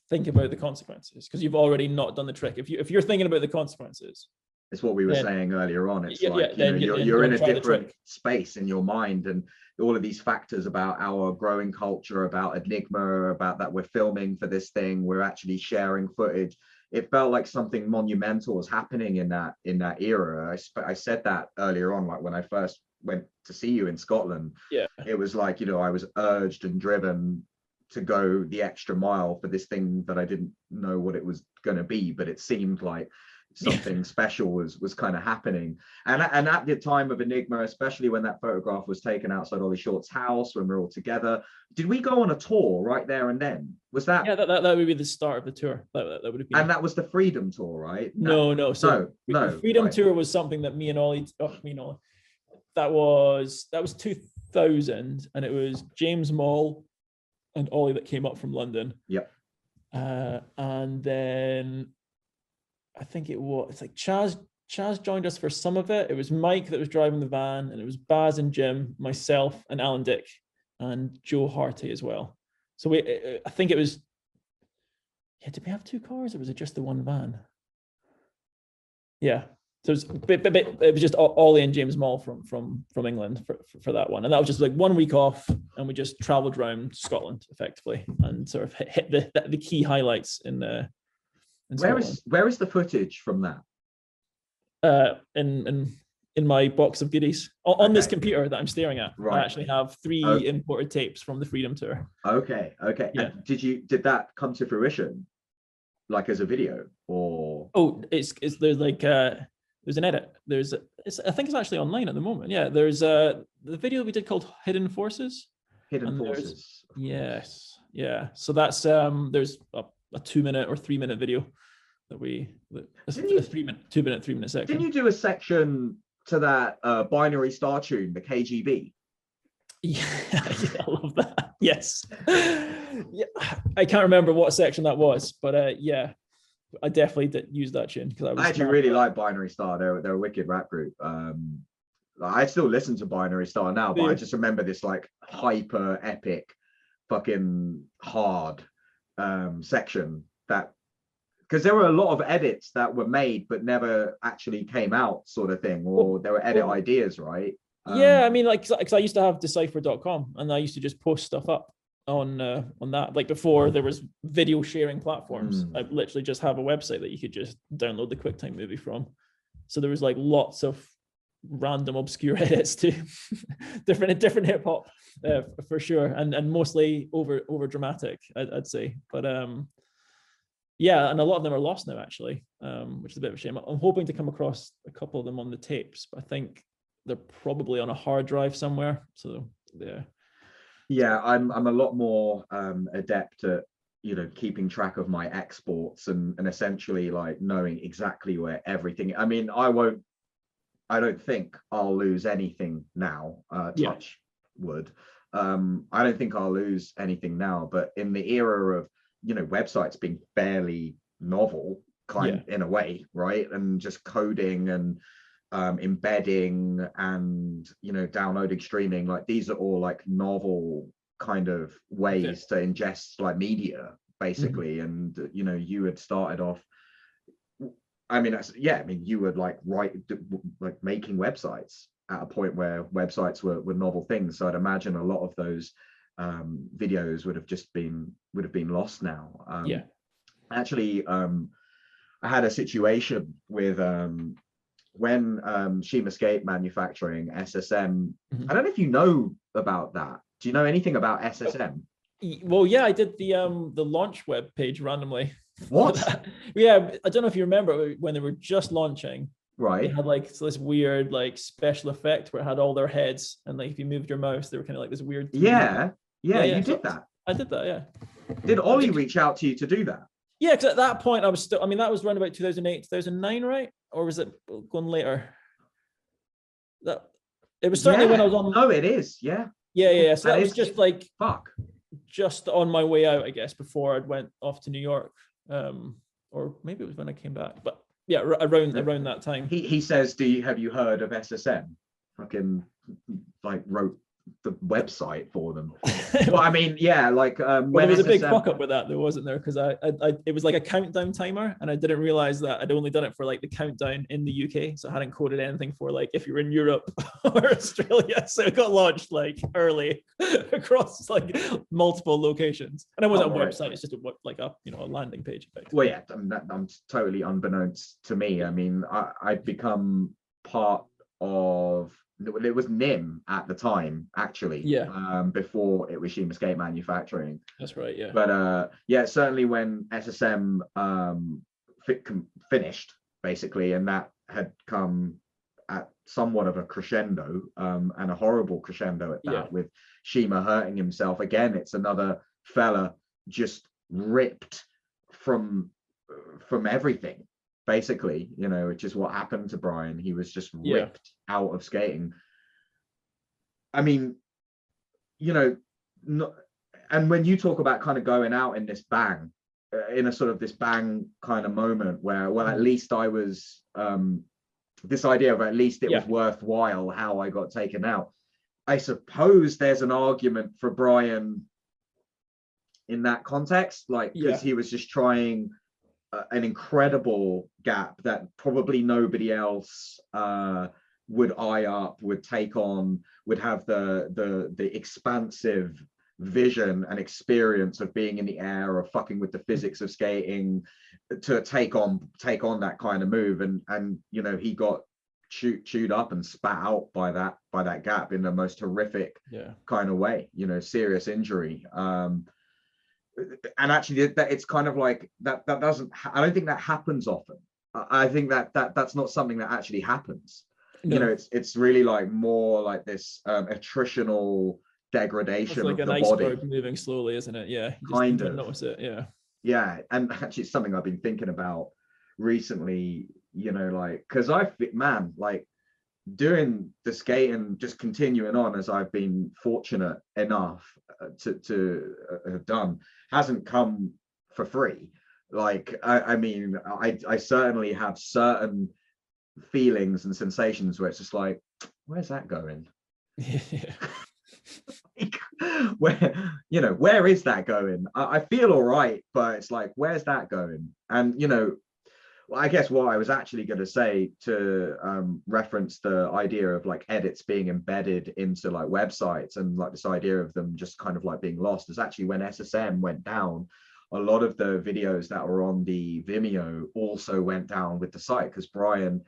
think about the consequences because you've already not done the trick. If you're thinking about the consequences, it's what we were saying earlier on. It's like, you're in a different space in your mind, and all of these factors about our growing culture, about Enigma, about that we're filming for this thing, we're actually sharing footage. It felt like something monumental was happening in that era. I said that earlier on, like when I first went to see you in Scotland. Yeah, it was like, I was urged and driven to go the extra mile for this thing that I didn't know what it was going to be, but it seemed like something special was kind of happening. And at the time of Enigma, especially when that photograph was taken outside Ollie Short's house when we we're all together, did we go on a tour right there and then? Was that? Yeah, that would be the start of the tour. That would have been. And that was the Freedom Tour, right? No. So no. The Freedom right. Tour was something that me and Ollie, that was 2000, and it was James Moll and Ollie that came up from London. Yep. And then I think it's like Chaz joined us for some of it. It was Mike that was driving the van, and it was Baz and Jim, myself and Alan Dick and Joe Harty as well. So I think it was, did we have two cars or was it just the one van? Yeah. So it was just Ollie and James Moll from England for that one. And that was just like 1 week off, and we just traveled around Scotland effectively and sort of hit the key highlights in where is the footage from that? In my box of goodies on this computer that I'm staring at. Right. I actually have 3 imported tapes from the Freedom Tour. Okay. Yeah. And did that come to fruition, like as a video, or? Oh, there's like there's an edit. I think it's actually online at the moment. Yeah, there's the video we did called Hidden Forces. Hidden Forces. Yes. Yeah. So that's there's a 2 minute or 3 minute video that a 3 minute section. Didn't you do a section to that Binary Star tune, the KGB? Yeah, I love that. Yes. Yeah, I can't remember what section that was, but yeah, I definitely did use that tune because I actually really like Binary Star. They're a wicked rap group. I still listen to Binary Star now, but I just remember this like hyper epic, fucking hard section that, because there were a lot of edits that were made but never actually came out, sort of thing, or there were edit ideas, right? Yeah, I mean, like, because I used to have decipher.com, and I used to just post stuff up on that. Like before there was video sharing platforms, I literally just have a website that you could just download the QuickTime movie from. So there was like lots of random obscure edits to different hip hop for sure, and mostly over dramatic, I'd say. But yeah, and a lot of them are lost now actually, which is a bit of a shame. I'm hoping to come across a couple of them on the tapes, but I think they're probably on a hard drive somewhere. So yeah, I'm a lot more adept at keeping track of my exports and essentially like knowing exactly where everything. I mean, I don't think I'll lose anything now. Touch wood. I don't think I'll lose anything now. But in the era of websites being fairly novel, in a way, right, and just coding and embedding and downloading, streaming, like these are all like novel kind of ways to ingest like media basically. And you had started off, I mean you would like making websites at a point where websites were novel things, so I'd imagine a lot of those videos would have been lost now. Actually, I had a situation with when Shima Skate Manufacturing, SSM. I don't know if you know about that. Do you know anything about SSM? Well, yeah, I did the launch web page randomly. What? Yeah, I don't know if you remember when they were just launching. Right. They had like this weird like special effect where it had all their heads, and like if you moved your mouse, they were kind of like this weird. Yeah, you did that. I did that, yeah. Did Ollie reach out to you to do that? Yeah, because at that point I was still, I mean, that was around about 2008, 2009, right? Or was it going later? That it was certainly when I was on. No, it is. Yeah. Yeah. So that was is, just like just on my way out, I guess, before I went off to New York. Or maybe it was when I came back. But yeah, around that time. He says, have you heard of SSM? Fucking like wrote the website for them. Well, I mean, yeah, like when there was a big fuck up with that, there wasn't there, because I it was like a countdown timer, and I didn't realize that I'd only done it for like the countdown in the UK, so I hadn't coded anything for like if you're in Europe or Australia. So it got launched like early across like multiple locations, and it wasn't a website; it's just a landing page. Well, yeah, I'm totally unbeknownst to me. I mean, I'd become part of. It was NIM at the time, actually. Yeah. Before it was Shima Skate Manufacturing. That's right. Yeah. But yeah, certainly when SSM finished, basically, and that had come at somewhat of a crescendo, and a horrible crescendo at that, with Shima hurting himself again. It's another fella just ripped from everything. Basically, which is what happened to Brian. He was just ripped out of skating. I mean, and when you talk about kind of going out in this bang, in a sort of this bang kind of moment where, well, at least I was, this idea of at least it was worthwhile how I got taken out. I suppose there's an argument for Brian in that context, like, because he was just trying an incredible gap that probably nobody else would eye up, would take on, would have the expansive vision and experience of being in the air, of fucking with the physics of skating, to take on that kind of move. And he got chewed up and spat out by that gap in the most horrific kind of way, serious injury. And actually, that it's kind of like that doesn't, I don't think that happens often. I think that's not something that actually happens. No. It's really like more like this attritional degradation, it's like of the iceberg body moving slowly, isn't it? Yeah, you kind of notice it. Yeah, and actually it's something I've been thinking about recently, like, because like doing the skating, just continuing on as I've been fortunate enough to have done, hasn't come for free. Like, I mean, I certainly have certain feelings and sensations where it's just like, where's that going? Like, where is that going? I feel all right, but it's like, where's that going? And well, I guess what I was actually going to say to reference the idea of like edits being embedded into like websites, and like this idea of them just kind of like being lost, is actually when SSM went down, a lot of the videos that were on the Vimeo also went down with the site, because Brian,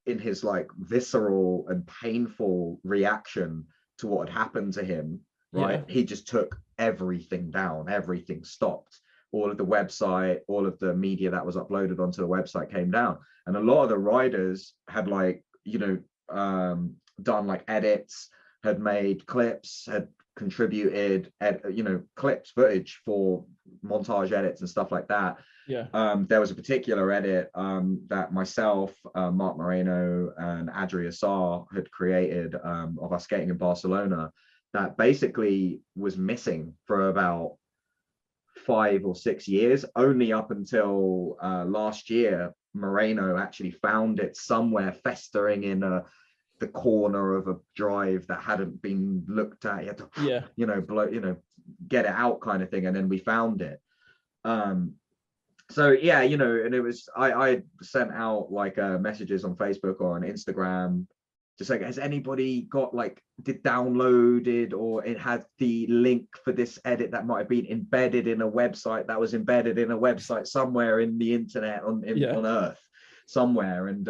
in his like visceral and painful reaction to what had happened to him, right, he just took everything down, everything stopped. All of the website, all of the media that was uploaded onto the website came down. And a lot of the riders had like, done like edits, had made clips, had contributed, clips, footage for montage edits and stuff like that. There was a particular edit that myself, Mark Moreno and Adria Saar had created of us skating in Barcelona, that basically was missing for about 5 or 6 years, only up until last year. Moreno actually found it somewhere festering in the corner of a drive that hadn't been looked at. He had to get it out kind of thing, and then we found it. So yeah, and it was, I sent out like messages on Facebook or on Instagram, just like, has anybody got like downloaded, or it had the link for this edit that might have been embedded in a website that was embedded in a website somewhere in the internet on Earth somewhere. And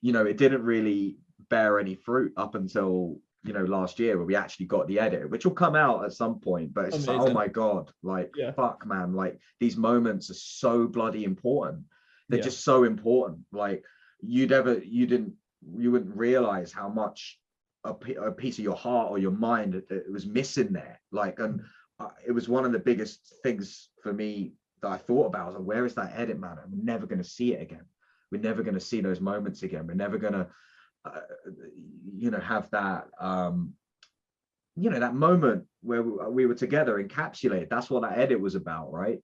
it didn't really bear any fruit up until last year, where we actually got the edit, which will come out at some point. But it's like, oh my god, like fuck man, like these moments are so bloody important. They're just so important. Like you wouldn't realize how much a piece of your heart or your mind that was missing there. Like, and it was one of the biggest things for me that I thought about. I was like, where is that edit, man? I'm never going to see it again. We're never going to see those moments again. We're never going to, have that, that moment where we were together encapsulated. That's what that edit was about, right?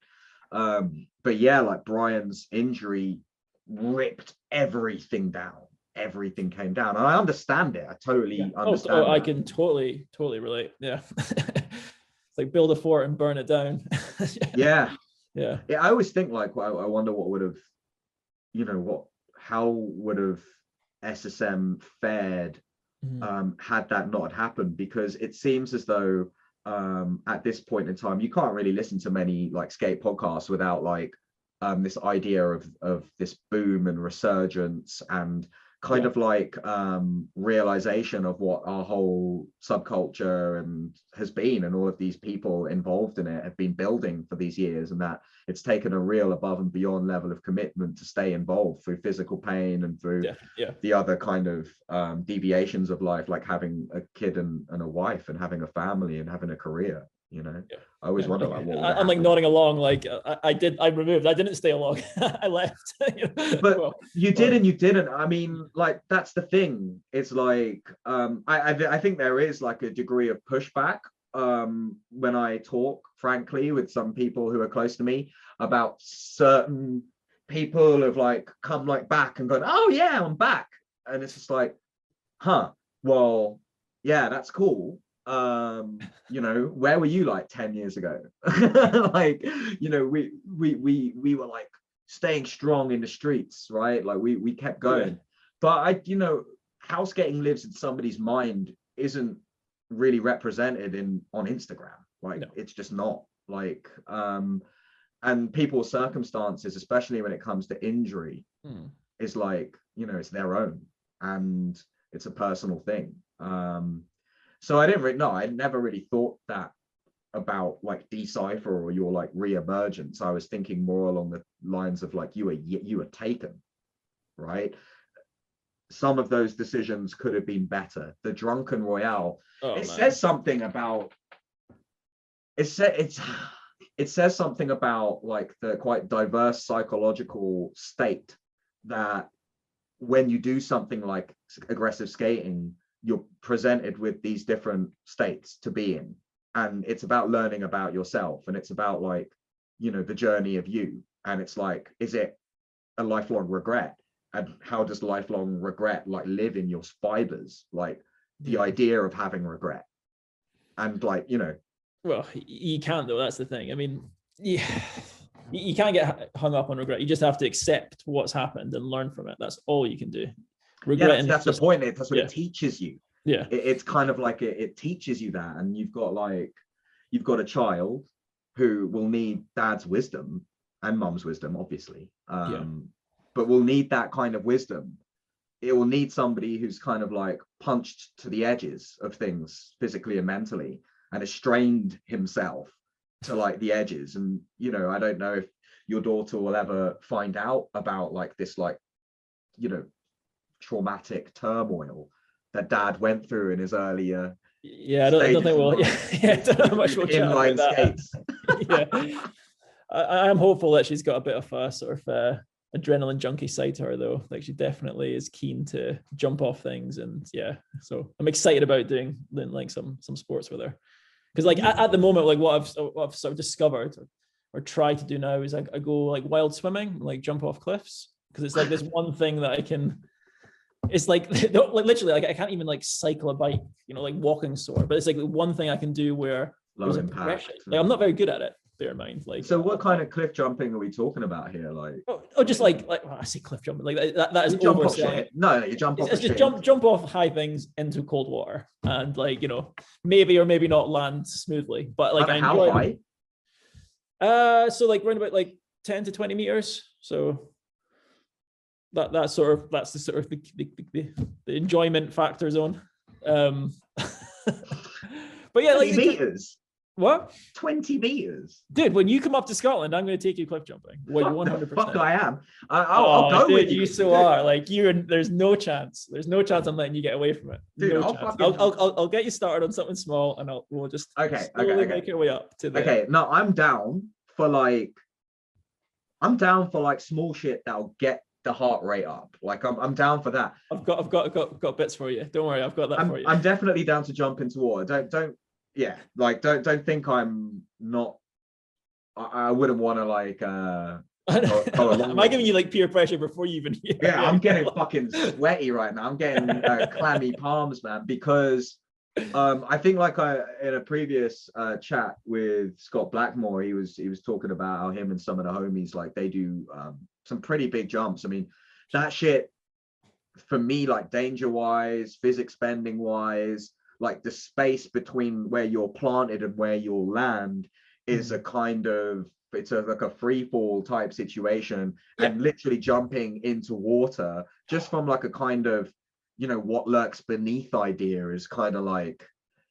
But yeah, like Brian's injury ripped everything down. Everything came down, and I understand it. I totally understand. I can totally relate. Yeah. It's like build a fort and burn it down. Yeah. I always think like, I wonder what would have, how would have SSM fared had that not happened, because it seems as though at this point in time you can't really listen to many like skate podcasts without like this idea of this boom and resurgence and kind of like realization of what our whole subculture and has been, and all of these people involved in it have been building for these years, and that it's taken a real above and beyond level of commitment to stay involved through physical pain and through the other kind of deviations of life, like having a kid and a wife and having a family and having a career. I always wonder like what I'm like nodding along, like I didn't stay along. I left. But you did and you didn't. I mean, like that's the thing. It's like I think there is like a degree of pushback when I talk frankly with some people who are close to me about certain people who've like come like back and gone, oh yeah, I'm back. And it's just like, well, yeah, that's cool. Where were you like 10 years ago? Like, we were like staying strong in the streets, right? Like we kept going. But how skating lives in somebody's mind isn't really represented on Instagram. Like it's just not like and people's circumstances, especially when it comes to injury, is like, it's their own and it's a personal thing. So I never really thought that about like Decipher or your like re-emergence. I was thinking more along the lines of like you were taken, right? Some of those decisions could have been better. The Drunken Royale, says something about it says something about like the quite diverse psychological state that when you do something like aggressive skating, you're presented with these different states to be in, and it's about learning about yourself, and it's about like the journey of you, and it's like, is it a lifelong regret, and how does lifelong regret like live in your fibers, like the idea of having regret, and like well, you can't though, that's the thing. I mean, you can't get hung up on regret. You just have to accept what's happened and learn from it. That's all you can do. Regret, that's the point. That's what it teaches you. Yeah, it's kind of like it teaches you that, and you've got a child who will need dad's wisdom and mum's wisdom, obviously, but will need that kind of wisdom. It will need somebody who's kind of like punched to the edges of things physically and mentally, and has strained himself to like the edges. And I don't know if your daughter will ever find out about like this like traumatic turmoil that dad went through in his earlier I don't think we'll I don't know how much we'll chat inline about skates. That. I am hopeful that she's got a bit of a sort of adrenaline junkie side to her though. Like she definitely is keen to jump off things, and so I'm excited about doing like some sports with her, because like at the moment, like what I've sort of discovered or try to do now is I go like wild swimming, like jump off cliffs, because it's like this one thing that I can. It's like literally like I can't even like cycle a bike, like walking sore, but it's like the one thing I can do where low impact. Like I'm not very good at it, bear in mind. Like, so what kind of cliff jumping are we talking about here? Like just like well, I say cliff jumping, like that is overselling. No, you jump off. It's just jump off high things into cold water, and like maybe or maybe not land smoothly, but like how high? So like around about like 10 to 20 meters. So that's the sort of the enjoyment factor zone. But yeah, like 20 meters. What? 20 meters. Dude, when you come up to Scotland, I'm going to take you cliff jumping. 100%. Fuck, I am. I'll go dude, with you. You so are. Like, there's no chance. There's no chance I'm letting you get away from it. Dude, no chance. I'll get you started on something small, and we'll just slowly make our way up to the. Okay, no, I'm down for like small shit that'll get the heart rate up. Like I'm down for that. I've got bits for you. Don't worry, I've got that for you. I'm definitely down to jump into water. Don't think I'm not. I wouldn't want to like go am I giving you like peer pressure before you even hear? Yeah, I'm getting fucking sweaty right now. I'm getting clammy palms, man, because I think like in a previous chat with Scott Blackmore, he was talking about how him and some of the homies, like, they do some pretty big jumps. I mean, that shit for me, like, danger wise, physics bending wise, like the space between where you're planted and where you'll land is a kind of, it's like a free fall type situation. And literally jumping into water just from like a kind of, you know, what lurks beneath idea is kind of like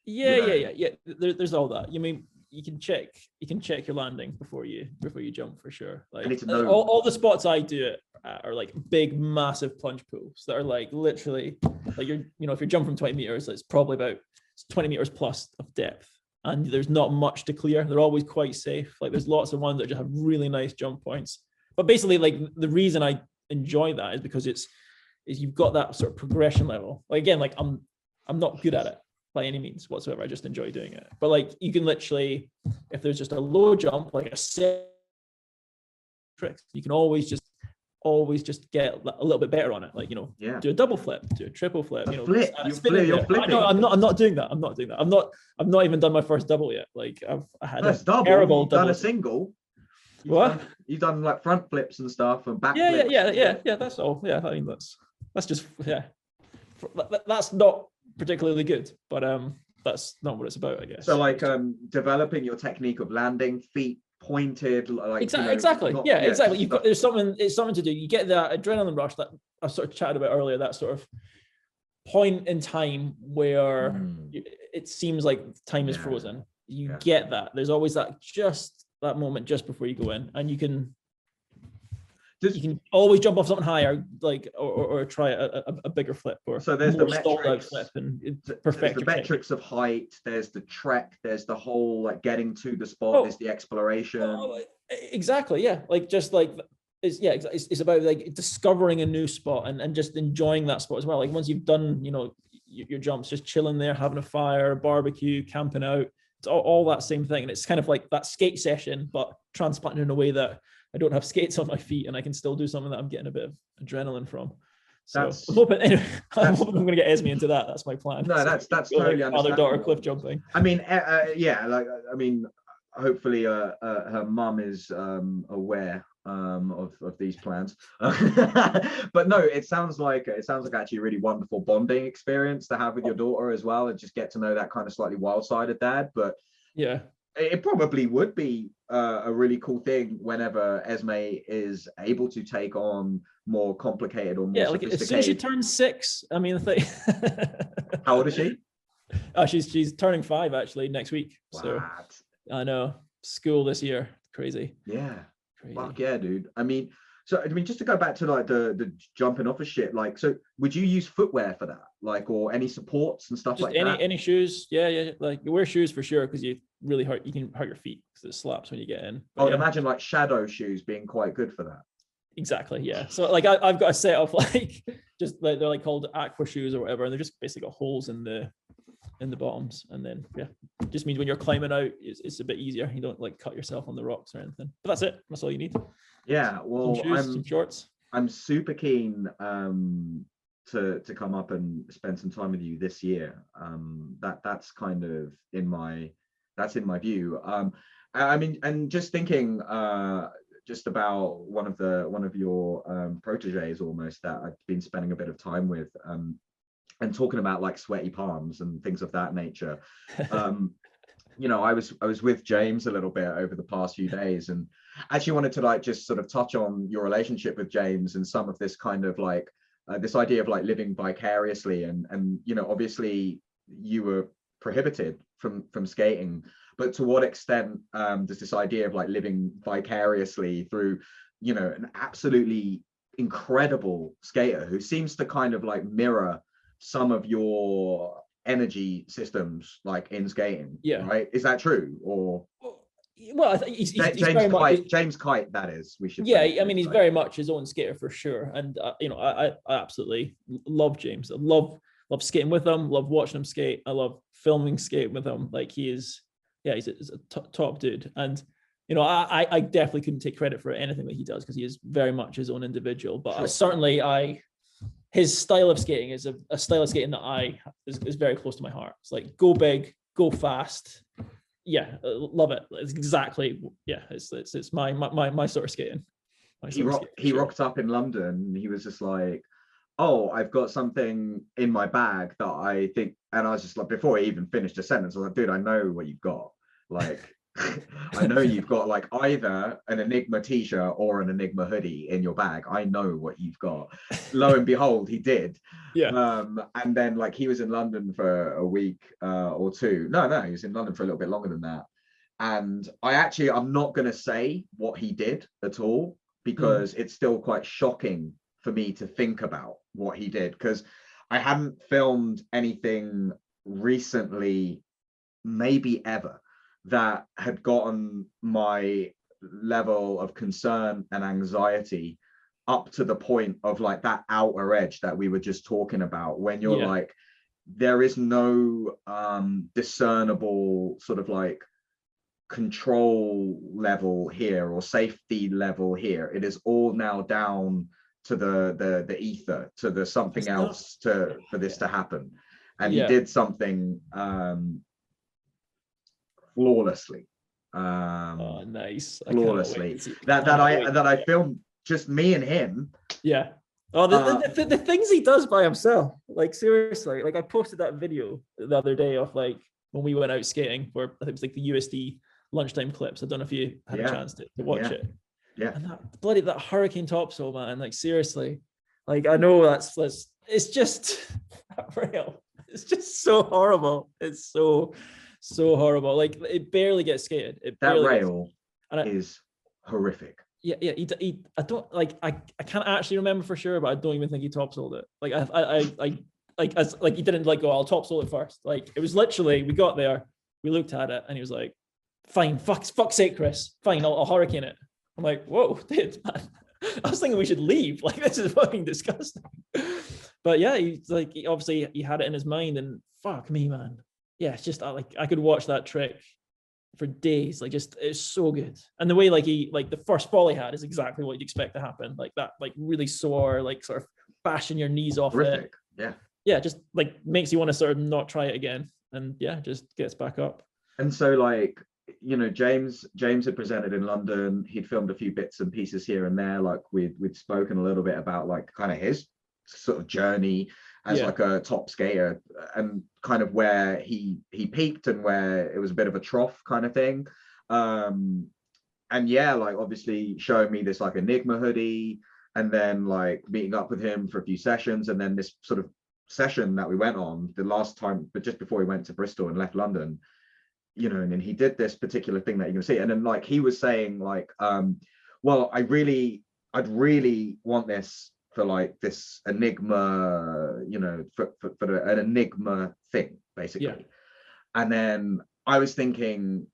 there's all that. You mean you can check your landing before you jump, for sure. Like, all the spots I do it are like big massive plunge pools that are like literally like, if you jump from 20 meters, it's probably about 20 meters plus of depth, and there's not much to clear. They're always quite safe. Like, there's lots of ones that just have really nice jump points. But basically, like, the reason I enjoy that is because is you've got that sort of progression level. Like, again, like, I'm not good at it by any means whatsoever. I just enjoy doing it. But like, you can literally, if there's just a low jump, like a set trick, you can always just get a little bit better on it. Like, do a double flip, do a triple flip. You're flipping. No, I'm not doing that. I've not even done my first double yet. Like, I had a double. terrible double. Done a single. You've done like front flips and stuff and back flips. Yeah. That's all. Yeah, I mean, that's just that's not particularly good, but that's not what it's about, I guess. So like developing your technique of landing, feet pointed, like exactly. You've got, it's something to do. You get that adrenaline rush that I sort of chatted about earlier, that sort of point in time where it seems like time is frozen. You get that. There's always that moment just before you go in, and you can always jump off something higher, like or try a bigger flip, or so there's the metrics, flip and perfect. The metrics of height. There's the trek. There's the whole like getting to the spot. There's the exploration. Exactly. Yeah. Like just like it's about like discovering a new spot and just enjoying that spot as well. Like once you've done your jumps, just chilling there, having a fire, barbecue, camping out. It's all that same thing, and it's kind of like that skate session, but transplanted in a way that I don't have skates on my feet, and I can still do something that I'm getting a bit of adrenaline from. So I'm hoping I'm going to get Esme into that. That's my plan. No, that's totally understandable. Father-daughter cliff jumping. I mean, hopefully her mum is aware of these plans. But no, it sounds like actually a really wonderful bonding experience to have with your daughter as well, and just get to know that kind of slightly wild-sided dad. But yeah, it probably would be a really cool thing whenever Esme is able to take on more complicated or more sophisticated. As soon as she turns 6, I mean, how old is she? She's turning 5 actually next week. What? So I know, school this year, crazy. Yeah, crazy. Fuck yeah, dude. I mean, just to go back to like the jumping off of shit, like, so would you use footwear for that, like, or any supports and stuff like that? Any shoes? Yeah. Like, you wear shoes for sure, because you can hurt your feet because it slaps when you get in. But I would imagine like shadow shoes being quite good for that. Exactly. Yeah. So like I've got a set of like just like they're like called aqua shoes or whatever, and they're just basically got holes in the bottoms, and then it just means when you're climbing out it's a bit easier. You don't like cut yourself on the rocks or anything. But that's it. That's all you need. Yeah. Well, some shoes, some shorts. I'm super keen to come up and spend some time with you this year. That's kind of in my view. I mean, and just thinking just about one of your proteges almost that I've been spending a bit of time with, and talking about like sweaty palms and things of that nature. I was with James a little bit over the past few days, and actually wanted to like just sort of touch on your relationship with James and some of this kind of like this idea of like living vicariously, and obviously you were prohibited from skating. But to what extent does this idea of like living vicariously through, you know, an absolutely incredible skater who seems to kind of like mirror some of your energy systems like in skating, right? Is that true? Or well, I think he's James very Kite, much, James Kite, that is, we should say. I mean, he's very much his own skater for sure. And you know, I absolutely love James. I love skating with him, love watching him skate. I love filming skate with him. Like he is, he's a top dude. And you know, I definitely couldn't take credit for anything that he does because he is very much his own individual. But certainly his style of skating is a style of skating that is very close to my heart. It's like go big, go fast. Yeah, love it. It's exactly, it's my sort of skating. He rocked up in London and he was just like, oh, I've got something in my bag that I think, and I was just like, before he even finished a sentence, I was like, dude, I know what you've got. Like, I know you've got like either an Enigma t-shirt or an Enigma hoodie in your bag. I know what you've got. Lo and behold, he did. And then like he was in London for a week or two. No, he was in London for a little bit longer than that. And I'm not going to say what he did at all because it's still quite shocking for me to think about what he did, because I hadn't filmed anything recently, maybe ever, that had gotten my level of concern and anxiety up to the point of like that outer edge that we were just talking about, when you're like, there is no discernible sort of like control level here or safety level here. It is all now down to the ether, to the something else for this to happen. And he did something flawlessly. Nice. Flawlessly. That I filmed just me and him. The things he does by himself, like seriously, like I posted that video the other day of like when we went out skating, where I think it was like the USD lunchtime clips. I don't know if you had a chance to watch it. And that hurricane topsail, man, like seriously, like I know that's it's just real. It's just so horrible. It's so horrible. Like it barely gets skated. That rail is horrific. I don't like. I can't actually remember for sure, but I don't even think he topsoiled it. Like he didn't like go, I'll topsoil it first. Like it was literally, we got there, we looked at it, and he was like, fine, fuck's sake, Chris, fine, I'll hurricane it. I'm like, whoa, dude, man. I was thinking we should leave. Like this is fucking disgusting. But yeah, he's like, obviously he had it in his mind, and fuck me, man. Yeah, it's just like I could watch that trick for days. Like just it's so good. And the way like he like the first fall he had is exactly what you'd expect to happen. Like that, like really sore, like sort of bashing your knees off horrific. It. Yeah, just like makes you want to sort of not try it again. And yeah, just gets back up. And so like, you know, James had presented in London. He'd filmed a few bits and pieces here and there. Like we'd spoken a little bit about like kind of his sort of journey as like a top skater, and kind of where he peaked and where it was a bit of a trough kind of thing. And like obviously showing me this like Enigma hoodie, and then like meeting up with him for a few sessions, and then this sort of session that we went on the last time, but just before he went to Bristol and left London, you know, and then he did this particular thing that you're gonna see. And then like he was saying like, well, I'd really want this for like this Enigma, you know, for an Enigma thing, basically. And then I was thinking,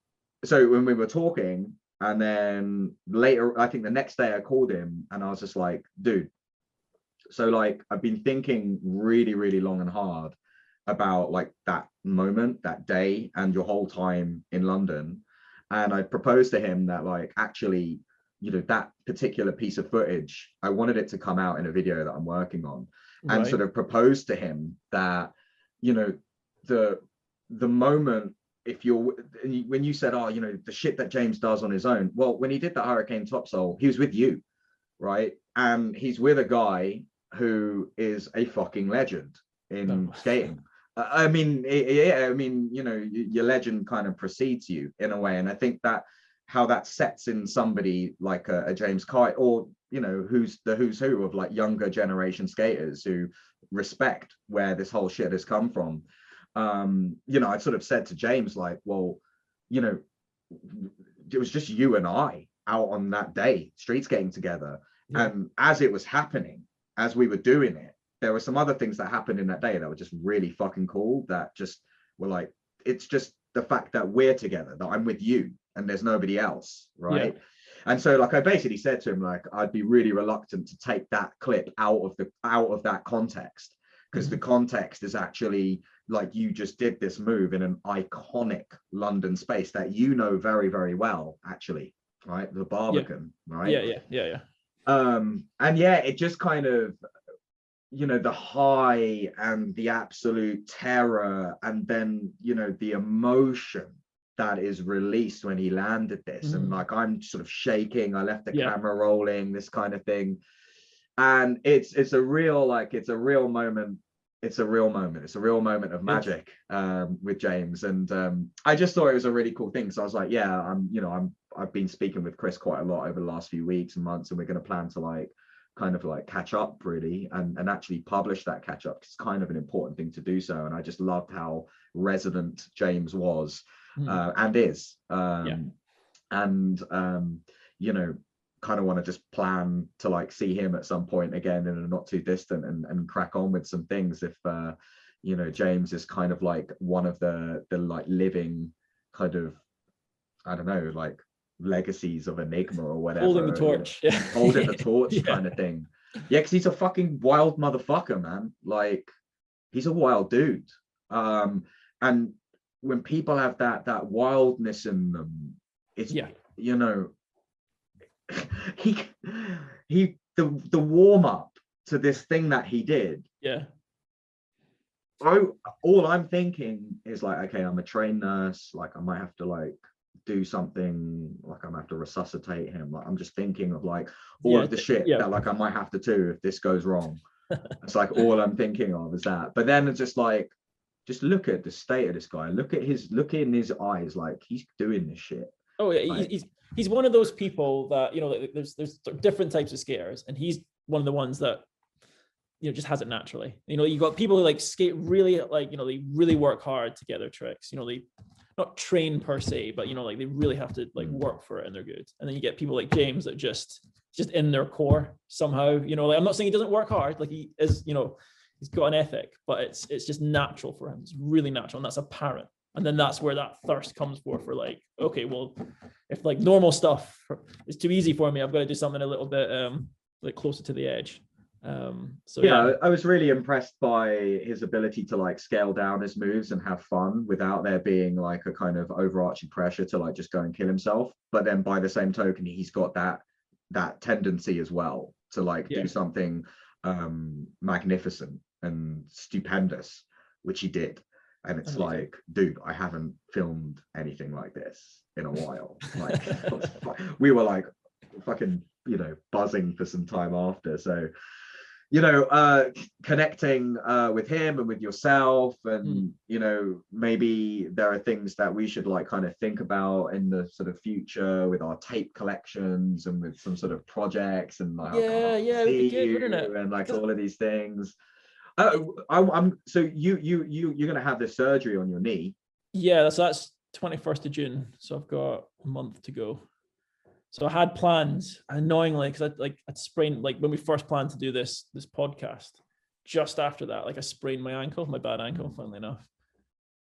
so when we were talking, and then later, I think the next day I called him and I was just like, dude, so like I've been thinking really, really long and hard about like that moment, that day, and your whole time in London. And I proposed to him that like, actually, you know, that particular piece of footage, I wanted it to come out in a video that I'm working on, and sort of proposed to him that, you know, the moment, if you're, when you said, oh, you know, the shit that James does on his own, well, when he did the hurricane topsail, he was with you, right? And he's with a guy who is a fucking legend in skating. I mean, I mean, you know, your legend kind of precedes you in a way. And I think that how that sets in somebody like a James Kite, or, you know, who's who of like younger generation skaters who respect where this whole shit has come from. you know, I sort of said to James, like, well, you know, it was just you and I out on that day, street skating together. Yeah. And as it was happening, as we were doing it, there were some other things that happened in that day that were just really fucking cool, that just were like, it's just the fact that we're together, that I'm with you and there's nobody else, right? Yeah. And so, like, I basically said to him, like, I'd be really reluctant to take that clip out of that context, because the context is actually like, you just did this move in an iconic London space that you know very, very well, actually, right? The Barbican, right? Yeah. And yeah, it just kind of, you know, the high and the absolute terror, and then, you know, the emotion that is released when he landed this, and like, I'm sort of shaking, I left the camera rolling, this kind of thing. And it's a real, like, it's a real moment of magic with James. And I just thought it was a really cool thing. So I was like, yeah, I've been speaking with Chris quite a lot over the last few weeks and months, and we're going to plan to like kind of like catch up really, and actually publish that catch up. It's kind of an important thing to do so. And I just loved how resonant James was and is. You know, kind of want to just plan to like see him at some point again in a not too distant, and crack on with some things if you know, James is kind of like one of the like living kind of, I don't know, like legacies of Enigma or whatever, holding the torch, you know, holding the torch kind of thing. Yeah, because he's a fucking wild motherfucker, man. Like, he's a wild dude. And when people have that wildness in them, it's, you know, the warm up to this thing that he did. All I'm thinking is like, okay, I'm a trained nurse, like I might have to like do something, like I'm gonna have to resuscitate him. Like, I'm just thinking of like all of the shit that like I might have to do if this goes wrong. It's like all I'm thinking of is that. But then it's just like, just look at the state of this guy. Look in his eyes, like he's doing this shit. Oh yeah, like, he's one of those people that, you know, like, there's different types of skaters, and he's one of the ones that, you know, just has it naturally. You know, you got people who like skate really, like, you know, they really work hard to get their tricks. You know, they not train per se, but you know, like they really have to like work for it and they're good. And then you get people like James that just in their core somehow, you know, like, I'm not saying he doesn't work hard, like he is, you know, he's got an ethic, but it's just natural for him. It's really natural, and that's apparent. And then that's where that thirst comes for like, okay, well, if like normal stuff is too easy for me, I've got to do something a little bit like closer to the edge. So yeah, I was really impressed by his ability to like scale down his moves and have fun without there being like a kind of overarching pressure to like just go and kill himself. But then by the same token, he's got that tendency as well to like do something magnificent and stupendous, which he did. And it's like, dude, I haven't filmed anything like this in a while. Like, we were like fucking, you know, buzzing for some time after. So, you know, connecting with him and with yourself, and you know, maybe there are things that we should like kind of think about in the sort of future with our tape collections and with some sort of projects, and like, it'd be good, wouldn't it? And like all of these things. I'm so you're gonna have this surgery on your knee. Yeah, that's 21st of June, so I've got a month to go. So I had plans, annoyingly, because I'd sprained, like when we first planned to do this podcast, just after that, like I sprained my bad ankle, funnily enough.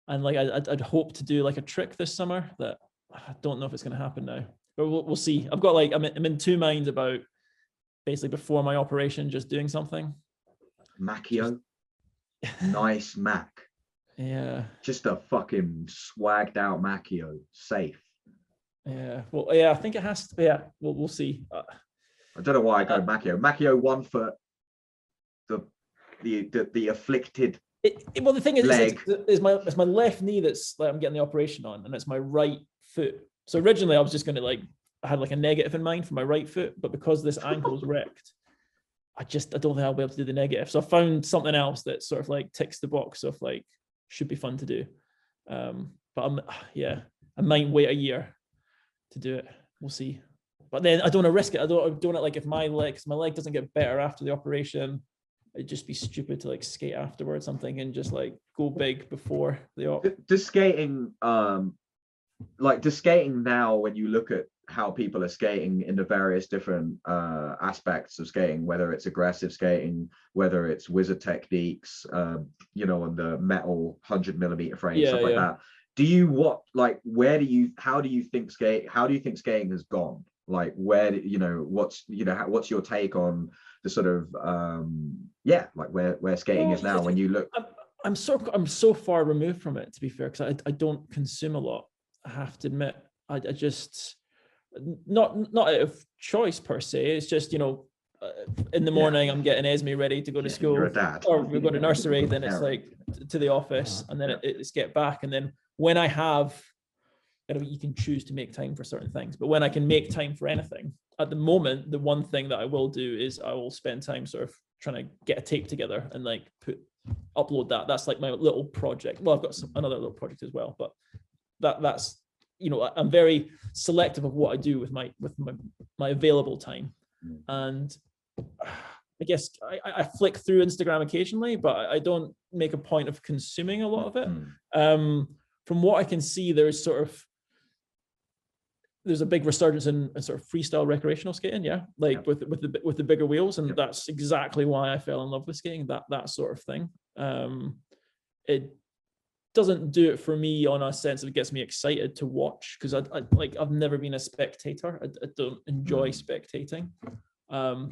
And like I'd hoped to do like a trick this summer that I don't know if it's going to happen now, but we'll see. I've got like, I'm in two minds about basically before my operation, just doing something. Macchio, nice Mac. Yeah. Just a fucking swagged out Macchio, safe. Yeah, well, yeah, I think it has to be. Yeah, we'll see. I don't know why I go Macchio. Macchio 1 foot. The afflicted. Well, the thing is, leg. it's my left knee that's like I'm getting the operation on, and it's my right foot. So originally I was just going to I had like a negative in mind for my right foot, but because this ankle's wrecked, I don't think I'll be able to do the negative. So I found something else that sort of like ticks the box of like should be fun to do. But I might wait a year to do it. We'll see. But then I don't want to risk it. I don't want to like if my leg doesn't get better after the operation, it'd just be stupid to like skate afterwards something and just like go big before the op. Does skating now, when you look at how people are skating in the various different aspects of skating, whether it's aggressive skating, whether it's wizard techniques, you know, on the metal 100mm frame, stuff like that, how do you think skating has gone? Like, what's your take on the sort of like where skating is now when you look? I'm so far removed from it, to be fair, because I don't consume a lot. I have to admit, I just not out of choice per se. It's just, you know, in the morning I'm getting Esme ready to go to school, you're a dad, or we go to nursery, then it's like to the office, and then it's get back, and then when I have, you can choose to make time for certain things, but when I can make time for anything, at the moment, the one thing that I will do is I will spend time sort of trying to get a tape together and like upload that. That's like my little project. Well, I've got another little project as well, but that's, you know, I'm very selective of what I do with my available time. And I guess I flick through Instagram occasionally, but I don't make a point of consuming a lot of it. From what I can see, there's a big resurgence in sort of freestyle recreational skating, with the bigger wheels, and that's exactly why I fell in love with skating, that sort of thing. It doesn't do it for me on a sense of it gets me excited to watch, because I've never been a spectator. I don't enjoy spectating.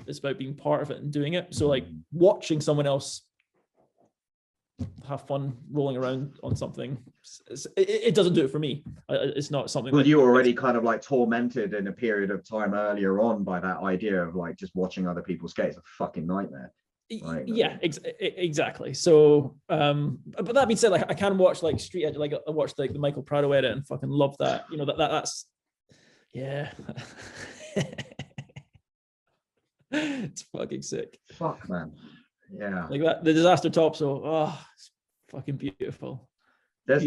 It's about being part of it and doing it. So like watching someone else have fun rolling around on something, it doesn't do it for me. It's not something. Well, you were already kind of like tormented in a period of time earlier on by that idea of like just watching other people skate. It's a fucking nightmare. Right? Yeah, exactly. So but that being said, like I can watch like street edge, like I watched like the Michael Prado edit and fucking love that. You know, that's yeah. It's fucking sick. Fuck, man. Yeah, like that, the disaster top, so it's fucking beautiful. There's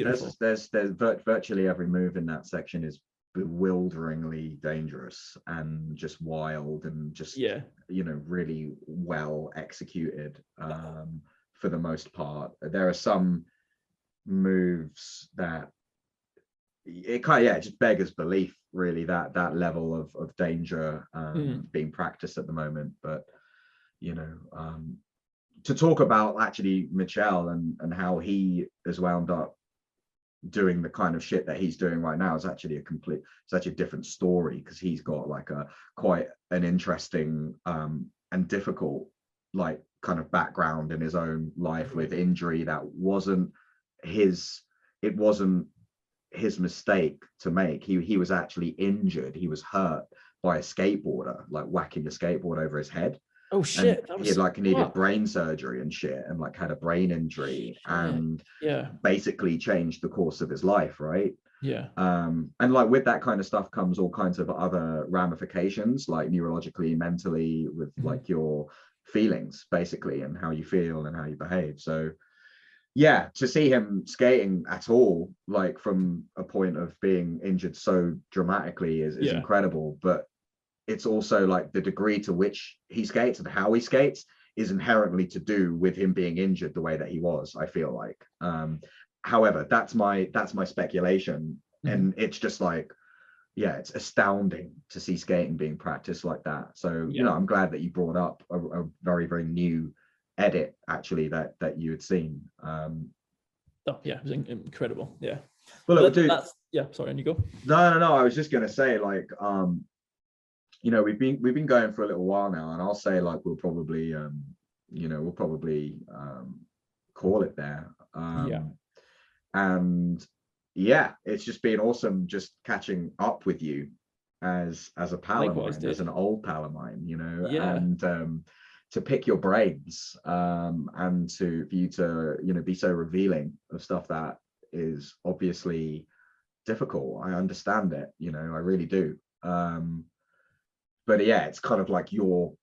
virtually every move in that section is bewilderingly dangerous and just wild and just really well executed for the most part. There are some moves that it kind of just beggars belief, really, that level of danger being practiced at the moment. But you know, to talk about actually Michel and how he has wound up doing the kind of shit that he's doing right now is actually such a different story, because he's got like quite an interesting and difficult like kind of background in his own life with injury that wasn't his mistake to make. He was actually injured. He was hurt by a skateboarder, like whacking a skateboard over his head. Oh shit! He had like needed brain surgery and shit, and like had a brain injury, and basically changed the course of his life, right? Yeah. And like with that kind of stuff comes all kinds of other ramifications, like neurologically, mentally, with like your feelings, basically, and how you feel and how you behave. So yeah, to see him skating at all, like from a point of being injured so dramatically is incredible. But it's also like the degree to which he skates and how he skates is inherently to do with him being injured the way that he was, I feel like. However, that's my speculation. And it's just like, it's astounding to see skating being practiced like that. So, you know, I'm glad that you brought up a very, very new edit actually that you had seen. It was incredible. Yeah. Well, sorry, and you go. No, I was just gonna say, like, you know, we've been going for a little while now, and I'll say like we'll probably call it there. And it's just been awesome just catching up with you as a pal of mine, as an old pal of mine, you know, and to pick your brains and for you to, you know, be so revealing of stuff that is obviously difficult. I understand it, you know, I really do. But it's kind of like your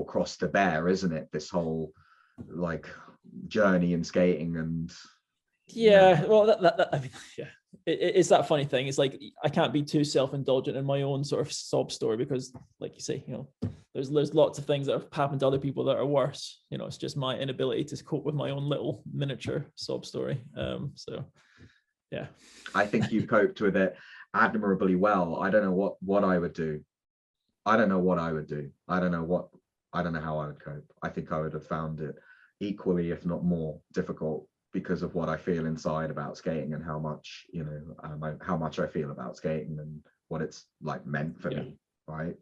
cross to bear, isn't it? This whole like journey in skating and well, that I mean, it's that funny thing. It's like I can't be too self-indulgent in my own sort of sob story, because like you say, you know, there's lots of things that have happened to other people that are worse. You know, it's just my inability to cope with my own little miniature sob story. So yeah, I think you coped with it admirably well. I don't know what I would do. I don't know what I would do. I don't know how I would cope. I think I would have found it equally, if not more difficult, because of what I feel inside about skating and how much, you know, how much I feel about skating and what it's like meant for me, right?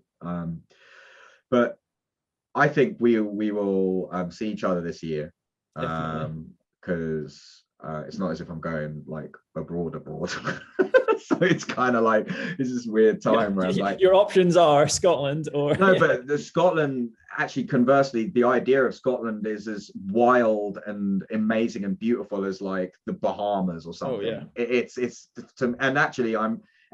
But I think we will see each other this year, because it's not as if I'm going like abroad. So it's kind of like it's this weird time where I'm like, your options are Scotland or no, but the Scotland, actually, conversely, the idea of Scotland is as wild and amazing and beautiful as like the Bahamas or something. Oh, yeah. It's and actually,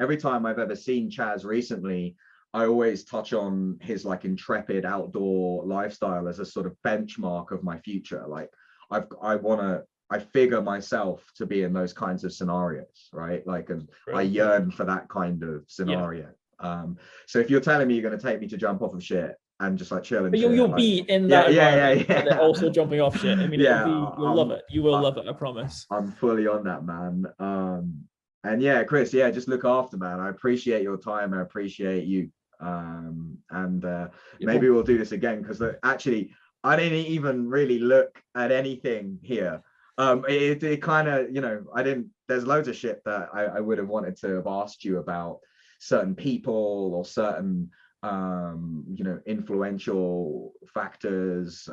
every time I've ever seen Chaz recently, I always touch on his like intrepid outdoor lifestyle as a sort of benchmark of my future. Like I figure myself to be in those kinds of scenarios, right? Like, and I yearn for that kind of scenario. So if you're telling me you're going to take me to jump off of shit and just like chill and you'll like, be in that environment, yeah. and then also jumping off shit. I mean, you'll love it. You will love it, I promise. I'm fully on that, man. And yeah, Chris, yeah, just look after, man. I appreciate your time. I appreciate you. Maybe we'll do this again, because actually I didn't even really look at anything here. It kind of, you know, there's loads of shit that I would have wanted to have asked you about certain people or certain you know, influential factors,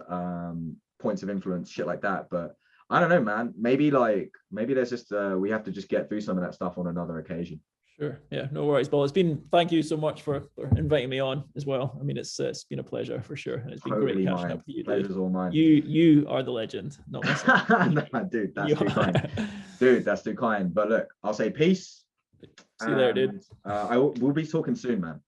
points of influence, shit like that, but I don't know, man. Maybe there's just we have to just get through some of that stuff on another occasion. Sure. Yeah, no worries, Paul. Thank you so much for inviting me on as well. I mean, it's been a pleasure for sure, and it's been totally great catching up with you. Pleasure's all mine. You are the legend, not myself. No, dude, that's too kind. Dude, that's too kind. But look, I'll say peace. See you there, dude. We'll be talking soon, man.